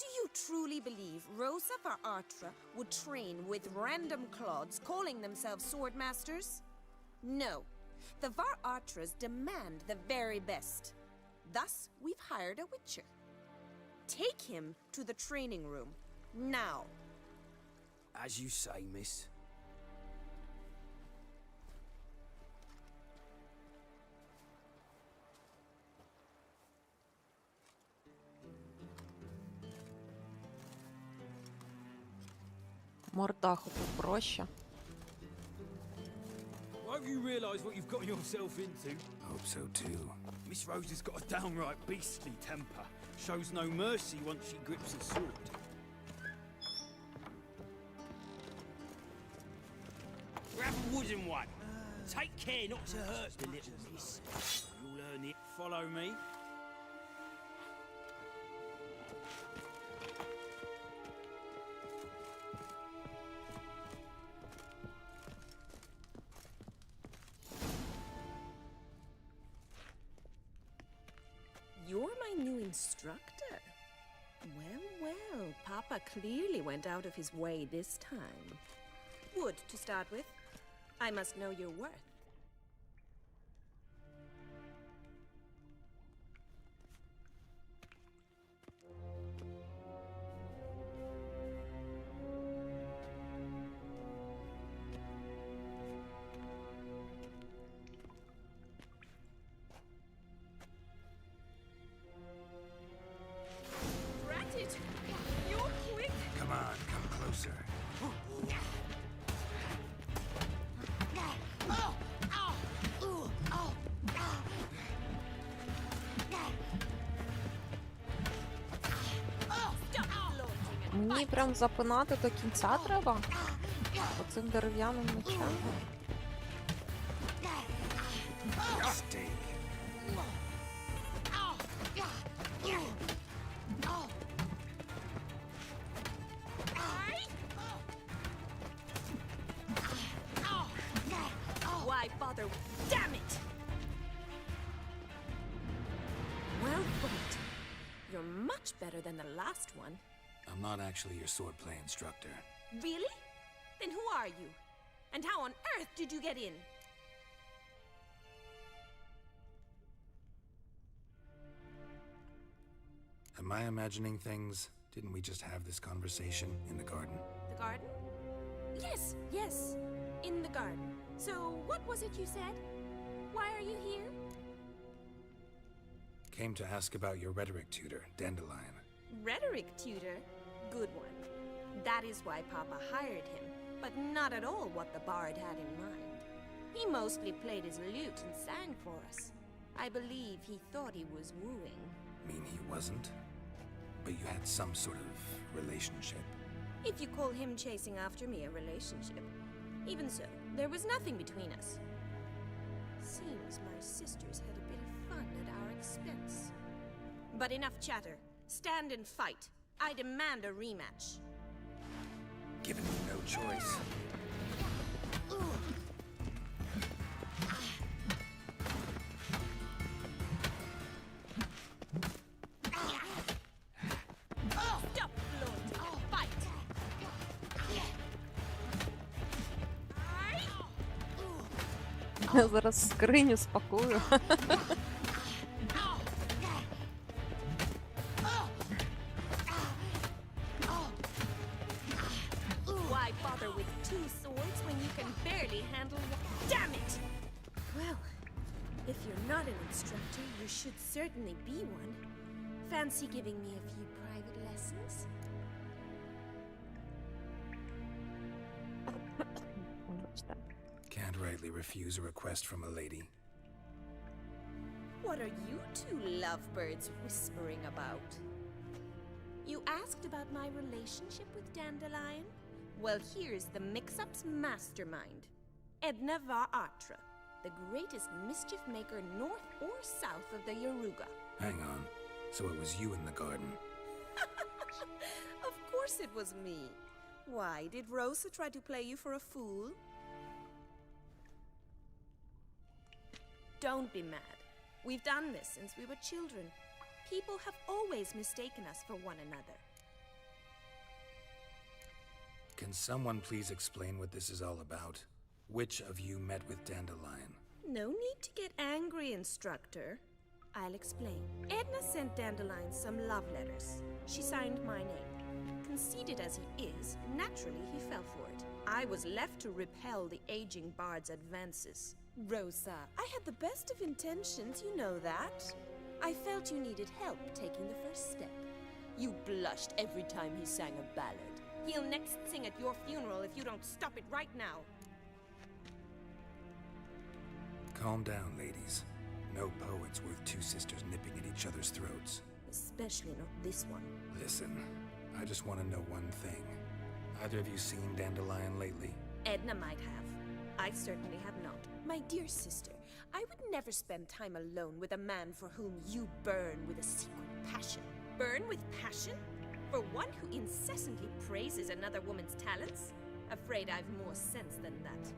do you truly believe Rosa Varatra would train with random clods calling themselves sword masters? No. The Varatras demand the very best. Thus, we've hired a witcher. Take him to the training room. Now. As you say, miss. Мордаху тут проще. Won't you realise what you've gotten yourself into? Hope so too. Miss Rosa's got a downright beastly temper. Shows no mercy once she grips a sword. Grab a wooden one. Take care not to hurt the little miss. You'll learn it. Follow me. You're my new instructor. Well, well, Papa clearly went out of his way this time. Wood, to start with. I must know your worth. Drat it! You're quick! Come on, come closer. Мені прям запинати до кінця треба? Оцим дерев'яним мечем? Why bother? Damn it! Well fought. You're much better than the last one. I'm not actually your swordplay instructor. Really? Then who are you? And how on earth did you get in? Am I imagining things? Didn't we just have this conversation in the garden? The garden? Yes, yes. In the garden. So, what was it you said? Why are you here? Came to ask about your rhetoric tutor, Dandelion. Rhetoric tutor? Good one. That is why Papa hired him, but not at all what the bard had in mind. He mostly played his lute and sang for us. I believe he thought he was wooing. Mean he wasn't? But you had some sort of relationship. If you call him chasing after me a relationship. Even so, there was nothing between us. Seems my sisters had a bit of fun at our expense. But enough chatter. Stand and fight. I demand a rematch. Given me no choice. Stop, Lord. Fight. Я зараз скриню спакую. Why bother with two swords when you can barely handle one? Damn it! Well, if you're not an instructor, you should certainly be one. Fancy giving me a few private lessons? Can't rightly refuse a request from a lady. What are you two lovebirds whispering about? You asked about my relationship with Dandelion? Well, here's the mix-up's mastermind. Edna var Atra, the greatest mischief maker north or south of the Yaruga. Hang on. So it was you in the garden. Of course it was me. Why, did Rosa try to play you for a fool? Don't be mad. We've done this since we were children. People have always mistaken us for one another. Can someone please explain what this is all about? Which of you met with Dandelion? No need to get angry, instructor. I'll explain. Edna sent Dandelion some love letters. She signed my name. Conceited as he is, naturally he fell for it. I was left to repel the aging bard's advances. Rosa, I had the best of intentions, you know that. I felt you needed help taking the first step. You blushed every time he sang a ballad. He'll next sing at your funeral if you don't stop it right now. Calm down, ladies. No poet's worth two sisters nipping at each other's throats. Especially not this one. Listen, I just want to know one thing. Either of you seen Dandelion lately? Edna might have. I certainly have not. My dear sister, I would never spend time alone with a man for whom you burn with a secret passion. Burn with passion? For one who incessantly praises another woman's talents? Afraid I've more sense than that.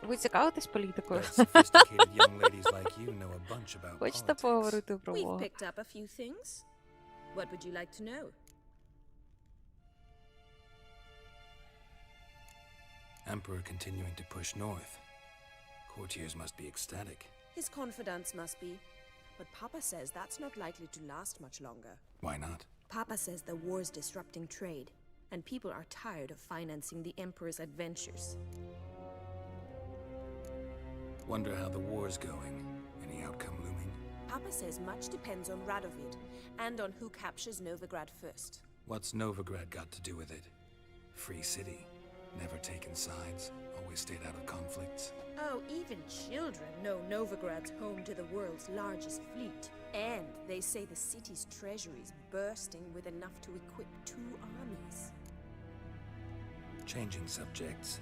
Ви цікавитесь політикою? Sophisticated young ladies like you know a bunch about Хочете politics. поговорити про We've Бога? picked up a few things. What would you like to know? Emperor continuing to push north. Courtiers must be ecstatic. His confidants must be. But Papa says that's not likely to last much longer. Why not? Papa says the war's disrupting trade, and people are tired of financing the Emperor's adventures. Wonder how the war's going. Any outcome looming? Papa says much depends on Radovid, and on who captures Novigrad first. What's Novigrad got to do with it? Free city. Never taken sides. Always stayed out of conflicts. Oh, even children know Novigrad's home to the world's largest fleet. And they say the city's treasury's bursting with enough to equip 2 armies. Changing subjects.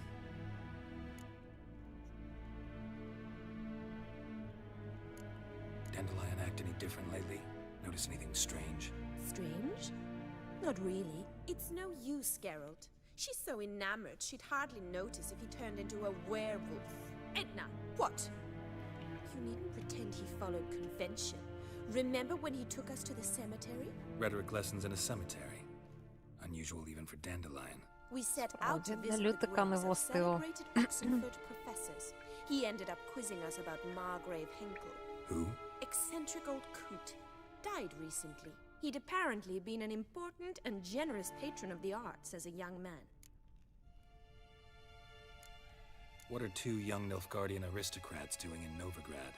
Dandelion act any different lately? Notice anything strange? Strange? Not really. It's no use, Geralt. She's so enamored she'd hardly notice if he turned into a werewolf. Edna, what? You needn't pretend he followed convention. Remember when he took us to the cemetery? Rhetoric lessons in a cemetery. Unusual even for Dandelion. We set out to Справді, visit для the лютика не graves of властиво. celebrated Oxenford professors. He ended up quizzing us about Margrave Henkel. Who? Eccentric old coot. Died recently. He'd apparently been an important and generous patron of the arts as a young man. What are two young Nilfgaardian aristocrats doing in Novigrad?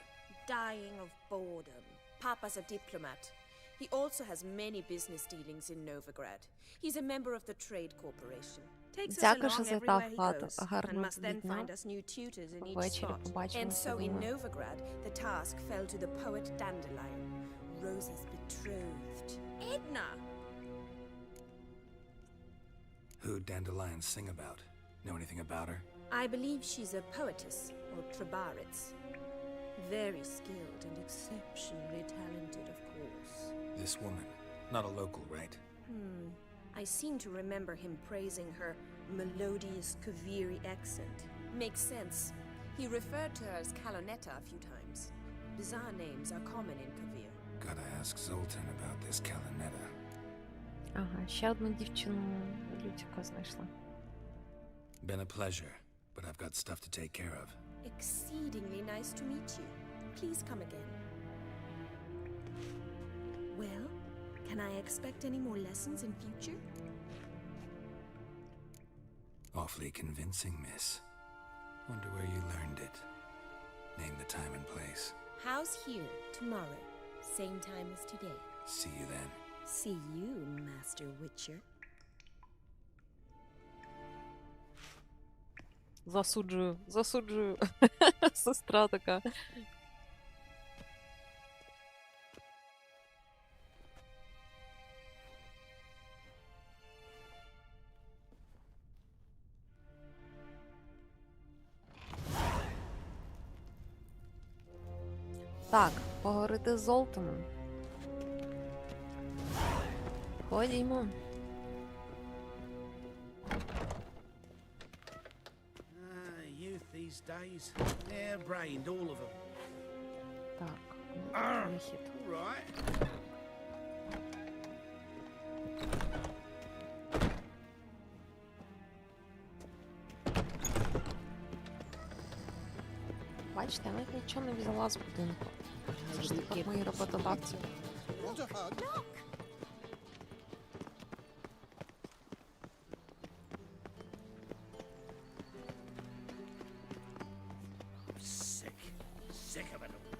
Dying of boredom. Papa's a diplomat. He also has many business dealings in Novigrad. He's a member of the Trade Corporation. Takes us Дякую, що along завітав, everywhere he Влад. goes, and Гарного must then дня. find us new tutors in each Ввечері spot. побачимося, And so in думаю. Novigrad, the task fell to the poet Dandelion, Rosa's betrothed. Edna! Who'd Dandelion sing about? Know anything about her? I believe she's a poetess, or trebaritz. Very skilled and exceptionally talented, of course. This woman. Not a local, right? I seem to remember him praising her melodious Kaviri accent. Makes sense. He referred to her as Kalonetta a few times. Bizarre names are common in Kavir. Gotta ask Zoltan about this Kalanetta. Ага, ще одну дівчину Лютика знайшла. Been a pleasure, but I've got stuff to take care of. Exceedingly nice to meet you. Please come again. Well, can I expect any more lessons in future? Awfully convincing, miss. Wonder where you learned it. Name the time and place. House here, tomorrow. Same time as today. See you then. See you, Master Witcher. Засуджую, засуджую. Сестра така. Так, поговорити з Золтаном. Ходімо. Youth these days. Hair-brained, all of them. Так, вихід. Right. Бачите, я навіть нічого не взяла з будинку. Завжди так мої роботодавці. Want a hug? Sick. Sick of it all.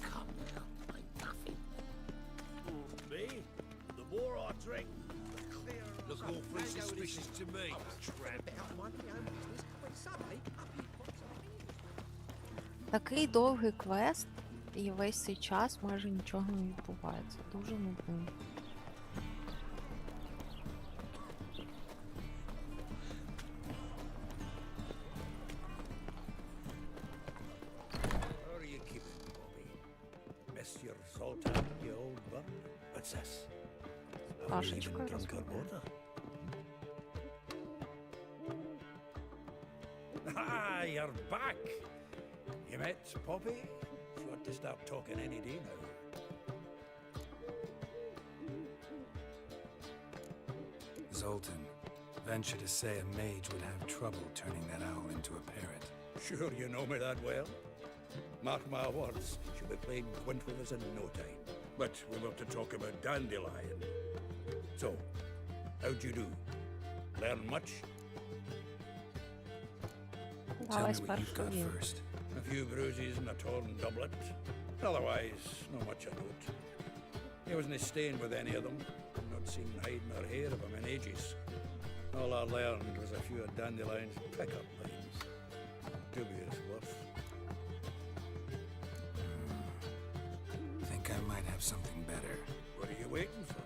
Come now, my nothing. Me? The more I drink, the clearer. Look awfully suspicious to me. Tramp. Такий довгий квест, і весь цей час майже нічого не відбувається. Дуже нудно. How are you keeping, Bobby? Monsieur Zoltan, you old buck? What's this? How are you Пашечка even drunk on розмовляє. water? Ah, you're back! You met Poppy? She ought to start talking any day now. Zoltan, venture to say a mage would have trouble turning that owl into a parrot. Sure you know me that well. Mark my words, she'll be playing quint with us in no time. But we were to talk about Dandelion. So, how'd you do? Learn much? Tell Давай me what you've спершу got він. first. A few bruises and a torn doublet. Otherwise, not much of note. He wasn't staying with any of them. Not seen hide nor hair of him in ages. All I learned was a few of Dandelion's pick-up lines. Dubious worth. Think I might have something better. What are you waiting for?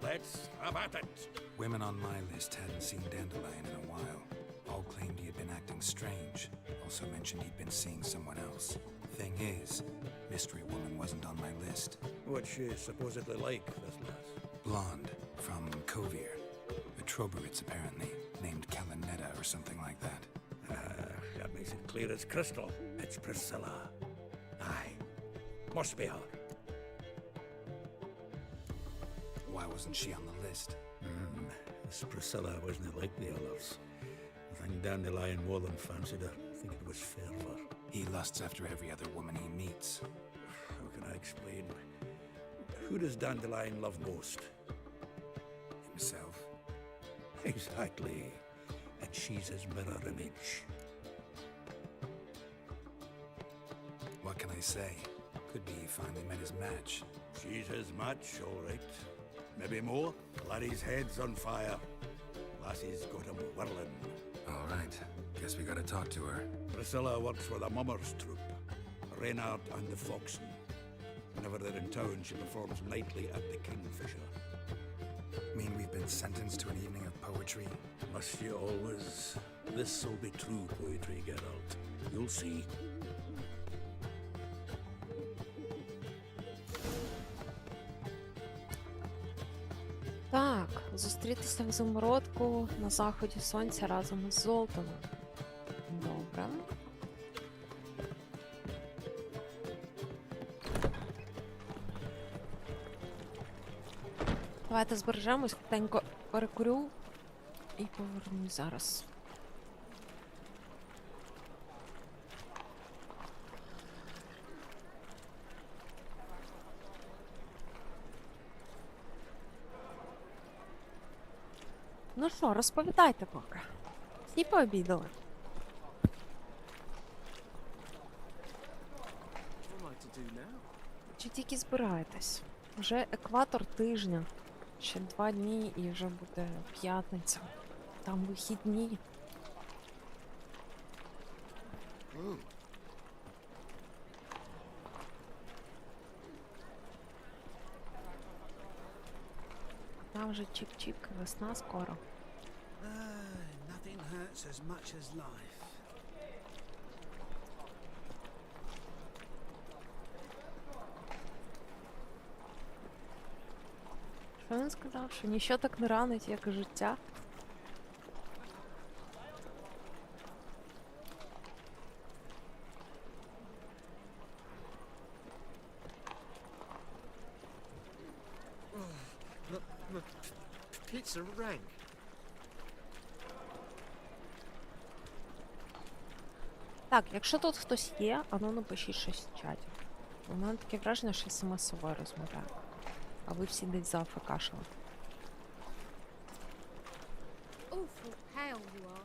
Let's have at it. Women on my list hadn't seen Dandelion in a while. All claimed he had been acting strange. Also mentioned he'd been seeing someone else. Thing is, Mystery Woman wasn't on my list. What's she supposedly like, this lass? Blonde, from Kovir. A Troberitz, apparently, named Kalanetta. for something like that. That makes it clear as crystal. It's Priscilla. Aye. Must be her. Why wasn't she on the list? This Priscilla wasn't like the others. I think Dandelion more than fancied her. I think it was fervour. He lusts after every other woman he meets. How can I explain? Who does Dandelion love most? Himself. Exactly. And she's his mirror image. What can I say? Could be he finally met his match. She's his match, all right. Maybe more. Laddie's head's on fire. Lassie's got him whirling. All right. Guess we gotta talk to her. Priscilla works for the Mummers troupe. Reynard and the Foxen. Whenever they're in town, she performs nightly at the Kingfisher. Mean we've been sentenced to an evening of poetry? Must you always? This'll be true poetry, Geralt. You'll see. Так, зустрітися в Зумродку на заході сонця разом із Золтаном. Добре. Давайте збережемось, хутенько перекурю і повернусь зараз. Ну що, розповідайте поки. Всі пообідали? Чи тільки збираєтесь? Вже екватор тижня. Ще 2 дні і вже буде п'ятниця. Там вихідні. Там вже чик-чик, весна скоро. Nothing hurts as much as life. Що він сказав? Що ніщо так не ранить, як життя? Pizza rank. Так, якщо тут хтось є, ану напишіть щось в чаті. У мене таке враження, що я сама з собою розмовляю. А ви всі десь зафекашили. Awful pale you are.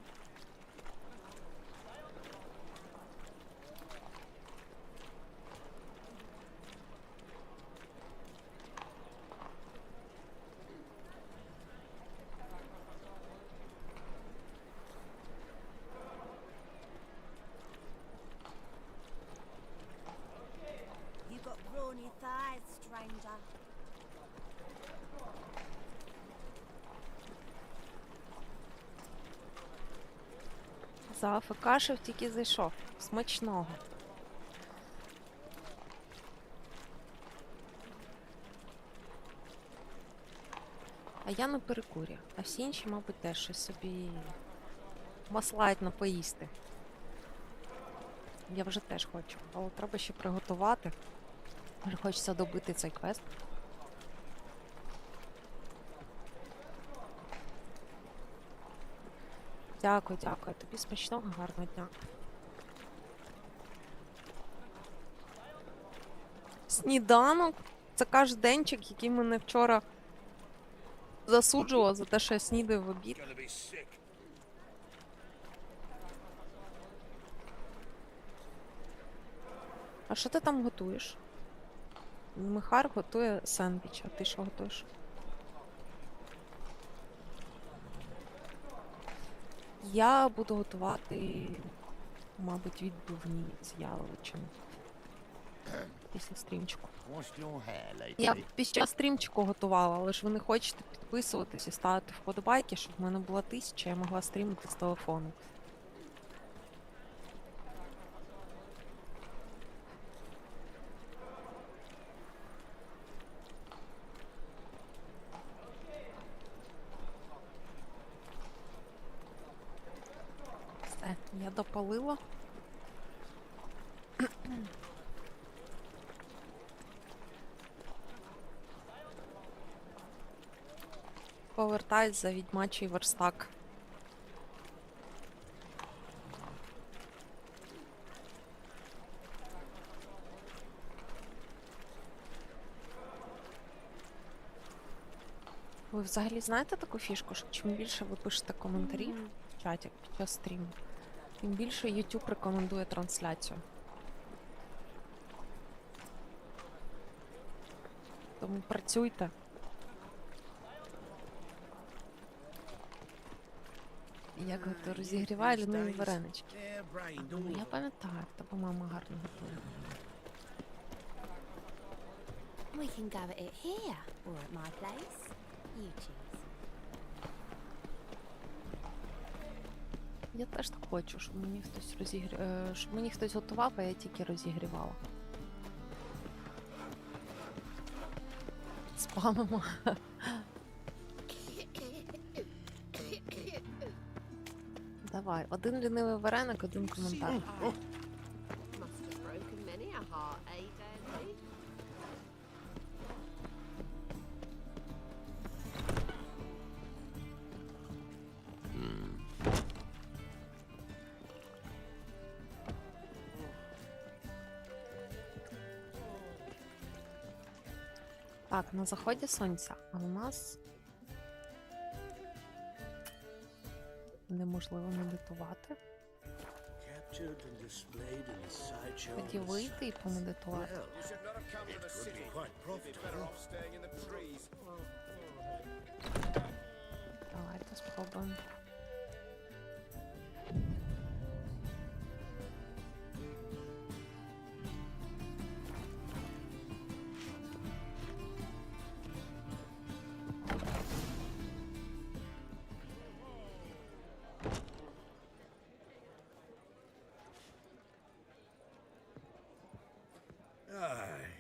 You got brawny thighs, stranger. Зафекашив, тільки зайшов. Смачного. А я на перекурі. А всі інші, мабуть, теж щось собі маслають поїсти. Я вже теж хочу. Але треба ще приготувати. Вже хочеться добити цей квест. Дякую, дякую. Тобі смачного, гарного дня. Сніданок? Це кажденчик, який мене вчора засуджував за те, що я снідаю в обід. А що ти там готуєш? Михар готує сендвіч, а ти що готуєш? Я буду готувати, мабуть, відбивні з яловичини. Після стрімчику. Я під час стрімчику готувала, але ж ви не хочете підписуватись і ставити вподобайки, щоб в мене була 1000, я могла стрімити з телефону. Я допалила. Повертаюсь за відьмачий верстак. Ви взагалі знаєте таку фішку, що чим більше ви пишете коментарів в чаті під час стріму, тим більше YouTube рекомендує трансляцію. Тому працюйте. Як готую розігріваю ліниві варенички. Я пам'ятаю, то мама гарно готує. We can go at it here or at my place. You choose. Я теж так хочу, щоб мені хтось щоб мені хтось готував, а я тільки розігрівала. Спамимо. Давай, один лінивий вареник, один коментар. Must have broken many a heart, eh, Dandy? Так, на заході сонця, а у нас неможливо медитувати. Тоді вийти і помедитувати. Давайте спробуємо.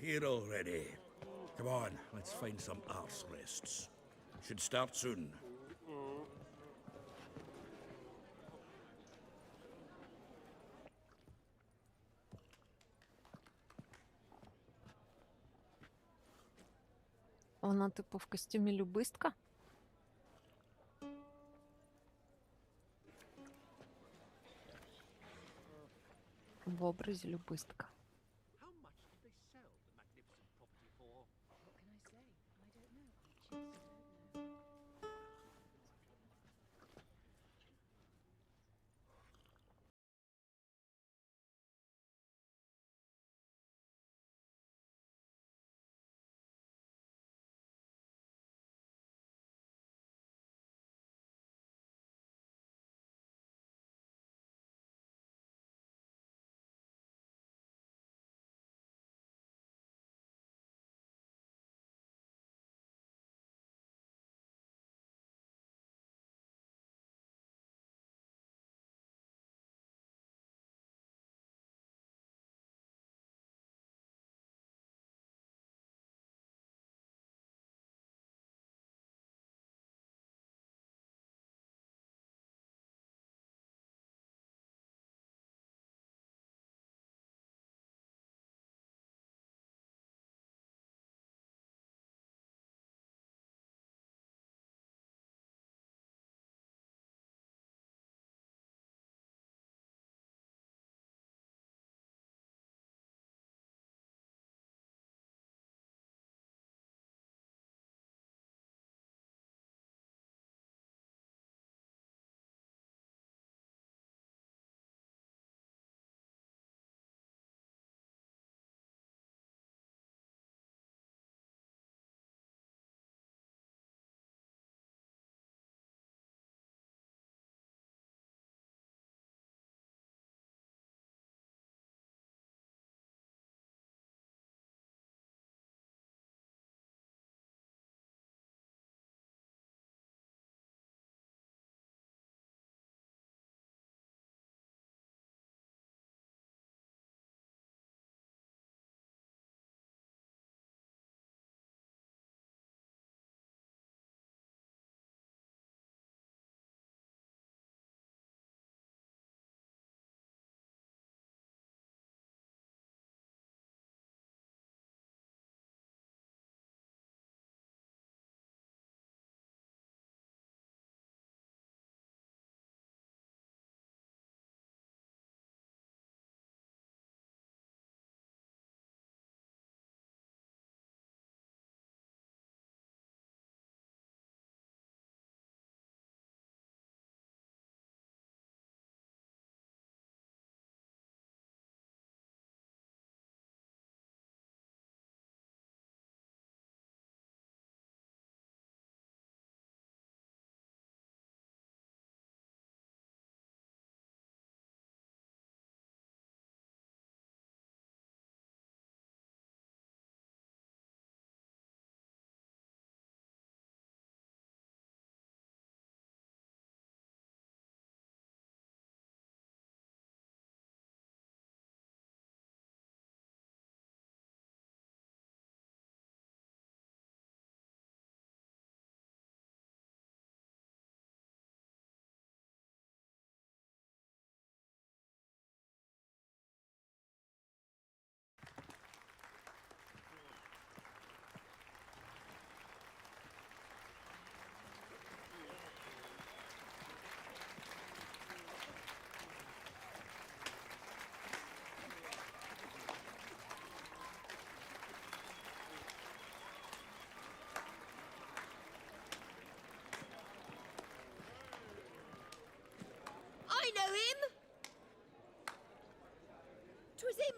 Here already. Come on, let's find some arse rests. Should start soon. Вона типу в костюмі любистка? В образі любистка.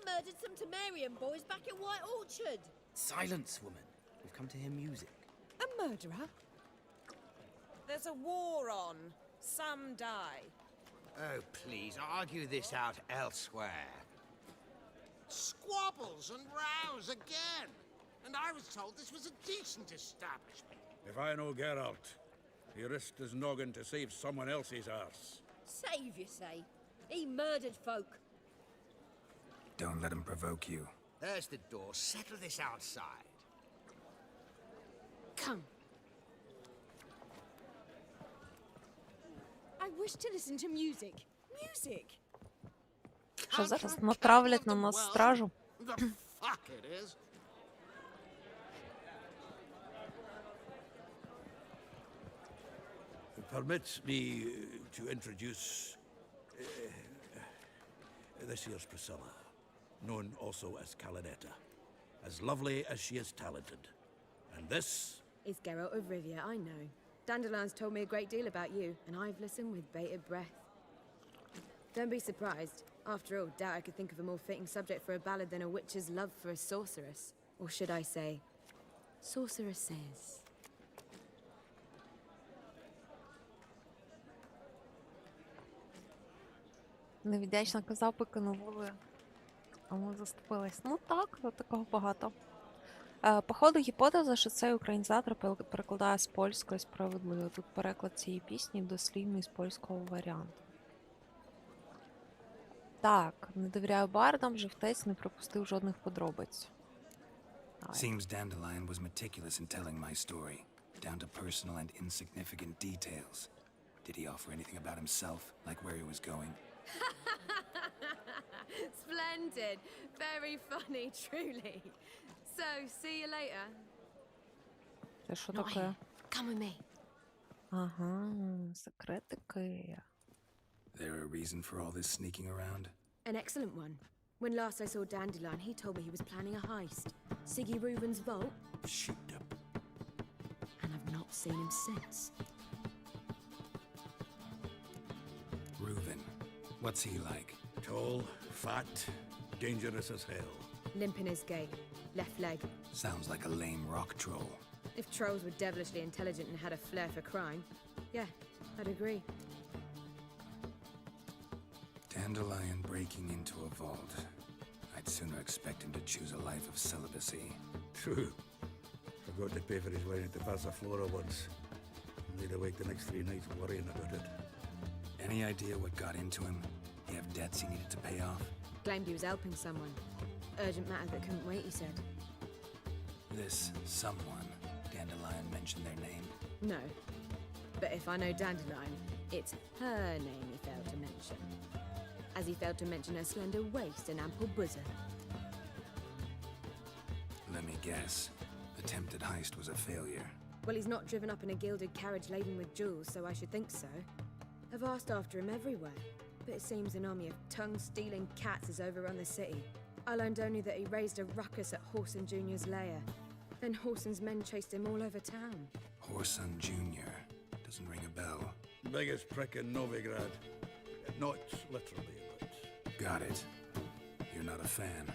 murdered some Temerian boys back at White Orchard. Silence, woman. We've come to hear music. A murderer? There's a war on. Some die. Oh, please, argue this out elsewhere. Squabbles and rows again. And I was told this was a decent establishment. If I know Geralt, he risked his noggin to save someone else's arse. Save, you say? He murdered folk. Don't let him provoke you. There's the door. Settle this outside. Come. I wish to listen to music. Music! Що зараз натравлять на нас стражу? The fuck it is. Permit me to introduce this here's Priscilla, known also as Calinetta, as lovely as she is talented. And this is Geralt of Rivia, I know. Dandelion's told me a great deal about you, and I've listened with bated breath. Don't be surprised. After all, doubt I could think of a more fitting subject for a ballad than a witch's love for a sorceress. Or should I say, sorceresses. Невдячна коза покинула, а ми заступились. Ну так, до такого багато. Походу, гіпотеза, що цей українізатор перекладає з польської справедливо. Тут переклад цієї пісні дослівний з польського варіанту. Так, не довіряю бардам, живтець не пропустив жодних подробиць. Seems Dandelion was meticulous in telling my story, down to personal and insignificant details. Did he offer anything about himself, like where he was going? Splendid. Very funny, truly. So, see you later. Це що Not таке? here. Come with me. Ага, секретики. There a reason for all this sneaking around? An excellent one. When last I saw Dandelion, he told me he was planning a heist. Siggy Reuben's vault. shoot up. And I've not seen him since. Reuven, what's he like? Tall, fat, dangerous as hell. Limp in his gait. Left leg. Sounds like a lame rock troll. If trolls were devilishly intelligent and had a flair for crime, yeah, I'd agree. Dandelion breaking into a vault. I'd sooner expect him to choose a life of celibacy. True. Forgot to pay for his wine at the Passaflora once. Laid awake the next 3 nights worrying about it. Any idea what got into him? He have debts he needed to pay off? Claimed he was helping someone. Urgent matter that couldn't wait, he said. This someone, Dandelion mentioned their name? No. But if I know Dandelion, it's her name he failed to mention. As he failed to mention her slender waist and ample bosom. Let me guess. The attempted heist was a failure. Well, he's not driven up in a gilded carriage laden with jewels, so I should think so. I've asked after him everywhere, but it seems an army of tongue-stealing cats has overrun the city. I learned only that he raised a ruckus at Whoreson Jr.'s lair. Then Whoreson's men chased him all over town. Whoreson Jr. Doesn't ring a bell. Biggest prick in Novigrad. Not literally, but... Got it. You're not a fan.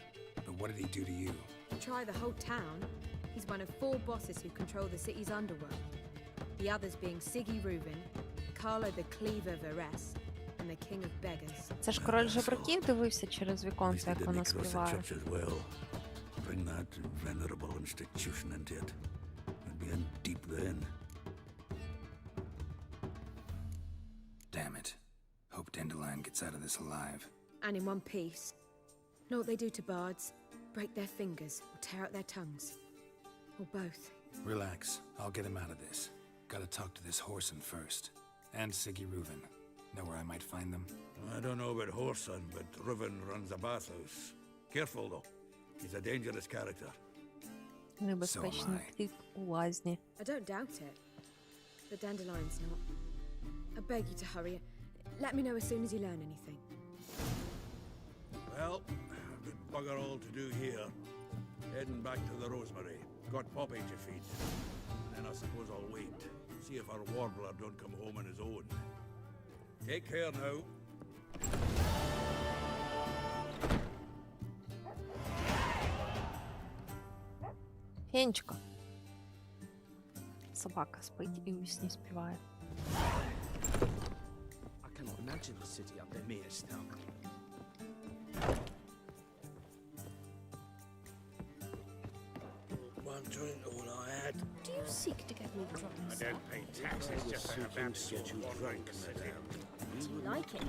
But what did he do to you? Try the whole town. He's one of 4 bosses who control the city's underworld. The others being Siggy Reuben, Carlo the Cleaver Varese, and the King of Beggars. Це ж король жебраків дивився через віконце, як вона співає. Bring that venerable institution into it. I'd be in deep then. Damn it. Hope Dandelion gets out of this alive. And in one piece. Know what they do to bards? Break their fingers or tear out their tongues. Or both. Relax. I'll get him out of this. Gotta talk to this Whoreson first. And Siggy Reuven. Know where I might find them? I don't know about Whoreson, but Reuven runs a bathhouse. Careful though. He's a dangerous character. Небезпечний тип у лазні. I don't doubt it. But Dandelion's not. I beg you to hurry. Let me know as soon as you learn anything. Well, I've got bugger all to do here. Heading back to the Rosemary. Got Poppy to feed. Then I suppose I'll wait. See if our warbler don't come home on his own. Take care now. Генечко. Собака спить і у сні співає. I cannot imagine the city up there meres now. One drink, all I had. Do you seek to get me drunk, I sir? don't pay taxes, just hang about to get you drunk, madame. Do you like it?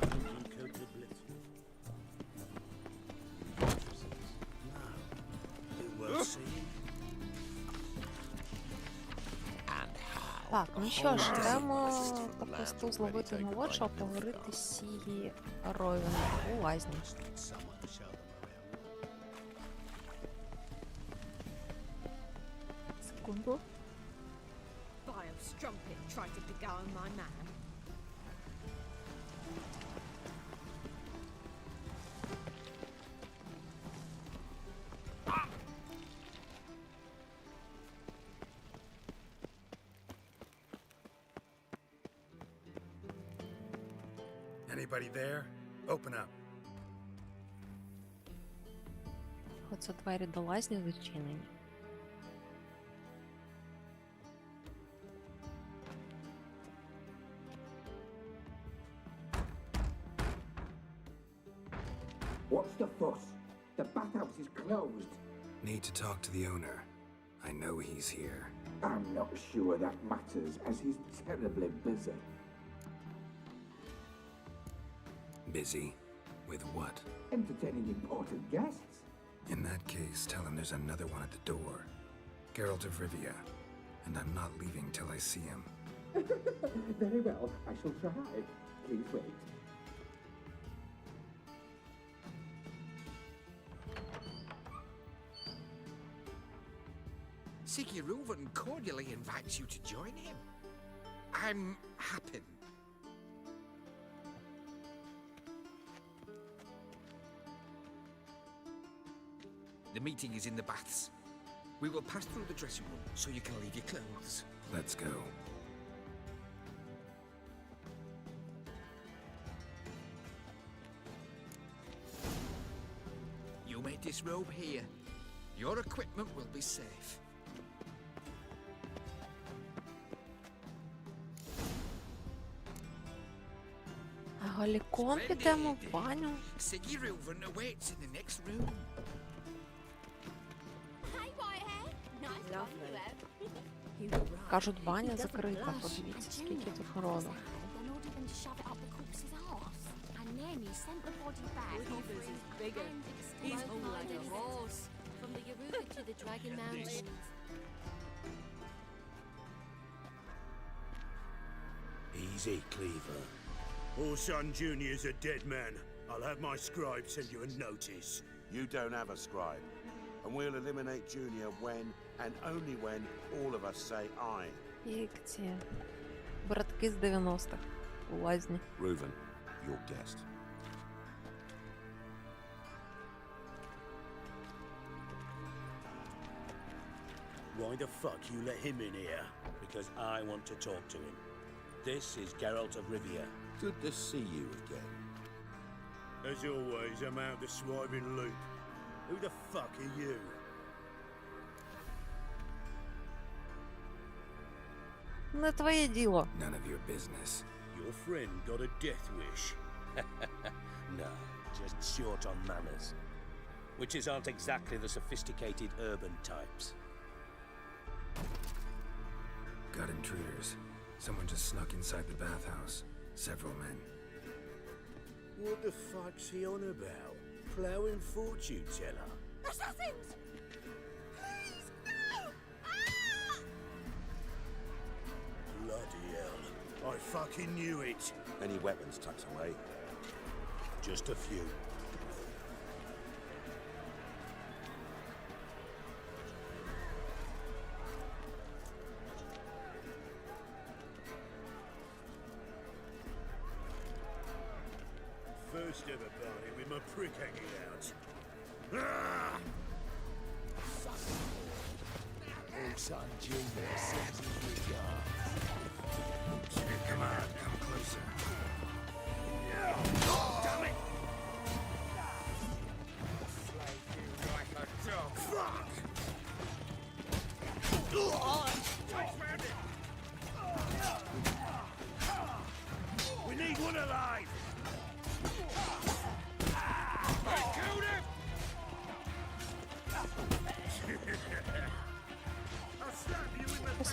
Так, ну що ж, йдемо по посту зловити молодшого поговорити з цією Ройвеною у лазні. Секунду. Vile strumpet tried to beguile my man. Anybody there? Open up. Оце двері до лазні зачинені. What's the fuss? The bathhouse is closed. Need to talk to the owner. I know he's here. I'm not sure that matters, as he's terribly busy. Busy? With what? Entertaining important guests. In that case, tell him there's another one at the door. Geralt of Rivia. And I'm not leaving till I see him. Very well, I shall try. Please wait. Siguruvin cordially invites you to join him. I'm happy. The meeting is in the baths. We will pass through the dressing room so you can leave your clothes. Let's go. You may disrobe here. Your equipment will be safe. Голіком підемо в баню. Siguruvin awaits in the next room. Hey, Whitehair. Nice fun you have. Кажуть, баня закрита. Подивіться, скільки тут народу. They're not even to shove it up the corpse's arse. And then he sent the body back. He's whole like a horse. From the Yaruga to the Dragon Mountains. Easy, Cleaver. Orson Jr.'s a dead man. I'll have my scribe send you a notice. You don't have a scribe. And we'll eliminate Junior when, and only when, all of us say aye. Як ці братки з 90-х у лазні. Reuven, your guest. Why the fuck you let him in here? Because I want to talk to him. This is Geralt of Rivia. Good to see you again. As always, I'm out the swiping loop. Who the fuck are you? Не твоє діло. None of your business. Your friend got a death wish. No, just short on manners. Witches aren't exactly the sophisticated urban types. Got intruders. Someone just snuck inside the bathhouse. Several men. What the fuck's he on about? Ploughing fortune teller? Assassins! Please, no! Bloody hell. I fucking knew it. Any weapons tucked away? Just a few. First ever party with my prick hanging out. Ah! Orson Jr. sends his regards. Come on, come closer. Damn it! Slave you like a dog. Fuck!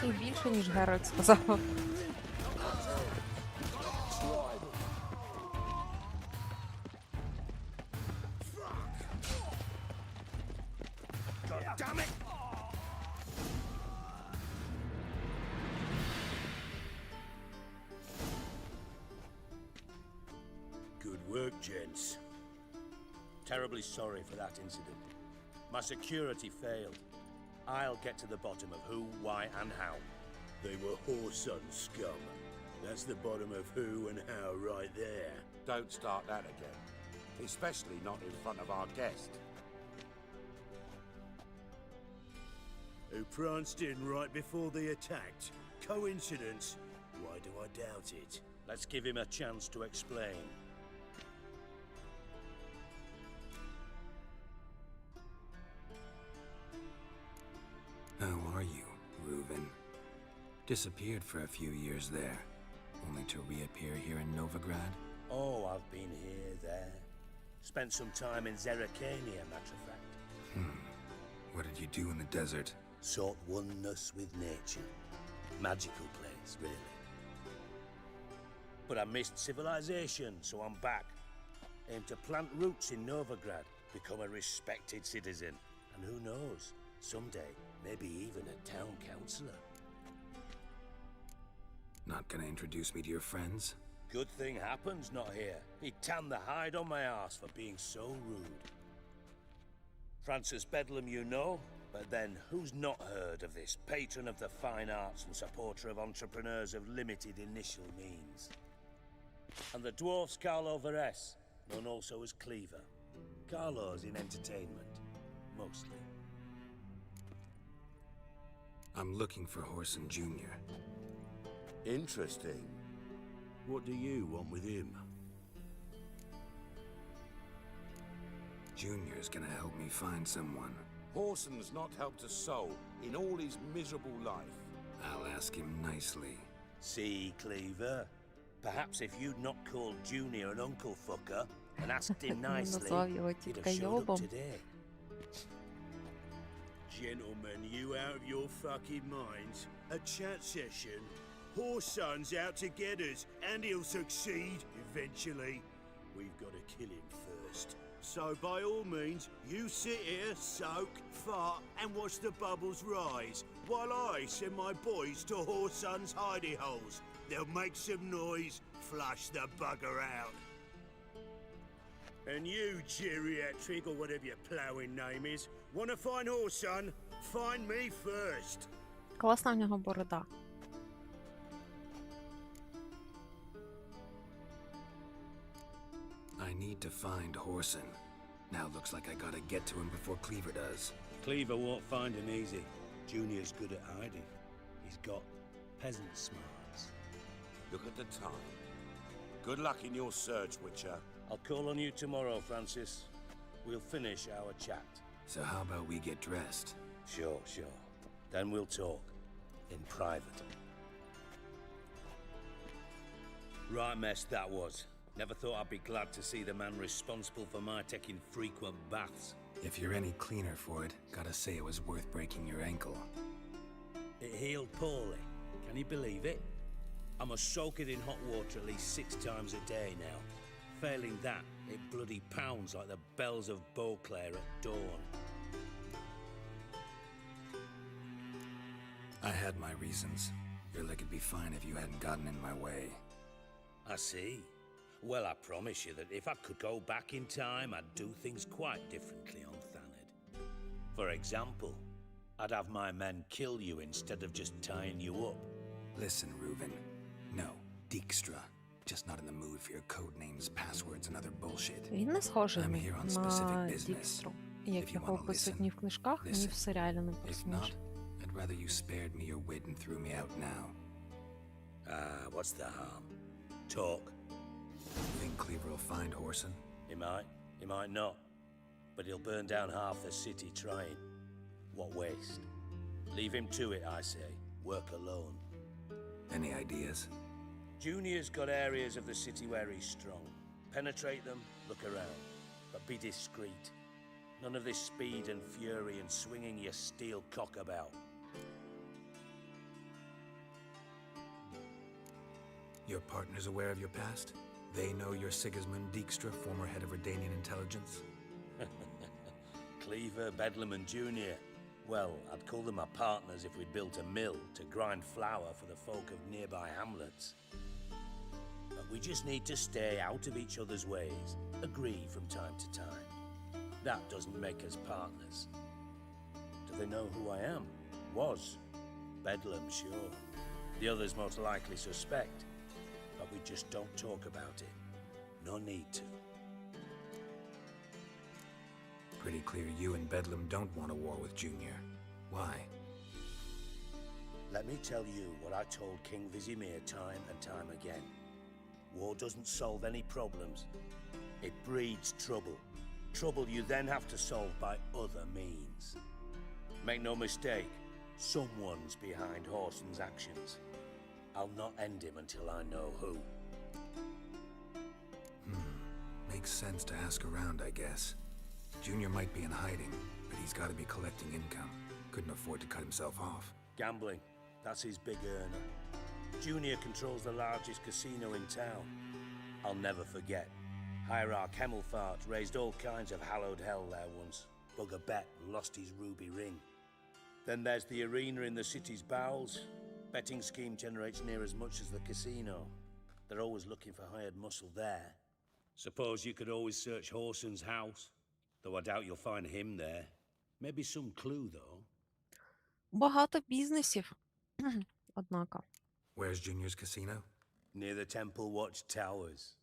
емоцій більше, ніж Геральт сказав. Damn it! Good work, gents. Terribly sorry for that incident. My security failed. I'll get to the bottom of who, why, and how. They were whoreson scum. That's the bottom of who and how right there. Don't start that again. Especially not in front of our guest. Who pranced in right before they attacked. Coincidence? Why do I doubt it? Let's give him a chance to explain. How are you, Reuven? Disappeared for a few years there, only to reappear here in Novigrad? Oh, I've been here, there. Spent some time in Zerrikania, matter of fact. What did you do in the desert? Sought oneness with nature. Magical place, really. But I missed civilization, so I'm back. Aim to plant roots in Novigrad, become a respected citizen. And who knows, someday, maybe even a town councillor. Not gonna introduce me to your friends? Good thing happens not here. He'd tan the hide on my arse for being so rude. Francis Bedlam you know, but then who's not heard of this patron of the fine arts and supporter of entrepreneurs of limited initial means? And the dwarf's Carlo Veres, known also as Cleaver. Carlo's in entertainment, mostly. I'm looking for Horson Jr. Interesting. What do you want with him? Junior's gonna help me find someone. Horson's not helped a soul in all his miserable life. I'll ask him nicely. See, Cleaver? Perhaps if you'd not called Junior an uncle fucker and asked him nicely, he'd have showed up today. Gentlemen, you out of your fucking minds? A chat session? Horson's out to get us, and he'll succeed eventually. We've got to kill him first. So by all means, you sit here, soak, fart, and watch the bubbles rise, while I send my boys to Horson's hidey holes. They'll make some noise, flush the bugger out. And you, geriatric, or whatever your ploughing name is, wanna find Horson? Find me first. Класна в нього борода. I need to find Horson. Now looks like I gotta get to him before Cleaver does. Cleaver won't find him easy. Junior's good at hiding. He's got peasant smarts. Look at the time. Good luck in your search, Witcher. I'll call on you tomorrow, Francis. We'll finish our chat. So how about we get dressed? Sure, sure. Then we'll talk. In private. Right mess that was. Never thought I'd be glad to see the man responsible for my taking frequent baths. If you're any cleaner for it, gotta say it was worth breaking your ankle. It healed poorly. Can you believe it? I must soak it in hot water at least 6 times a day now. Failing that, it bloody pounds like the bells of Beauclair at dawn. I had my reasons. Your leg would be fine if you hadn't gotten in my way. I see. Well, I promise you that if I could go back in time, I'd do things quite differently on Thanedd. For example, I'd have my men kill you instead of just tying you up. Listen, Reuven. No, Dijkstra. Just not in the mood for your code names, passwords, and other bullshit. Він не схожий I'm here on на specific business. Дікстру, як If you його wanna описують listen, ні в книжках, ні в listen. серіалі не If not, проснеш. I'd rather you spared me your wit and threw me out now. Ah, what's the harm? Talk. Think Cleaver will find Horson? He might not. But he'll burn down half the city trying. What waste. Leave him to it, I say. Work alone. Any ideas? Junior's got areas of the city where he's strong. Penetrate them, look around. But be discreet. None of this speed and fury and swinging your steel cock about. Your partner's aware of your past? They know you're Sigismund Dijkstra, former head of Redanian intelligence? Cleaver, Bedlam, and Junior. Well, I'd call them our partners if we'd built a mill to grind flour for the folk of nearby hamlets. But we just need to stay out of each other's ways, agree from time to time. That doesn't make us partners. Do they know who I am? Was. Bedlam, sure. The others most likely suspect. But we just don't talk about it. No need to. Pretty clear you and Bedlam don't want a war with Junior. Why? Let me tell you what I told King Vizimir time and time again. War doesn't solve any problems. It breeds trouble. Trouble you then have to solve by other means. Make no mistake, someone's behind Whoreson's actions. I'll not end him until I know who. Makes sense to ask around, I guess. Junior might be in hiding, but he's got to be collecting income. Couldn't afford to cut himself off. Gambling, that's his big earner. Junior controls the largest casino in town. I'll never forget. Hierarch Hemmelfart raised all kinds of hallowed hell there once. Bugger bet and lost his ruby ring. Then there's the arena in the city's bowels. Betting scheme generates near as much as the casino. They're always looking for hired muscle there. Suppose you could always search Whoreson's house. Though I doubt you'll find him there. Maybe some clue, though. Багато бізнесів. Однако. Where's Junior's casino? Near the Temple Watch Towers.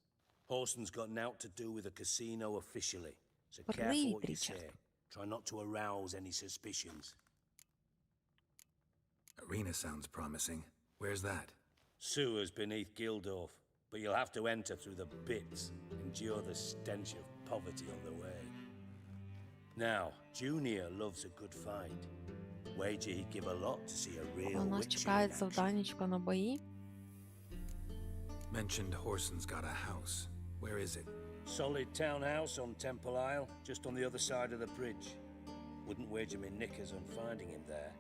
Whoreson's got nought to do with the casino officially. So careful what you say. Try not to arouse any suspicions. Arena sounds promising. Where's that? Sewers beneath Gildorf. But you'll have to enter through the bits. Endure the stench of poverty on the way. Now, Junior loves a good fight. Wager he'd give a lot to see a real У нас witch in чекають action. завданнячко на бої. Mentioned Whoreson's got a house. Where is it? Solid townhouse on Temple Isle, just on the other side of the bridge. Wouldn't wager me knickers on finding him there.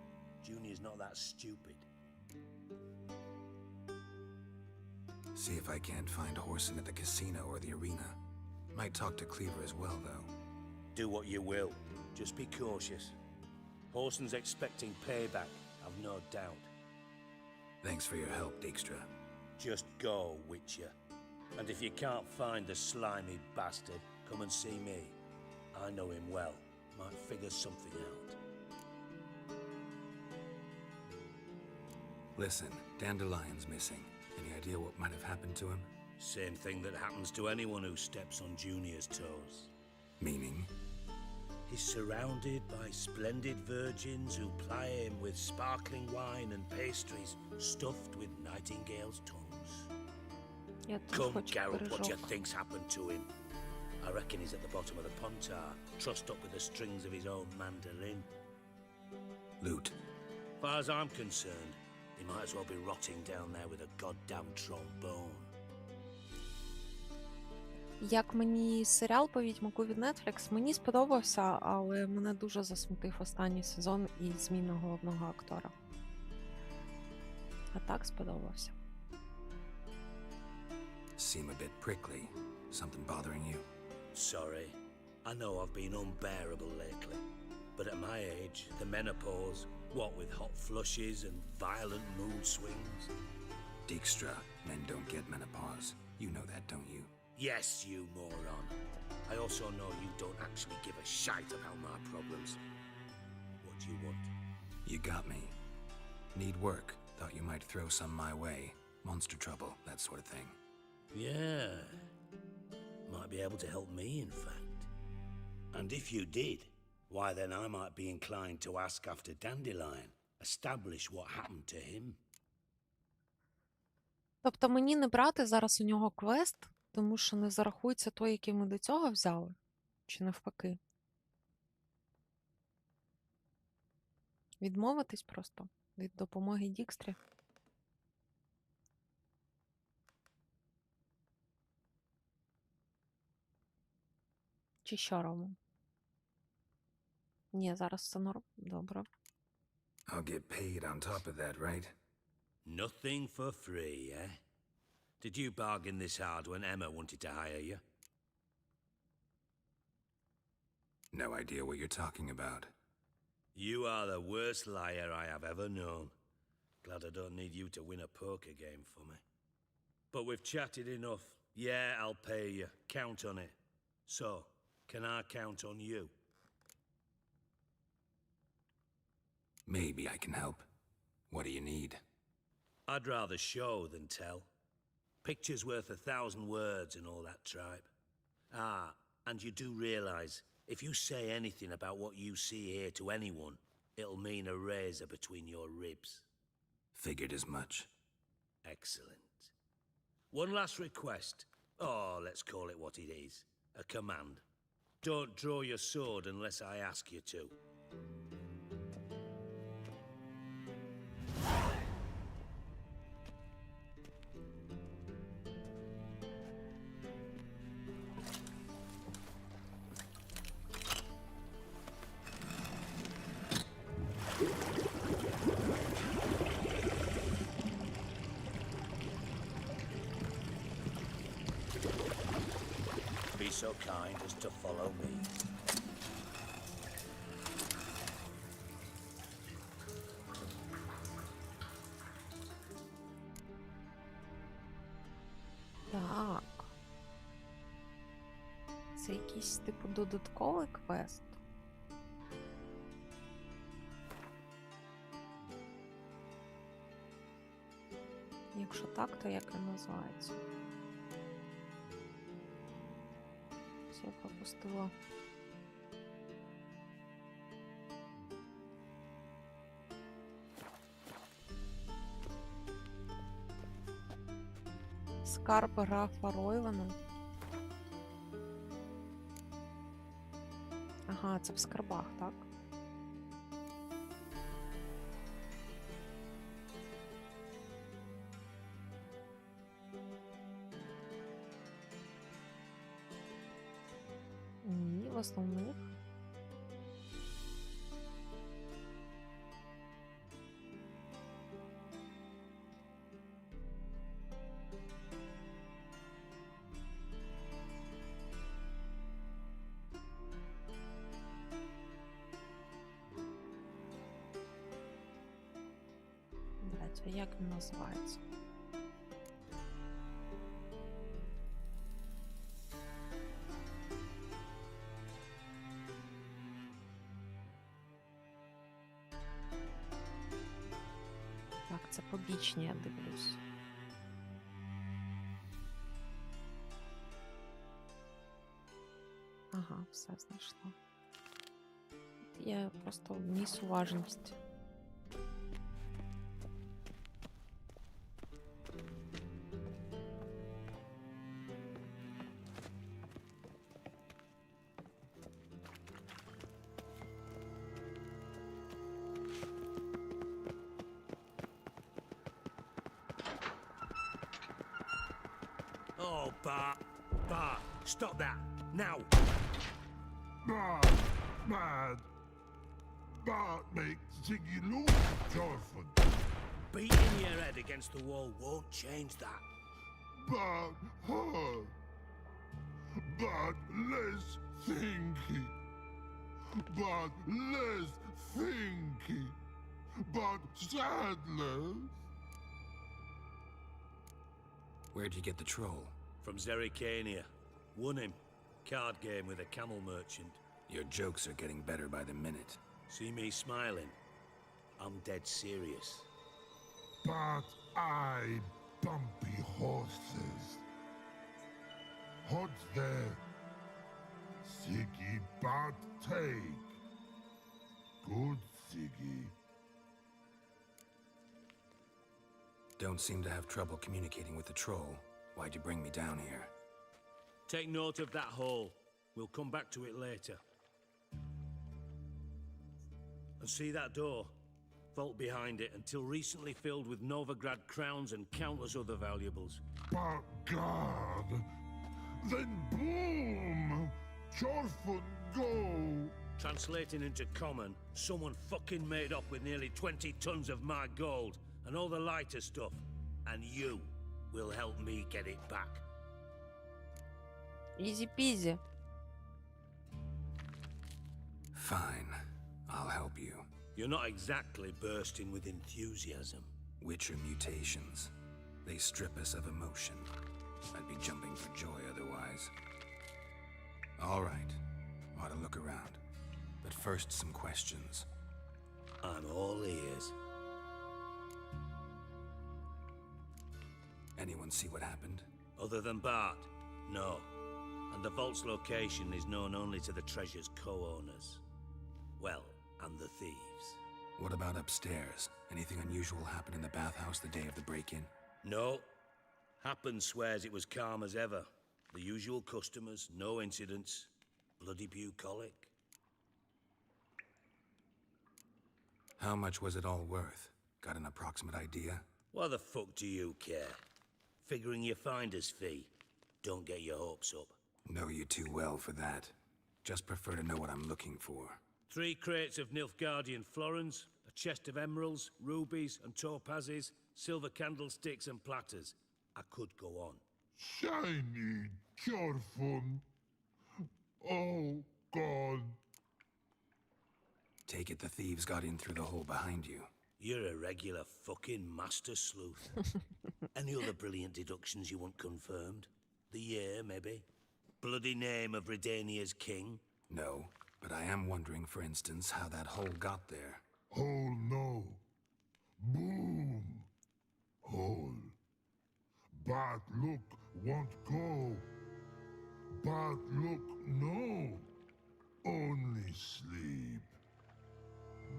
Junior's not that stupid. See if I can't find Whoreson at the casino or the arena. Might talk to Cleaver as well, though. Do what you will. Just be cautious. Whoreson's expecting payback, I've no doubt. Thanks for your help, Dijkstra. Just go, Witcher. And if you can't find the slimy bastard, come and see me. I know him well. Might figure something out. Listen, Dandelion's missing. Any idea what might have happened to him? Same thing that happens to anyone who steps on Junior's toes. Meaning? He's surrounded by splendid virgins who ply him with sparkling wine and pastries stuffed with nightingales' tongues. Come, Geralt, what do you think's happened to him? I reckon he's at the bottom of the pontar, trussed up with the strings of his own mandolin. Loot. Far as I'm concerned, he might as well be rotting down there with a goddamn trombone. Як мені серіал по Відьмаку від Netflix, мені сподобався, але мене дуже засмутив останній сезон і зміна головного актора. А так сподобався. Seem a bit prickly. Something bothering you? Sorry. I know I've been unbearable lately. But at my age, the menopause, what with hot flushes and violent mood swings. Dijkstra, men don't get menopause. You know that, don't you? Yes, you moron. I also know you don't actually give a shite about my problems. What do you want? You got me. Need work. Thought you might throw some my way. Monster trouble, that sort of thing. Yeah. Might be able to help me, in fact. And if you did, why then I might be inclined to ask after Dandelion, establish what happened to him. Тобто мені не брати зараз у нього квест, тому що не зарахується той, який ми до цього взяли? Чи навпаки? Відмовитись просто від допомоги Дікстрі? Чи що робимо? Ні, зараз все норм. Добре. I'll get paid on top of that, right? Nothing for free, eh? Did you bargain this hard when Emma wanted to hire you? No idea what you're talking about. You are the worst liar I have ever known. Glad I don't need you to win a poker game for me. But we've chatted enough. Yeah, I'll pay you. Count on it. So, can I count on you? Maybe I can help. What do you need? I'd rather show than tell. Picture's worth 1,000 words and all that tripe. Ah, and you do realize, if you say anything about what you see here to anyone, it'll mean a razor between your ribs. Figured as much. Excellent. One last request. Oh, let's call it what it is. A command. Don't draw your sword unless I ask you to. Be so kind as to follow me. Так. Це якийсь типу додатковий квест. Якщо так, то як він називається? Я пропустила. Скарб графа Ройвена. Ага, це в скарбах, так? Ні, в основних. Давайте, як він називається? Так, це побічні, я дивлюсь. Ага, все знайшла. Я просто вніс уважність. Oh, Bart, stop that, now! Bad. Bart makes Ziggy lose, Jorford. Beating your head against the wall won't change that. But hard. But less thinky. But less thinky. But sadless. Where'd you get the troll? From Zerrikania. Won him. Card game with a camel merchant. Your jokes are getting better by the minute. See me smiling? I'm dead serious. But I bumpy horses. Hot there. Ziggy but take. Good Ziggy. Don't seem to have trouble communicating with the troll. Why'd you bring me down here? Take note of that hole. We'll come back to it later. And see that door? Vault behind it, until recently filled with Novigrad crowns and countless other valuables. But God, then boom! Jorfun go! Translating into common, someone fucking made off with nearly 20 tons of my gold, and all the lighter stuff, and you. will help me get it back. Easy-peasy. Fine. I'll help you. You're not exactly bursting with enthusiasm. Witcher mutations. They strip us of emotion. I'd be jumping for joy otherwise. All right. Ought to look around. But first, some questions. I'm all ears. Anyone see what happened? Other than Bart? No. And the vault's location is known only to the treasure's co-owners. Well, and the thieves. What about upstairs? Anything unusual happen in the bathhouse the day of the break-in? No. Happen swears it was calm as ever. The usual customers, no incidents. Bloody bucolic. How much was it all worth? Got an approximate idea? Why the fuck do you care? Figuring your finder's fee. Don't get your hopes up. Know you too well for that. Just prefer to know what I'm looking for. 3 crates of Nilfgaardian florins, a chest of emeralds, rubies and topazes, silver candlesticks and platters. I could go on. Shiny, careful. Oh, God. Take it the thieves got in through the hole behind you. You're a regular fucking master sleuth. Any other brilliant deductions you want confirmed? The year, maybe? Bloody name of Redania's king? No, but I am wondering, for instance, how that hole got there. Hole, no. Boom. Hole. Bad look, won't go. Bad look, no. Only sleep.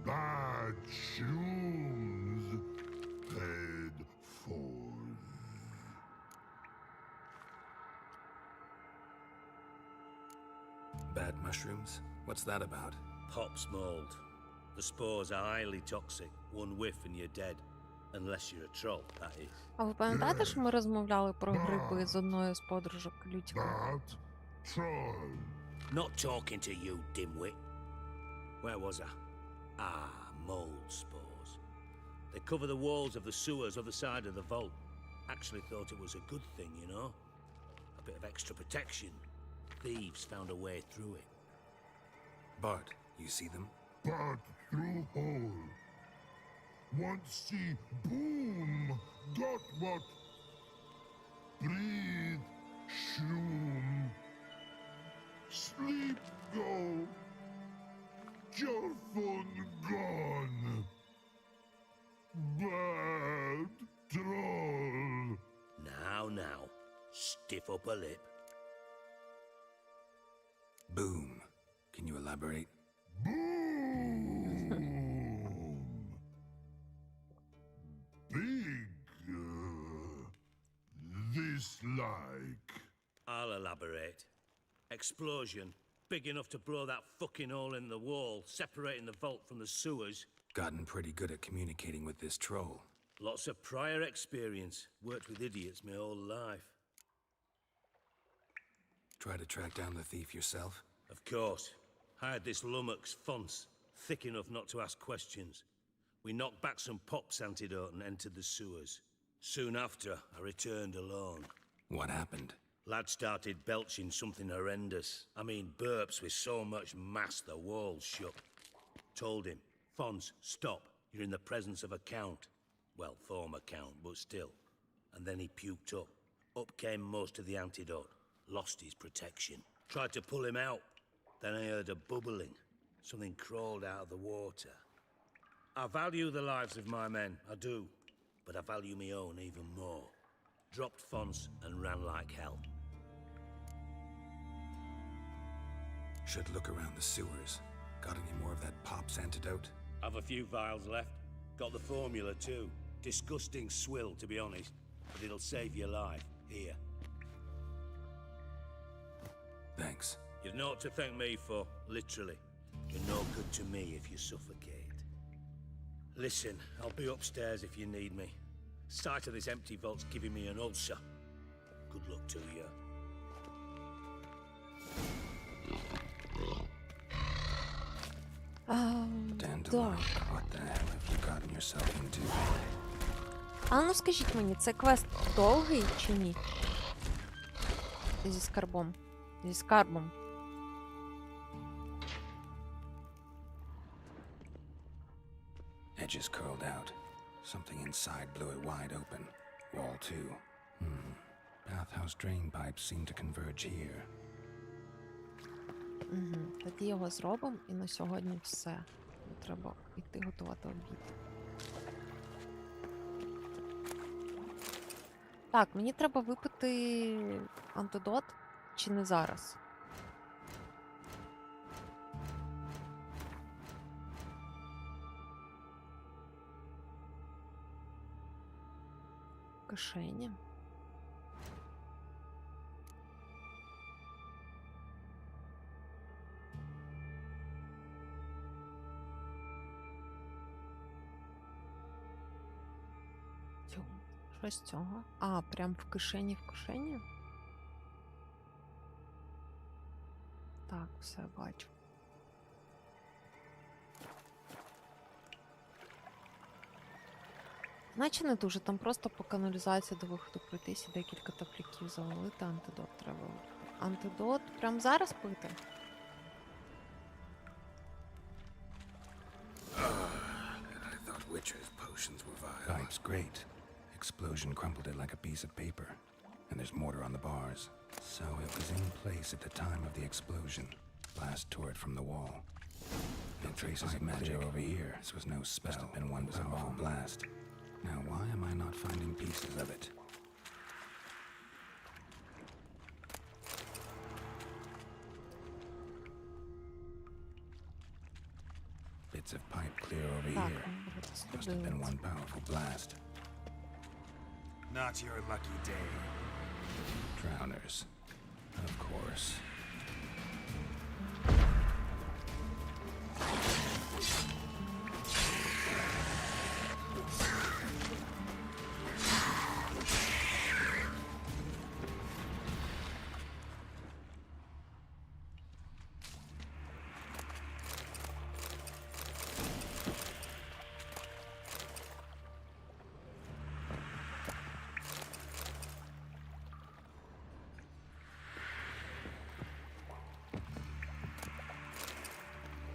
Bad shoes. Head falls. Bad mushrooms? What's that about? Pop's mold. The spores are highly toxic. One whiff and you're dead. Unless you're a troll, that is. А ви пам'ятаєте, що ми розмовляли про гриби з одною з подружок Людька? Bad troll. Not talking to you, dimwit. Where was I? Mold spores. They cover the walls of the sewers other side of the vault. Actually thought it was a good thing, you know? A bit of extra protection. Thieves found a way through it. Bart, you see them? Bad through hole. Want see boom. Got what? Breathe. Shoom. Sleep go. Careful gone. Bad troll. Now. Stiff up a lip. Boom. Can you elaborate? Boom. Big. This like. I'll elaborate. Explosion. Big enough to blow that fucking hole in the wall, separating the vault from the sewers. Gotten pretty good at communicating with this troll. Lots of prior experience. Worked with idiots my whole life. Try to track down the thief yourself? Of course. Hired this lummox, Fonce, thick enough not to ask questions. We knocked back some Pop's antidote and entered the sewers. Soon after, I returned alone. What happened? Lad started belching something horrendous. I mean, burps with so much mass the walls shook. Told him, Fonce, stop. You're in the presence of a count. Well, former count, but still. And then he puked up. Up came most of the antidote. Lost his protection. Tried to pull him out. Then I heard a bubbling. Something crawled out of the water. I value the lives of my men, I do. But I value my own even more. Dropped Fonce and ran like hell. Should look around the sewers. Got any more of that Pop's antidote? Have a few vials left. Got the formula too. Disgusting swill, to be honest. But it'll save your life. Here. Thanks. You've naught to thank me for, literally. You're no good to me if you suffocate. Listen, I'll be upstairs if you need me. Sight of this empty vault's giving me an ulcer. Good luck to you. Dandelion, what the hell have you gotten yourself into? А ну скажіть мені, це квест довгий чи ні? Зі скарбом. Зі скарбом. Edges curled out. Something inside blew it wide open. Wall too. Bathhouse drain pipes seem to converge here. Тоді його зробимо, і на сьогодні все. Треба йти готувати обід. Так, мені треба випити антидот, чи не зараз? Кишені. Що з цього? А, прям в кишені, в кишені? Так, все бачу. Наче не дуже, там просто по каналізації до виходу пройтись і декілька табляків завалити, антидот треба. Антидот прям зараз пити? I thought witchers' potions were vile. Pipe's great. Explosion crumpled it like a piece of paper. And there's mortar on the bars. So it was in place at the time of the explosion. Blast tore it from the wall. No traces of magic over here. This was no spell. Must have been one powerful blast. Now why am I not finding pieces of it? Bits of pipe clear over here. Must have been one powerful blast. Not your lucky day. Drowners. Of course.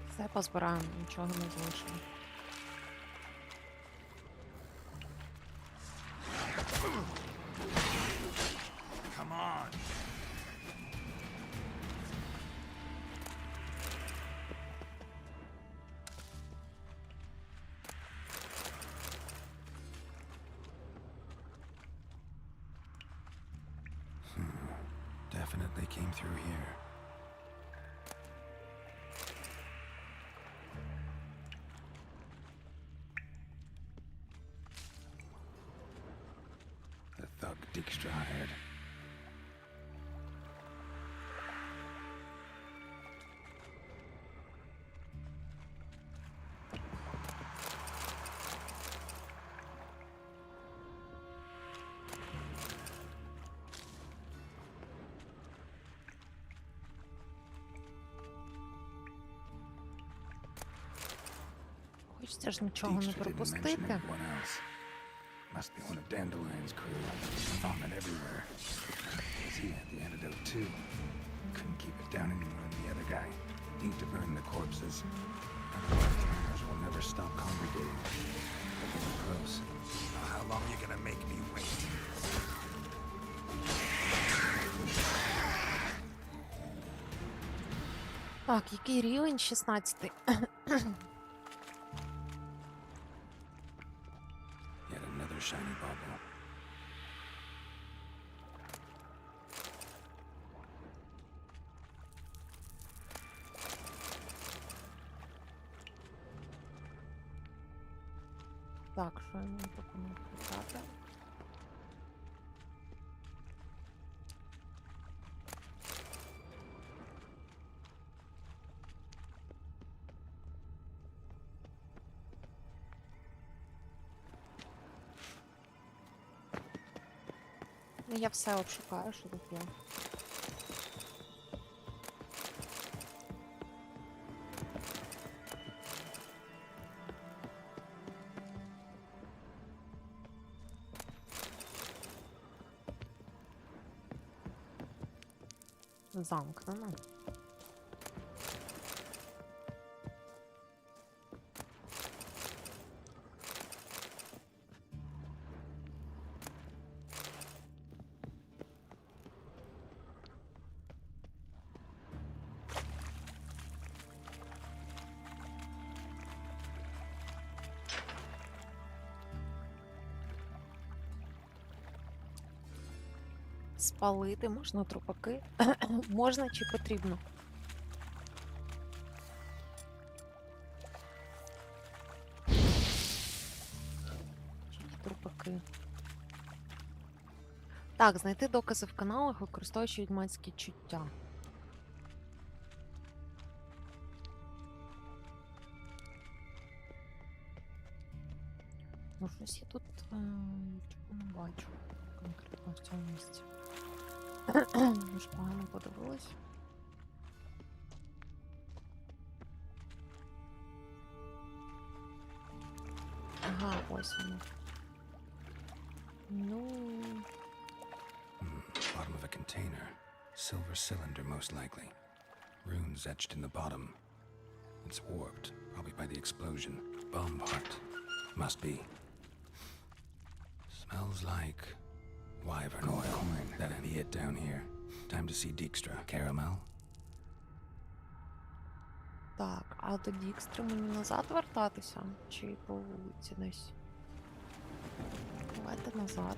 Все позбираємо, нічого не залишимо. Come on. Definitely came through here. The thug Dijkstra hired. Хочеться ж нічого не пропустити. Must be one of Dandelion's crew. Vomit everywhere. He had the antidote too. Couldn't keep it down anymore than the other guy. Need to burn the corpses. Otherwise the runners will never stop congregating. Getting close. How long are you gonna make me wait? Так, який рівень? 16. Yet another shiny bauble. Так, що я мені пропоную писати? Ну, я все обшукаю, що тут є. Замкнено. Спалити можна трупаки? Можна чи потрібно? Тільки трупаки. Так, знайти докази в каналах, використовуючи відьмацькі чуття. Ну, щось я тут нічого не бачу конкретно в цьому місці. Може, погано подивилась. Ага, ось воно. Ну... Bottom of a container. Silver cylinder, most likely. Runes etched in the bottom. It's warped, probably by the explosion. Bomb part. Must be. Smells like wyvern oil. That'd be it down here. Time to see Dijkstra. Caramel? Так, а до Дікстри мені назад вертатися? Чи по вулиці десь? Давайте назад.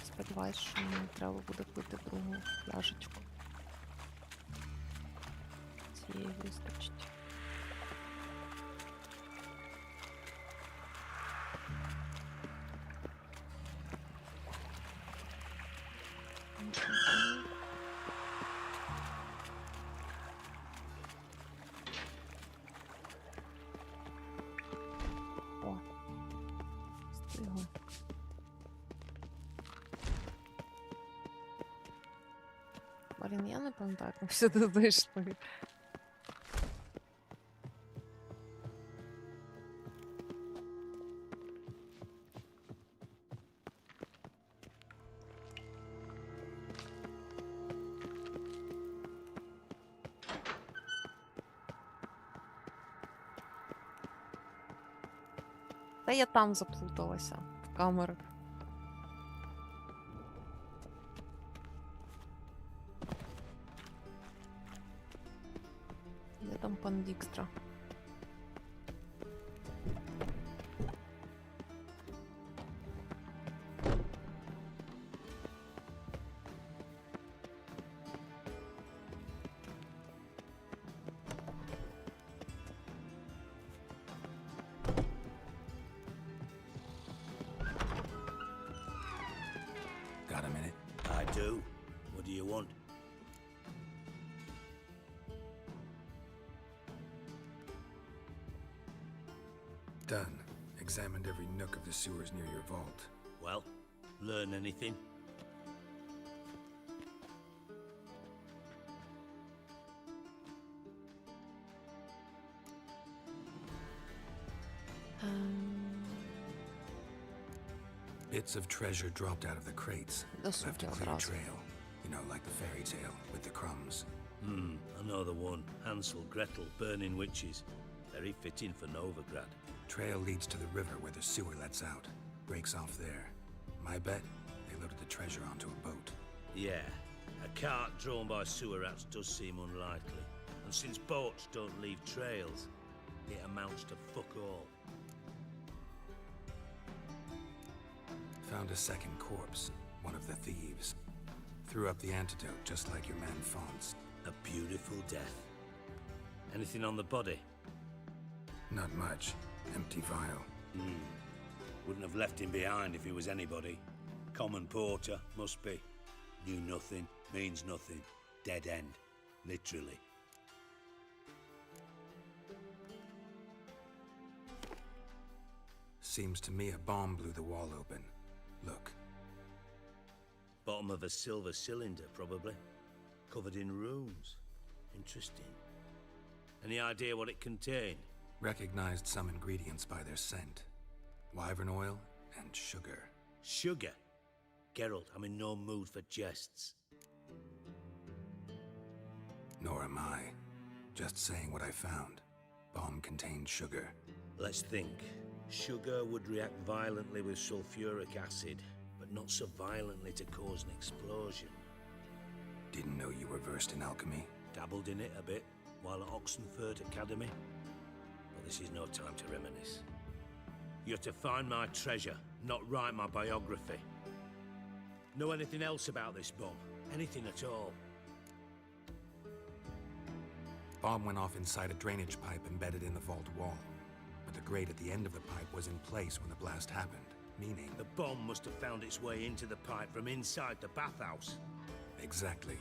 Сподіваюсь, що мені треба буде пити другу пляшечку. Цієї вистачить. О, стигло. Блін, я не пам'ятаю, як ми сюди дійшли. Та я там заплуталася в камерах. Де там пан Дікстра? Got a minute? I do. What do you want? Done. Examined every nook of the sewers near your vault. Well, learn anything? Bits of treasure dropped out of the crates. Left a clear trail. You know, like the fairy tale with the crumbs. I know the one. Hansel, Gretel, burning witches. Very fitting for Novigrad. Trail leads to the river where the sewer lets out. Breaks off there. My bet, they loaded the treasure onto a boat. Yeah, a cart drawn by sewer rats does seem unlikely. And since boats don't leave trails, it amounts to fuck all. Found a second corpse, one of the thieves. Threw up the antidote just like your man Fonz. A beautiful death. Anything on the body? Not much. Empty vial. Wouldn't have left him behind if he was anybody. Common porter, must be. Knew nothing, means nothing. Dead end. Literally. Seems to me a bomb blew the wall open. Look. Bottom of a silver cylinder, probably. Covered in runes. Interesting. Any idea what it contained? Recognized some ingredients by their scent. Wyvern oil and sugar. Sugar? Geralt, I'm in no mood for jests. Nor am I. Just saying what I found. Bomb contained sugar. Let's think. Sugar would react violently with sulfuric acid, but not so violently to cause an explosion. Didn't know you were versed in alchemy. Dabbled in it a bit while at Oxenford Academy. But this is no time to reminisce. You're to find my treasure, not write my biography. Know anything else about this bomb? Anything at all? Bomb went off inside a drainage pipe embedded in the vault wall. But the grate at the end of the pipe was in place when the blast happened, meaning... The bomb must have found its way into the pipe from inside the bathhouse. Exactly.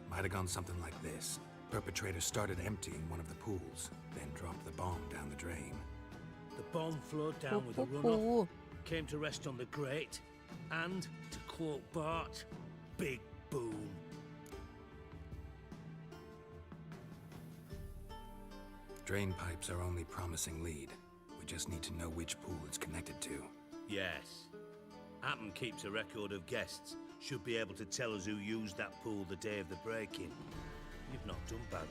Might have gone something like this. Perpetrator started emptying one of the pools, then dropped the bomb down the drain. The bomb flowed down with a runoff, came to rest on the grate, and, to quote Bart, big boom. Drain pipes are only promising lead. We just need to know which pool it's connected to. Yes. Appen keeps a record of guests. Should be able to tell us who used that pool the day of the break-in. You've not done badly.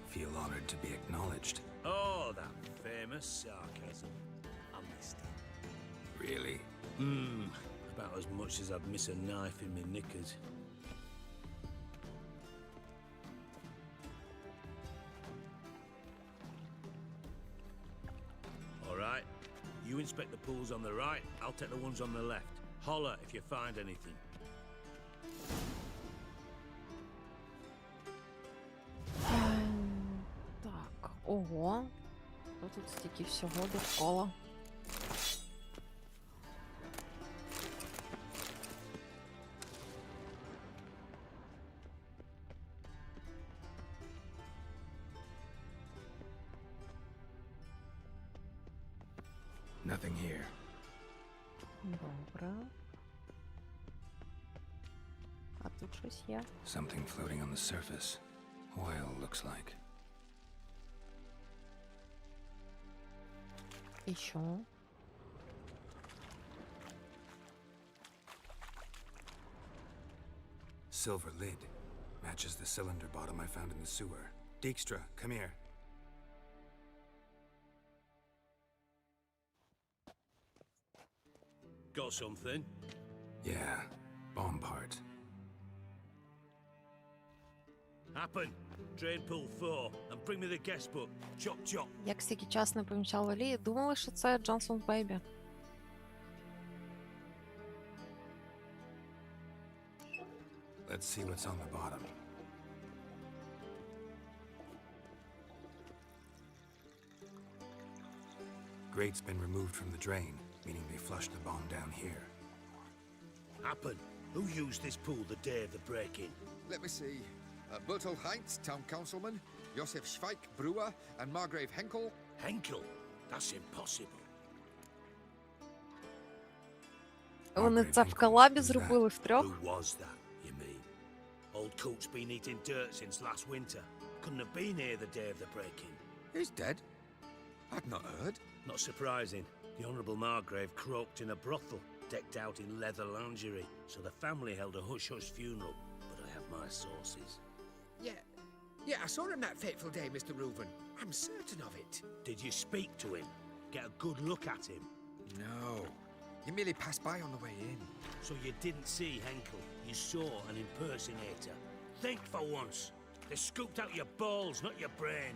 Feel honored to be acknowledged. Oh, that famous sarcasm. I missed it. Really? About as much as I'd miss a knife in my knickers. All right. You inspect the pools on the right, I'll take the ones on the left. Holler if you find anything. Так, ого. Тут стільки всього довкола. Nothing here. Добре. А тут щось є? Something floating on the surface. Oil, looks like. І що? Silver lid. Matches the cylinder bottom I found in the sewer. Dijkstra, come here. Got something? Yeah, bomb part. Happen. Drain pool 4 and bring me the guest book. Chop chop. Як стільки час не помічав Олії, думали, що це Джонсон's Baby. Let's see what's on the bottom. Grate's been removed from the drain, meaning they flushed the bomb down here. Happen. Who used this pool the day of the break-in? Let me see. Bertel Heinz, town councilman, Josef Schweik, brewer, and Margrave Henkel. Henkel? That's impossible. Вони це в колабі зробили втрьох? Who was that, you mean? Old Coot's been eating dirt since last winter. Couldn't have been here the day of the break-in. He's dead? I'd not heard. Not surprising. The Honourable Margrave croaked in a brothel, decked out in leather lingerie, so the family held a hush-hush funeral. But I have my sources. Yeah, I saw him that fateful day, Mr. Reuven. I'm certain of it. Did you speak to him? Get a good look at him? No. He merely passed by on the way in. So you didn't see Henkel? You saw an impersonator? Think for once. They scooped out your balls, not your brain.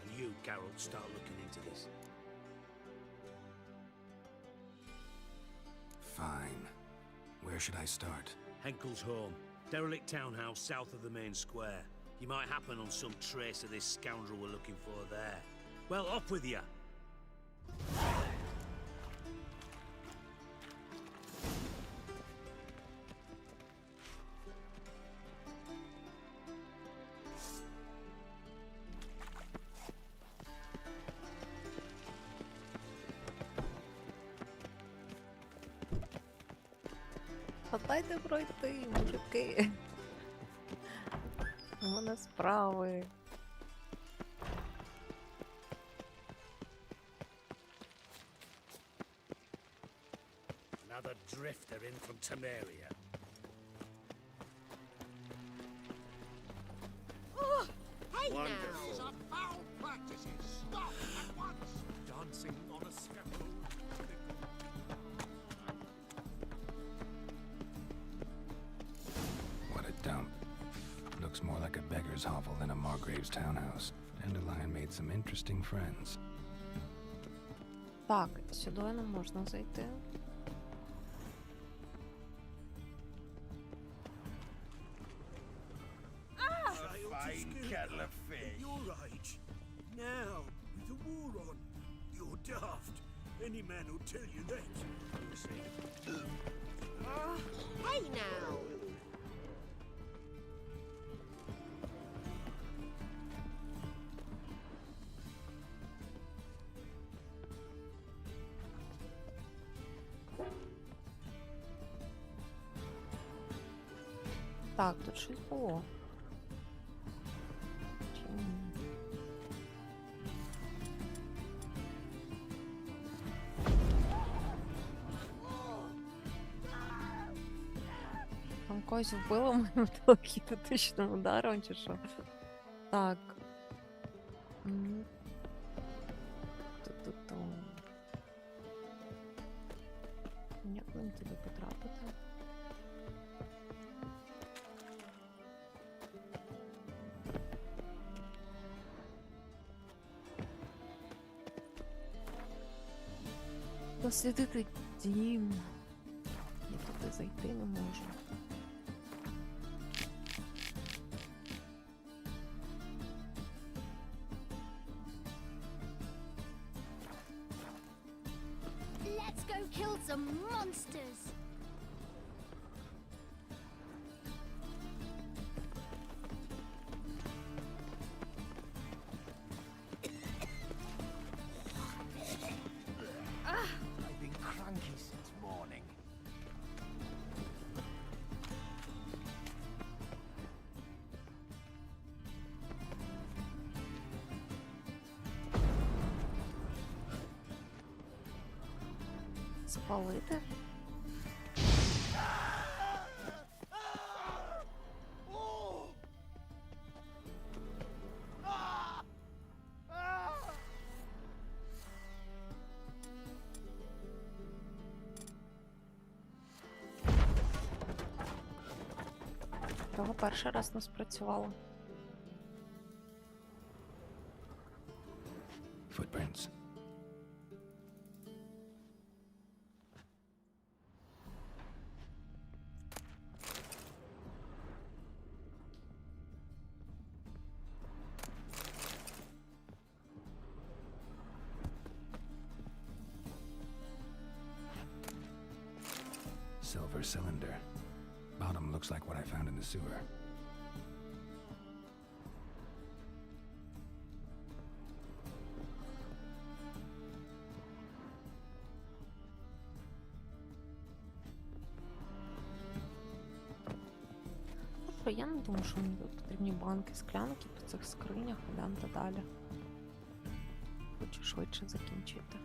And you, Carol, start looking into this. Fine. Where should I start? Henkel's home. Derelict townhouse south of the main square. You might happen on some trace of this scoundrel we're looking for there. Well, off with you. Дайте пройти, мужики. У мене справи. Another drifter in from Temeria. Weaver's hovel than a Margrave's townhouse. Dandelion made some interesting friends. Так, сюди не можна зайти. Fine kettle of fish. Your age. Now, with the war on, you're daft. Any man will tell you that. Hey now! Так, тут щось було. Чи ні? Там когось вбило моїм телекінетичним ударом, чи що? Так. Ту-ту-ту. Як мені туди потрапити? Дослідити дім. Я туди зайти не можу. Let's go kill some monsters! I've been cranky since morning. Спалити? Того перший раз не спрацювало. Footprints. Silver cylinder. Bottom looks like what I found in the sewer. Я не думаю, що мені тут потрібні банки, склянки по цих скринях, ідемо далі. Хочу швидше закінчити.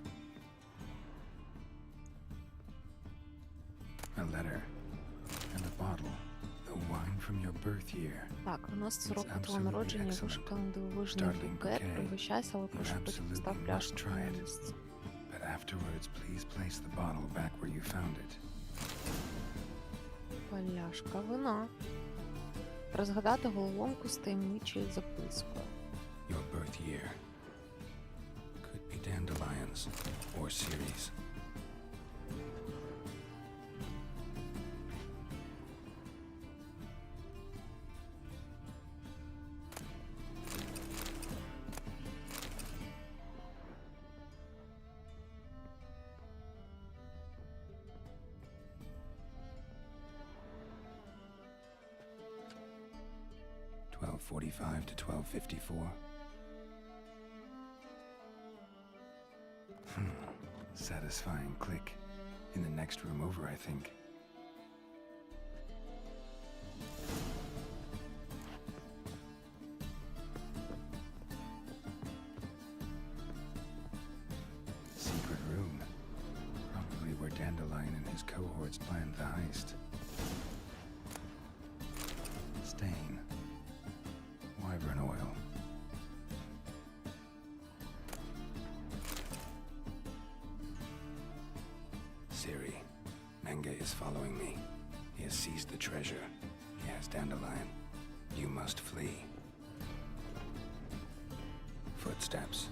A letter and a bottle. The wine from your birth year. Так, у нас це рок твого народження, вишуканий дивовижний букет. Пригощайся, але прошу потім постав пляшку на місце. But afterwards, please place the bottle back where you found it. Пляшка вина. Розгадати головоломку з таємничою запискою. Your birth year. Could be dandelions or series. .45 to 12:54. Satisfying click. In the next room over, I think. Secret room. Probably where Dandelion and his cohorts planned the heist. Stain. Wyvern oil. Siri, Menge is following me. He has seized the treasure. He has Dandelion. You must flee. footsteps.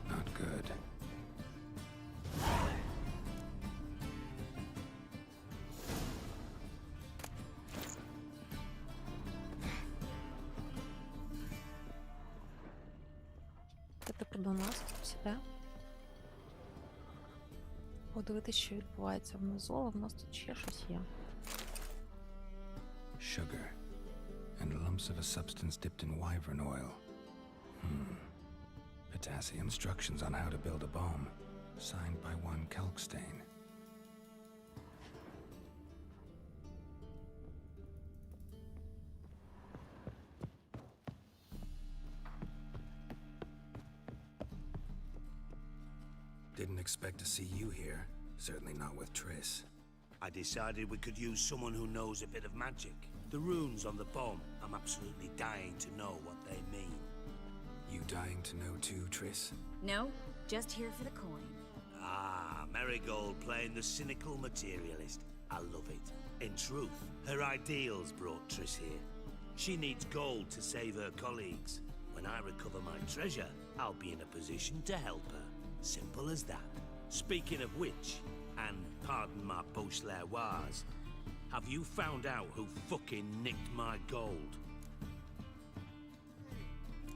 Not good. Це типу до нас тут сюди. Подивитися, що відбувається внизу, а в нас тут ще щось є. Sugar. And lumps of a substance dipped in wyvern oil. Potassium instructions on how to build a bomb. Signed by one Kalkstain. Didn't expect to see you here. Certainly not with Triss. I decided we could use someone who knows a bit of magic. The runes on the bomb, I'm absolutely dying to know what they mean. You dying to know too, Triss? No, just here for the coin. Ah, Marigold playing the cynical materialist. I love it. In truth, her ideals brought Triss here. She needs gold to save her colleagues. When I recover my treasure, I'll be in a position to help her. Simple as that. Speaking of which, and pardon my Beauclervoise, have you found out who fucking nicked my gold?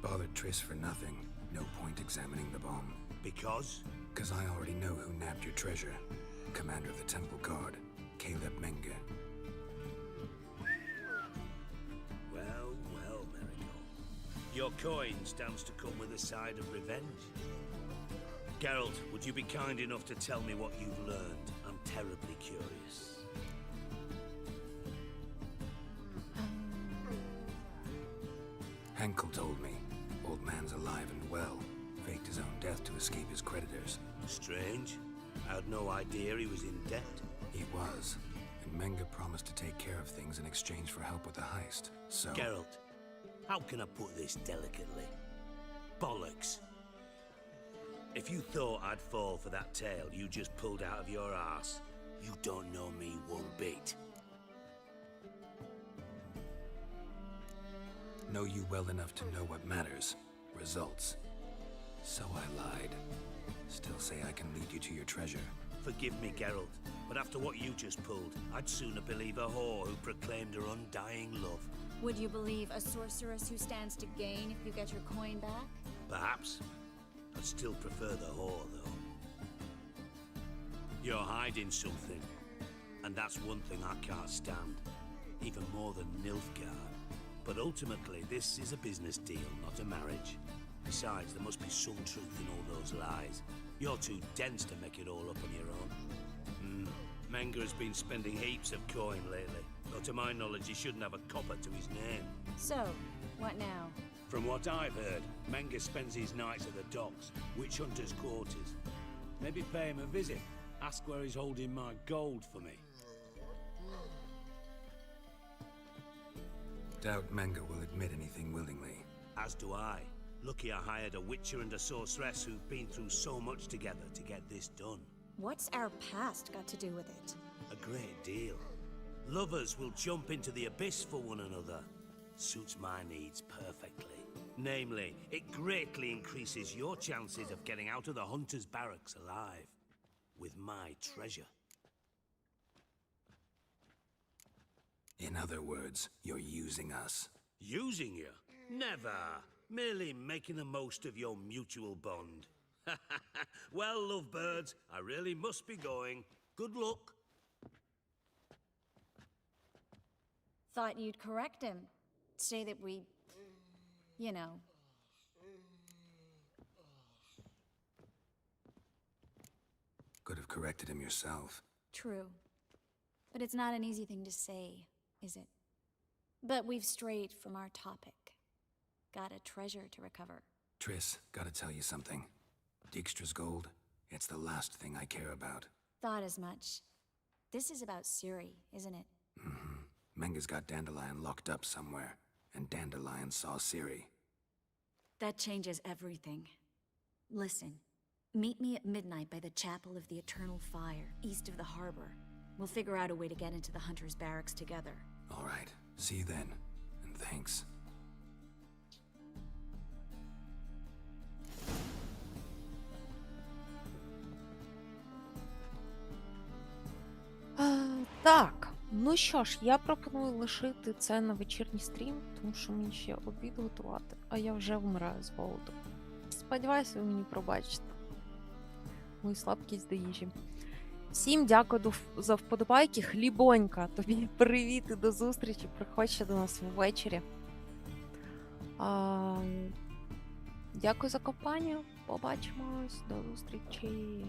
Bothered Triss for nothing. No point examining the bomb. Because? Because I already know who nabbed your treasure. Commander of the Temple Guard, Caleb Menge. Well, well, Marigold. Your coin stands to come with a side of revenge. Geralt, would you be kind enough to tell me what you've learned? I'm terribly curious. Henkel told me. Old man's alive and well. Faked his own death to escape his creditors. Strange. I had no idea he was in debt. He was. And Menge promised to take care of things in exchange for help with the heist. So... Geralt, how can I put this delicately? Bollocks. If you thought I'd fall for that tale you just pulled out of your arse, you don't know me one bit. Know you well enough to know what matters. Results. So I lied. Still say I can lead you to your treasure. Forgive me, Geralt, but after what you just pulled, I'd sooner believe a whore who proclaimed her undying love. Would you believe a sorceress who stands to gain if you get your coin back? Perhaps. I'd still prefer the whore, though. You're hiding something, and that's one thing I can't stand, even more than Nilfgaard. But ultimately, this is a business deal, not a marriage. Besides, there must be some truth in all those lies. You're too dense to make it all up on your own. Menge has been spending heaps of coin lately, though to my knowledge he shouldn't have a copper to his name. So, what now? From what I've heard, Menge spends his nights at the docks, witch hunters' quarters. Maybe pay him a visit, ask where he's holding my gold for me. Doubt Menge will admit anything willingly. As do I. Lucky I hired a witcher and a sorceress who've been through so much together to get this done. What's our past got to do with it? A great deal. Lovers will jump into the abyss for one another. Suits my needs perfectly. Namely, it greatly increases your chances of getting out of the hunter's barracks alive. With my treasure. In other words, you're using us. Using you? Never. Merely making the most of your mutual bond. Well, lovebirds, I really must be going. Good luck. Thought you'd correct him. Say that we... you know... Could have corrected him yourself. True. But it's not an easy thing to say, is it? But we've strayed from our topic. Got a treasure to recover. Triss, gotta tell you something. Dijkstra's gold, it's the last thing I care about. Thought as much. This is about Ciri, isn't it? Menge's got Dandelion locked up somewhere, and Dandelion saw Ciri. That changes everything. Listen, meet me at midnight by the Chapel of the Eternal Fire, east of the harbor. We'll figure out a way to get into the Hunter's Barracks together. All right, see you then, and thanks. Так, ну що ж, я пропоную лишити це на вечірній стрім, тому що мені ще обід готувати, а я вже вмираю з голоду. Сподіваюся, ви мені пробачите мою слабкість до їжі. Всім дякую за вподобайки. Хлібонька, тобі привіт і до зустрічі. Приходь ще до нас ввечері. Дякую за компанію. Побачимось. До зустрічі.